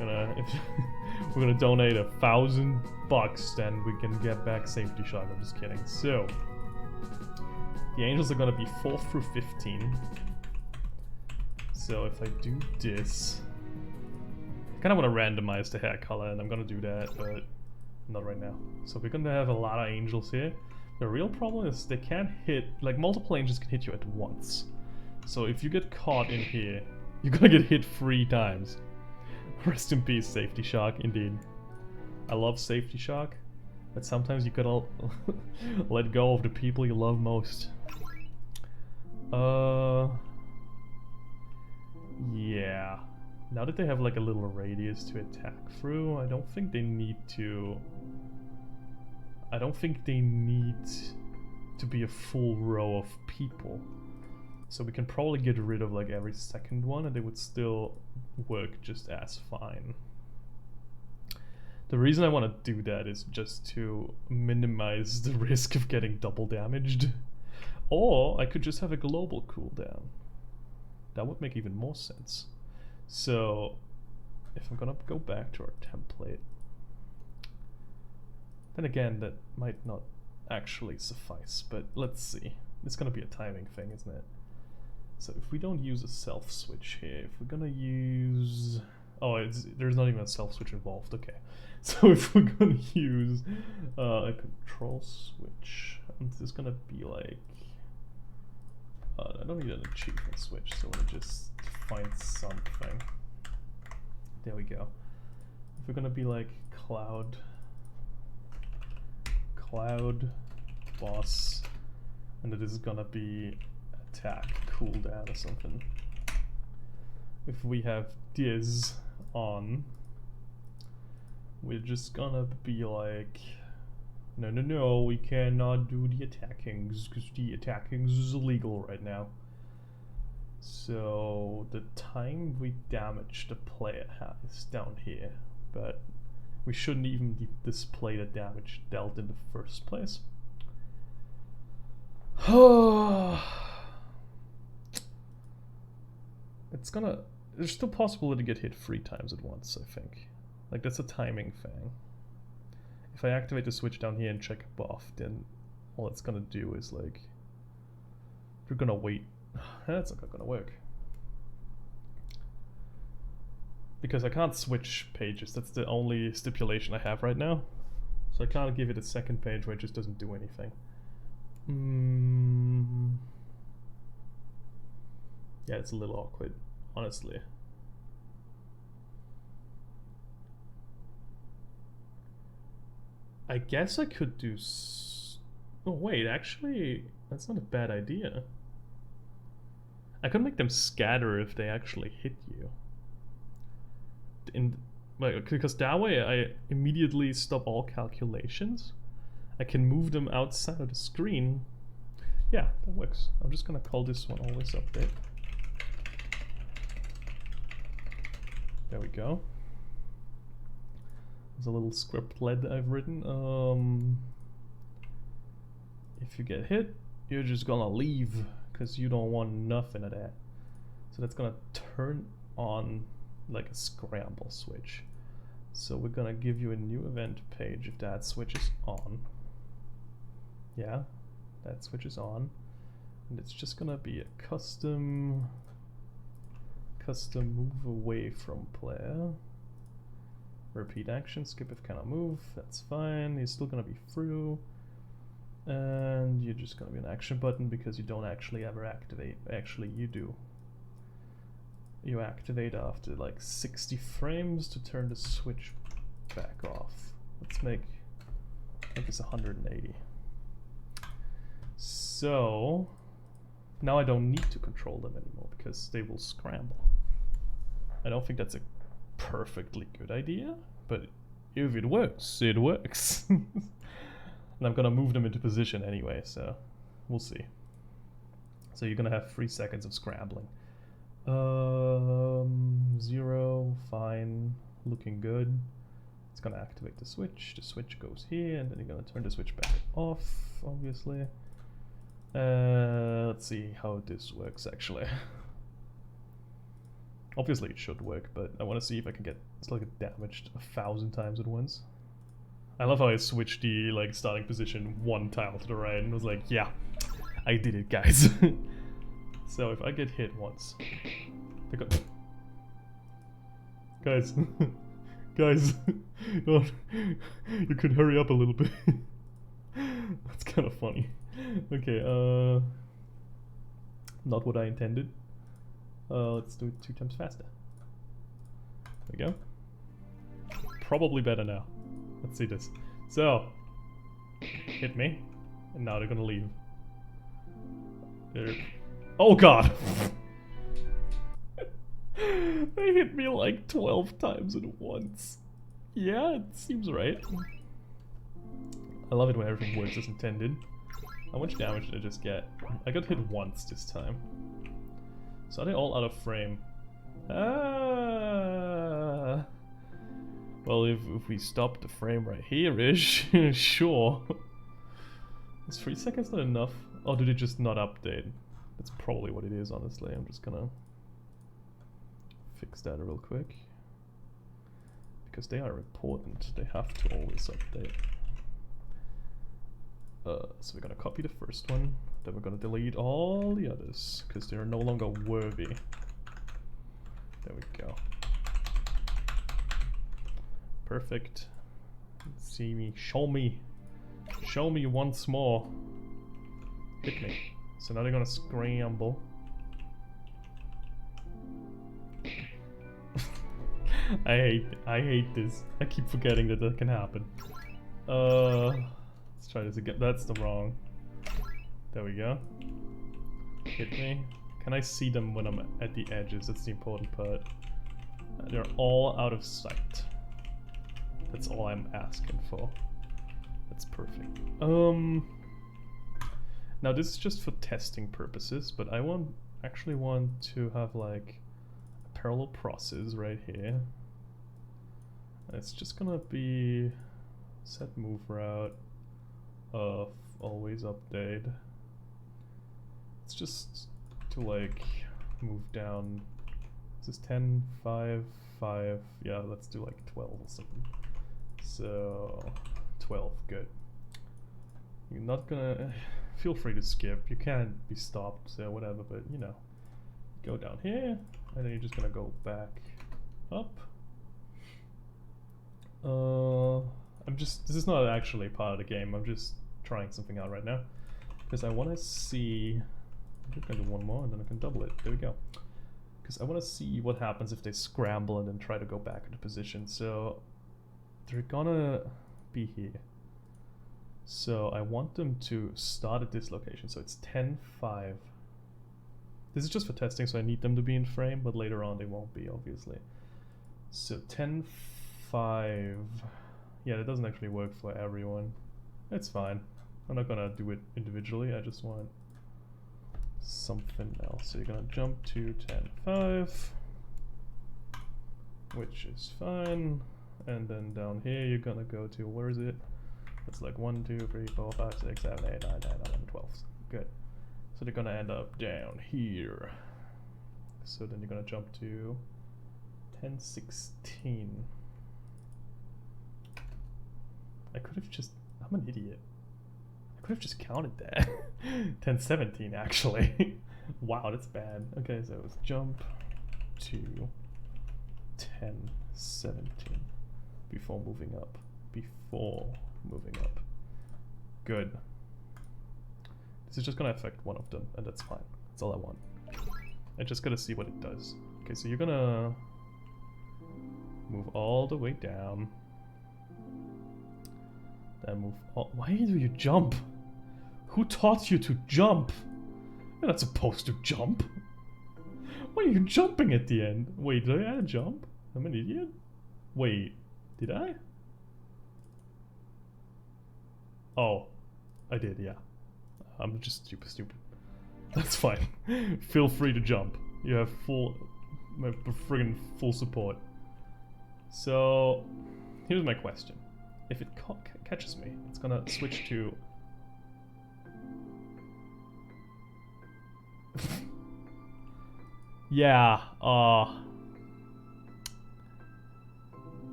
We're gonna donate $1,000, then we can get back Safety Shock. I'm just kidding. So the angels are gonna be 4 through 15. So if I do this, I kind of want to randomize the hair color, and I'm gonna do that, but not right now. So we're gonna have a lot of angels here. The real problem is they can't hit, like multiple angels can hit you at once. So if you get caught in here, you're gonna get hit 3 times. Rest in peace, Safety Shock, indeed. I love Safety Shock, but sometimes you gotta let go of the people you love most. Yeah. Now that they have like a little radius to attack through, I don't think they need to... I don't think they need to be a full row of people. So we can probably get rid of like every second one and they would still work just as fine. The reason I want to do that is just to minimize the risk of getting double damaged. Or I could just have a global cooldown. That would make even more sense. So if I'm gonna go back to our template, then again, that might not actually suffice, but let's see. It's gonna be a timing thing, isn't it? So if we don't use a self switch here, if we're gonna use... Oh, there's not even a self switch involved, okay. So if we're gonna use a control switch, this is gonna be like... I don't need an achievement switch, so we'll just find something. There we go. If we're gonna be like cloud boss, and it is gonna be attack cooldown or something. If we have Diz on, we're just gonna be like, no, we cannot do the attackings because the attackings is illegal right now. So the time we damage the player is down here, but we shouldn't even display the damage dealt in the first place. It's gonna... There's still possibility to get hit 3 times at once, I think. Like, that's a timing thing. If I activate the switch down here and check a buff, then all it's gonna do is like... You're gonna wait. That's not gonna work. Because I can't switch pages, that's the only stipulation I have right now. So I can't give it a second page where it just doesn't do anything. Yeah, it's a little awkward, honestly. I guess I could do oh wait, actually, that's not a bad idea. I could make them scatter if they actually hit you. Because that way I immediately stop all calculations. I can move them outside of the screen. Yeah, that works. I'm just gonna call this one always update. There we go. There's a little scriptlet I've written. If you get hit, you're just gonna leave because you don't want nothing of that. So that's gonna turn on like a scramble switch. So we're gonna give you a new event page if that switch is on. Yeah, that switch is on. And it's just gonna be a custom move away from player. Repeat action, skip if cannot move, that's fine. He's still gonna be through. And you're just gonna be an action button because you don't actually ever activate. Actually, you do. You activate after like 60 frames to turn the switch back off. Let's make this 180. So now I don't need to control them anymore because they will scramble. I don't think that's a perfectly good idea, but if it works, it works. And I'm gonna move them into position anyway, so we'll see. So you're gonna have 3 seconds of scrambling. 0, fine, looking good. It's gonna activate the switch goes here, and then you're gonna turn the switch back off, obviously. Let's see how this works actually. Obviously it should work, but I want to see if I can get damaged 1,000 times at once. I love how I switched the like starting position 1 tile to the right and was like, yeah, I did it, guys. So if I get hit once, guys, guys, you could hurry up a little bit. That's kind of funny. Okay, not what I intended. Let's do it 2 times faster. There we go. Probably better now. Let's see this. So, hit me, and now they're gonna leave. Oh god! They hit me like 12 times at once. Yeah, it seems right. I love it when everything works as intended. How much damage did I just get? I got hit once this time. So are they all out of frame? Ah. Well, if we stop the frame right here-ish, sure. Is 3 seconds not enough? Or did it just not update? That's probably what it is, honestly. I'm just gonna fix that real quick. Because they are important, they have to always update. So we're gonna copy the first one, then we're gonna delete all the others, because they're no longer worthy. There we go. Perfect. See me, show me once more. Hit me. So now they're gonna scramble. I hate this. I keep forgetting that that can happen. Let's try this again. That's the wrong. There we go. Hit me. Can I see them when I'm at the edges? That's the important part. They're all out of sight. That's all I'm asking for. That's perfect. Now this is just for testing purposes, but I actually want to have like a parallel process right here. It's just gonna be set move route of always update. It's just to like move down. This is 10, 5, 5. Yeah, let's do like 12 or something. So 12, good. You're not gonna feel free to skip. You can't be stopped, so whatever. But you know, go down here, and then you're just gonna go back up. This is not actually part of the game. I'm just trying something out right now because I want to see. I'm gonna do one more, and then I can double it. There we go. Because I want to see what happens if they scramble and then try to go back into position. So they're gonna be here. So I want them to start at this location. So it's 10, 5. This is just for testing, so I need them to be in frame, but later on they won't be, obviously. So 10, 5. Yeah, that doesn't actually work for everyone. It's fine. I'm not gonna do it individually. I just want something else. So you're gonna jump to 10, 5, which is fine. And then down here you're gonna go to, where is it? It's like 1, 2, 3, 4, 5, 6, 7, 8, 9, 10, 11, 12. Good. So they're gonna end up down here. So then you're gonna jump to 10, 16. I could have just, I'm an idiot. I could have just counted that. 10, 17 actually. Wow, that's bad. Okay, so let's jump to 10, 17 before moving up. Good. This is just gonna affect one of them, and that's fine. That's all I want. I just gotta see what it does. Okay, so you're gonna move all the way down. Then move all— why do you jump? Who taught you to jump? You're not supposed to jump. Why are you jumping at the end? Wait, did I jump? I'm an idiot? Wait, did I? Oh, I did, yeah. I'm just stupid. That's fine. Feel free to jump. You have my friggin' full support. So, here's my question. If it catches me, it's gonna switch to... yeah,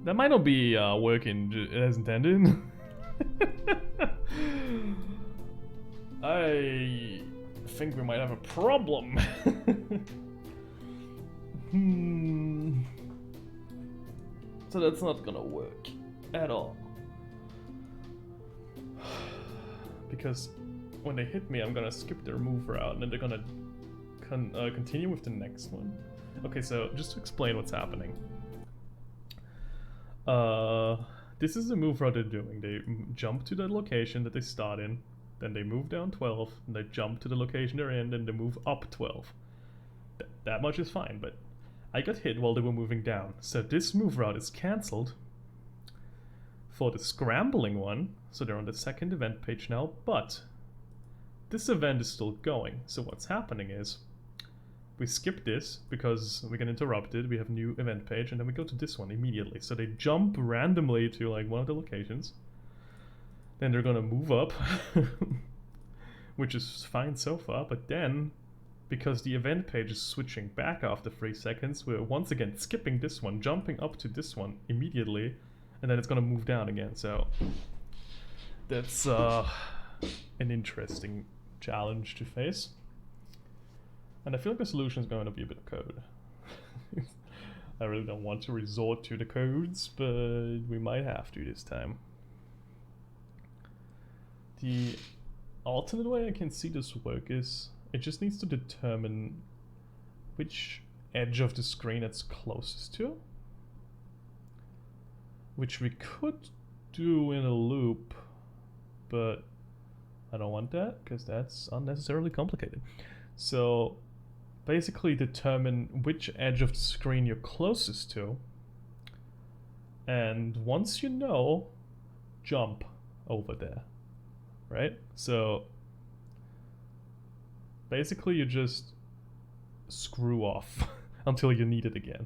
that might not be working as intended. I think we might have a problem. So that's not gonna work at all. Because when they hit me, I'm gonna skip their move route, and then they're gonna continue with the next one. Okay, so just to explain what's happening. This is the move route they're doing. They jump to the location that they start in, then they move down 12, and they jump to the location they're in, then they move up 12. That much is fine, but I got hit while they were moving down. So this move route is cancelled for the scrambling one, so they're on the second event page now, but this event is still going. So what's happening is we skip this because we get interrupted, we have new event page, and then we go to this one immediately. So they jump randomly to like one of the locations, then they're gonna move up, which is fine so far, but then, because the event page is switching back after 3 seconds, we're once again skipping this one, jumping up to this one immediately, and then it's gonna move down again, so that's an interesting challenge to face. And I feel like the solution is going to be a bit of code. I really don't want to resort to the codes, but we might have to this time. The alternate way I can see this work is it just needs to determine which edge of the screen it's closest to, which we could do in a loop, but I don't want that because that's unnecessarily complicated. So basically determine which edge of the screen you're closest to, and once you know, jump over there, right? So basically you just screw off until you need it again.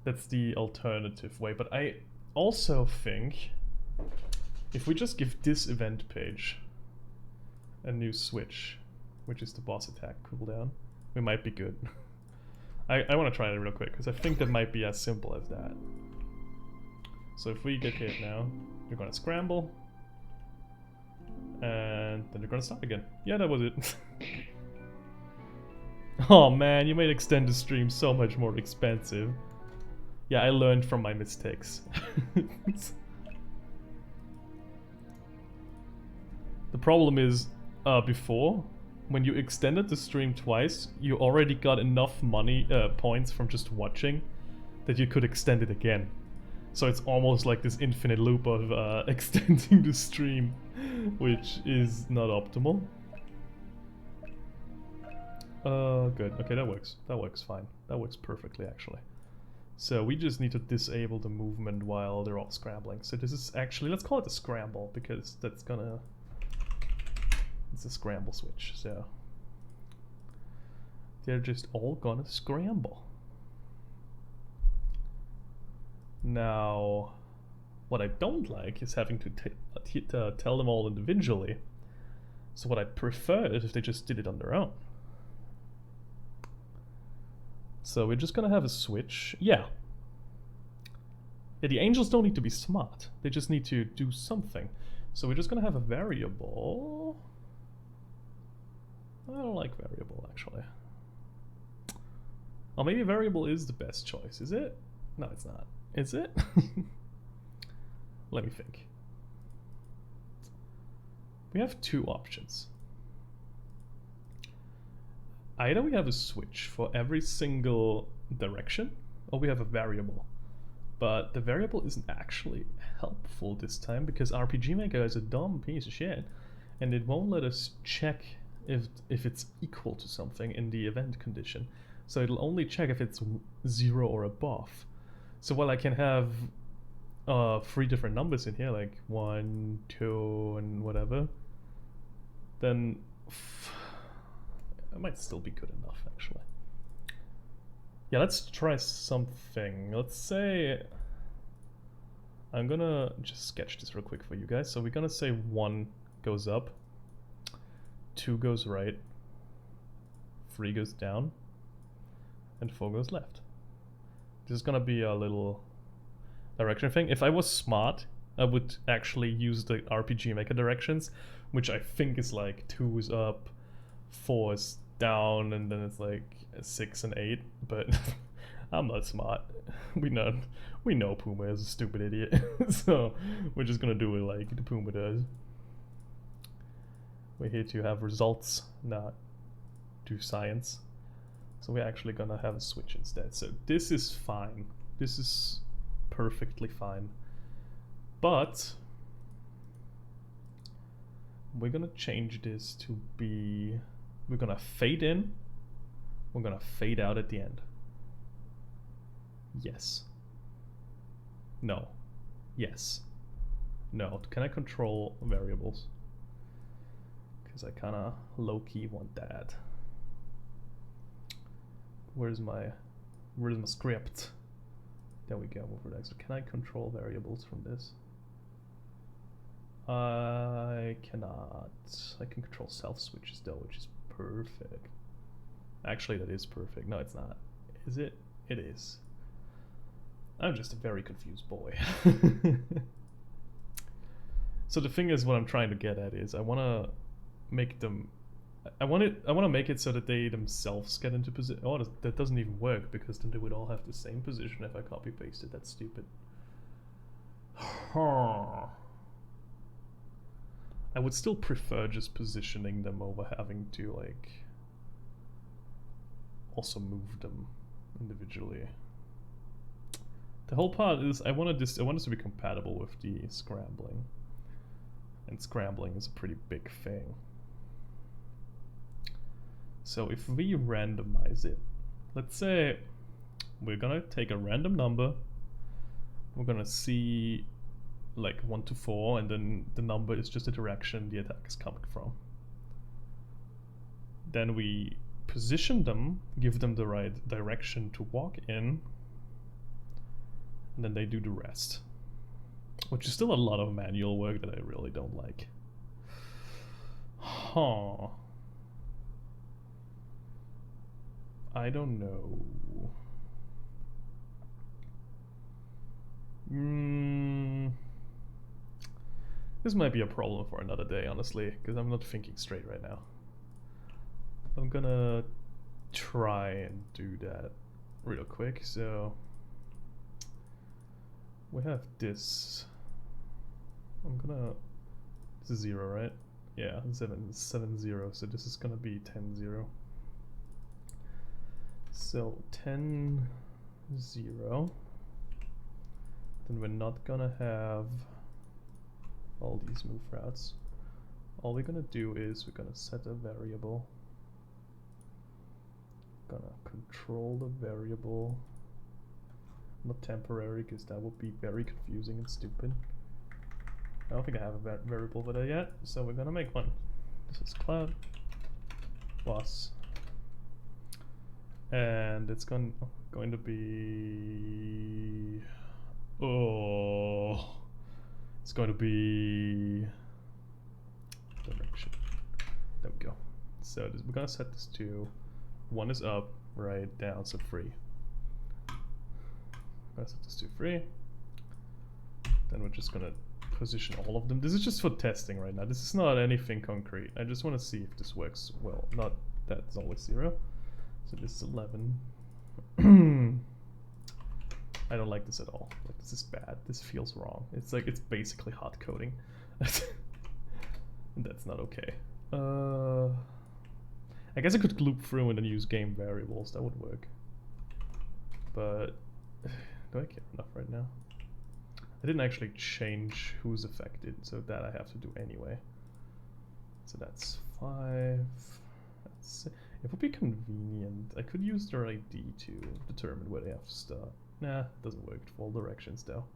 That's the alternative way, but I also think if we just give this event page a new switch, which is the boss attack cooldown, we might be good. I want to try it real quick, because I think that might be as simple as that. So if we get hit now, you're gonna scramble, and then you're gonna stop again. Yeah, that was it. Oh man, you made extended stream so much more expensive. Yeah, I learned from my mistakes. The problem is, before, when you extended the stream twice, you already got enough money points from just watching that you could extend it again. So it's almost like this infinite loop of extending the stream, which is not optimal. Good. Okay, that works. That works fine. That works perfectly, actually. So we just need to disable the movement while they're all scrambling. So this is actually, let's call it a scramble, because that's gonna... It's a scramble switch, so they're just all gonna scramble. Now, what I don't like is having to tell them all individually. So what I'd prefer is if they just did it on their own. So we're just gonna have a switch. Yeah, the angels don't need to be smart. They just need to do something. So we're just gonna have a variable. I don't like variable, actually. Oh, maybe variable is the best choice, is it? No, it's not. Is it? Let me think. We have two options. Either we have a switch for every single direction, or we have a variable. But the variable isn't actually helpful this time, because RPG Maker is a dumb piece of shit, and it won't let us check if it's equal to something in the event condition. So it'll only check if it's 0 or above. So while I can have 3 different numbers in here, like 1, 2, and whatever, then it might still be good enough, actually. Yeah, let's try something. Let's say... I'm gonna just sketch this real quick for you guys. So we're gonna say 1 goes up, 2 goes right, 3 goes down, and 4 goes left. This is gonna be a little direction thing. If I was smart, I would actually use the RPG Maker directions, which I think is like 2 is up, 4 is down, and then it's like 6 and 8, but I'm not smart. We know Puma is a stupid idiot, so we're just gonna do it like the Puma does. We're here to have results, not do science. So we're actually gonna have a switch instead. So this is fine. This is perfectly fine. But we're gonna change this to be... We're gonna fade in. We're gonna fade out at the end. Yes. No. Yes. No. Can I control variables? Because I kind of low-key want that. Where's my script? There we go. Over there. So can I control variables from this? I cannot. I can control self switches though, which is perfect. Actually, that is perfect. No, it's not. Is it? It is. I'm just a very confused boy. So the thing is, what I'm trying to get at is, I want to make them. I want to make it so that they themselves get into position. Oh, that doesn't even work because then they would all have the same position if I copy pasted. That's stupid. I would still prefer just positioning them over having to like also move them individually. The whole part is I want this to be compatible with the scrambling, and scrambling is a pretty big thing. So if we randomize it, let's say we're gonna take a random number, we're gonna see like 1 to 4, and then the number is just the direction the attack is coming from. Then we position them, give them the right direction to walk in, and then they do the rest. Which is still a lot of manual work that I really don't like. Huh. I don't know. This might be a problem for another day, honestly, because I'm not thinking straight right now. I'm gonna try and do that real quick. So we have this. This is 0, right? Yeah, 7 0. So this is gonna be 10 0. So 10 0. Then we're not gonna have all these move routes. All we're gonna do is we're gonna set a variable. Gonna control the variable. Not temporary, because that would be very confusing and stupid. I don't think I have a variable for that yet, so we're gonna make one. This is cloud boss, and it's going to be it's going to be direction. There we go. So we're gonna set this to 1 is up, right, down, so free. Gonna set this to free. Then we're just gonna position all of them. This is just for testing right now. This is not anything concrete. I just want to see if this works well. Not that it's always 0. So this is 11. I don't like this at all. Like, this is bad. This feels wrong. It's like it's basically hot coding. That's not okay. I guess I could loop through and then use game variables. That would work. But do I care enough right now? I didn't actually change who's affected, so that I have to do anyway. So that's 5. That's, it would be convenient. I could use their ID to determine where they have to start. Nah, it doesn't work for all directions though.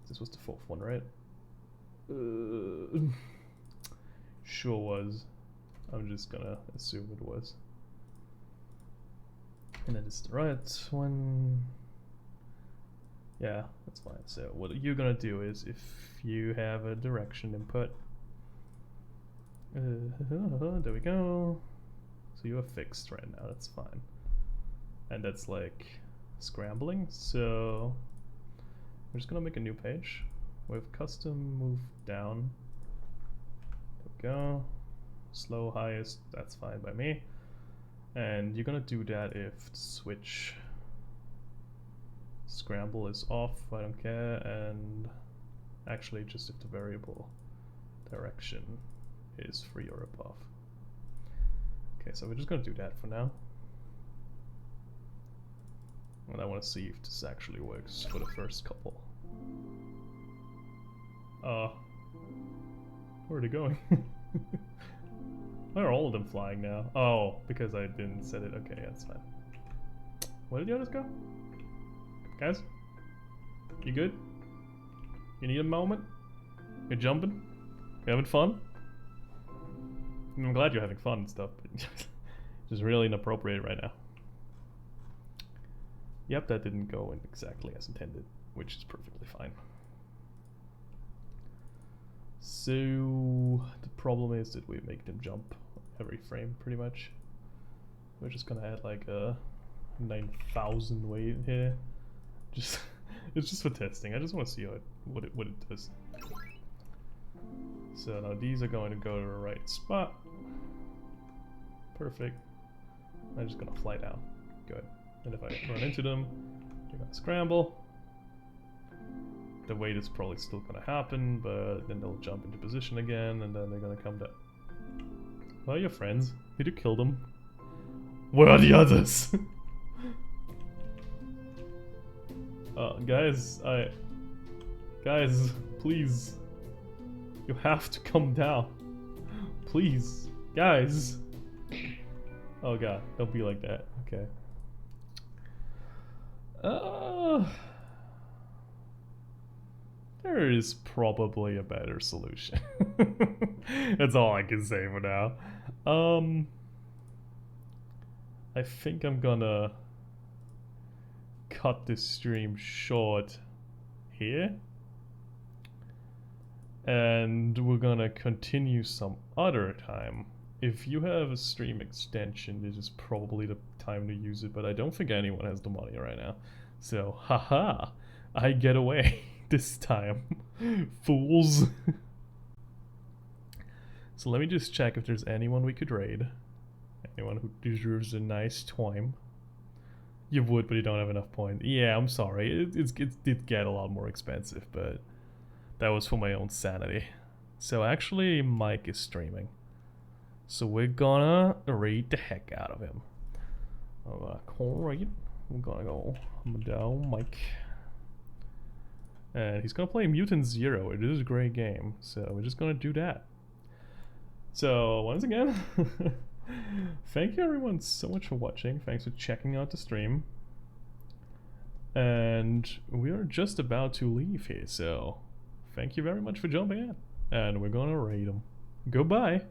This was the 4th one, right? Sure was. I'm just gonna assume it was. And that is the right one. Yeah, that's fine. So what you're gonna do is, if you have a direction input, there we go. So you are fixed right now. That's fine. And that's like scrambling. So we're just gonna make a new page with custom move down. There we go. Slow highest. That's fine by me. And you're gonna do that if the switch scramble is off, I don't care, and actually just if the variable direction is free or above. Okay, so we're just gonna do that for now. And I want to see if this actually works for the first couple. Where are they going? Why are all of them flying now? Oh, because I didn't set it. Okay, that's fine. Where did the others go? Guys? You good? You need a moment? You're jumping? You having fun? I'm glad you're having fun and stuff, but just really inappropriate right now. Yep, that didn't go in exactly as intended, which is perfectly fine. So the problem is that we make them jump every frame pretty much. We're just gonna add like a 9,000 weight here. Just it's just for testing. I just want to see what it does. So now these are going to go to the right spot. Perfect. I'm just gonna fly down. Good. And if I run into them, they're gonna scramble. The weight is probably still gonna happen, but then they'll jump into position again, and then they're gonna come down. Where are your friends? Did you kill them? Where are the others? Guys, please. You have to come down. Please. Guys. Oh god, don't be like that. Okay. There is probably a better solution. That's all I can say for now. I think I'm gonna cut this stream short here. And we're gonna continue some other time. If you have a stream extension, this is probably the time to use it, but I don't think anyone has the money right now. So, haha, I get away this time. Fools. So let me just check if there's anyone we could raid. Anyone who deserves a nice time. You would, but you don't have enough points. Yeah, I'm sorry. It did get a lot more expensive, but that was for my own sanity. So actually, Mike is streaming. So we're gonna raid the heck out of him. I'm gonna call raid. I'm gonna go down Mike. And he's gonna play Mutant Zero. It is a great game. So we're just gonna do that. So once again, thank you everyone so much for watching. Thanks for checking out the stream. And we are just about to leave here, so thank you very much for jumping in. And we're gonna raid them. Goodbye.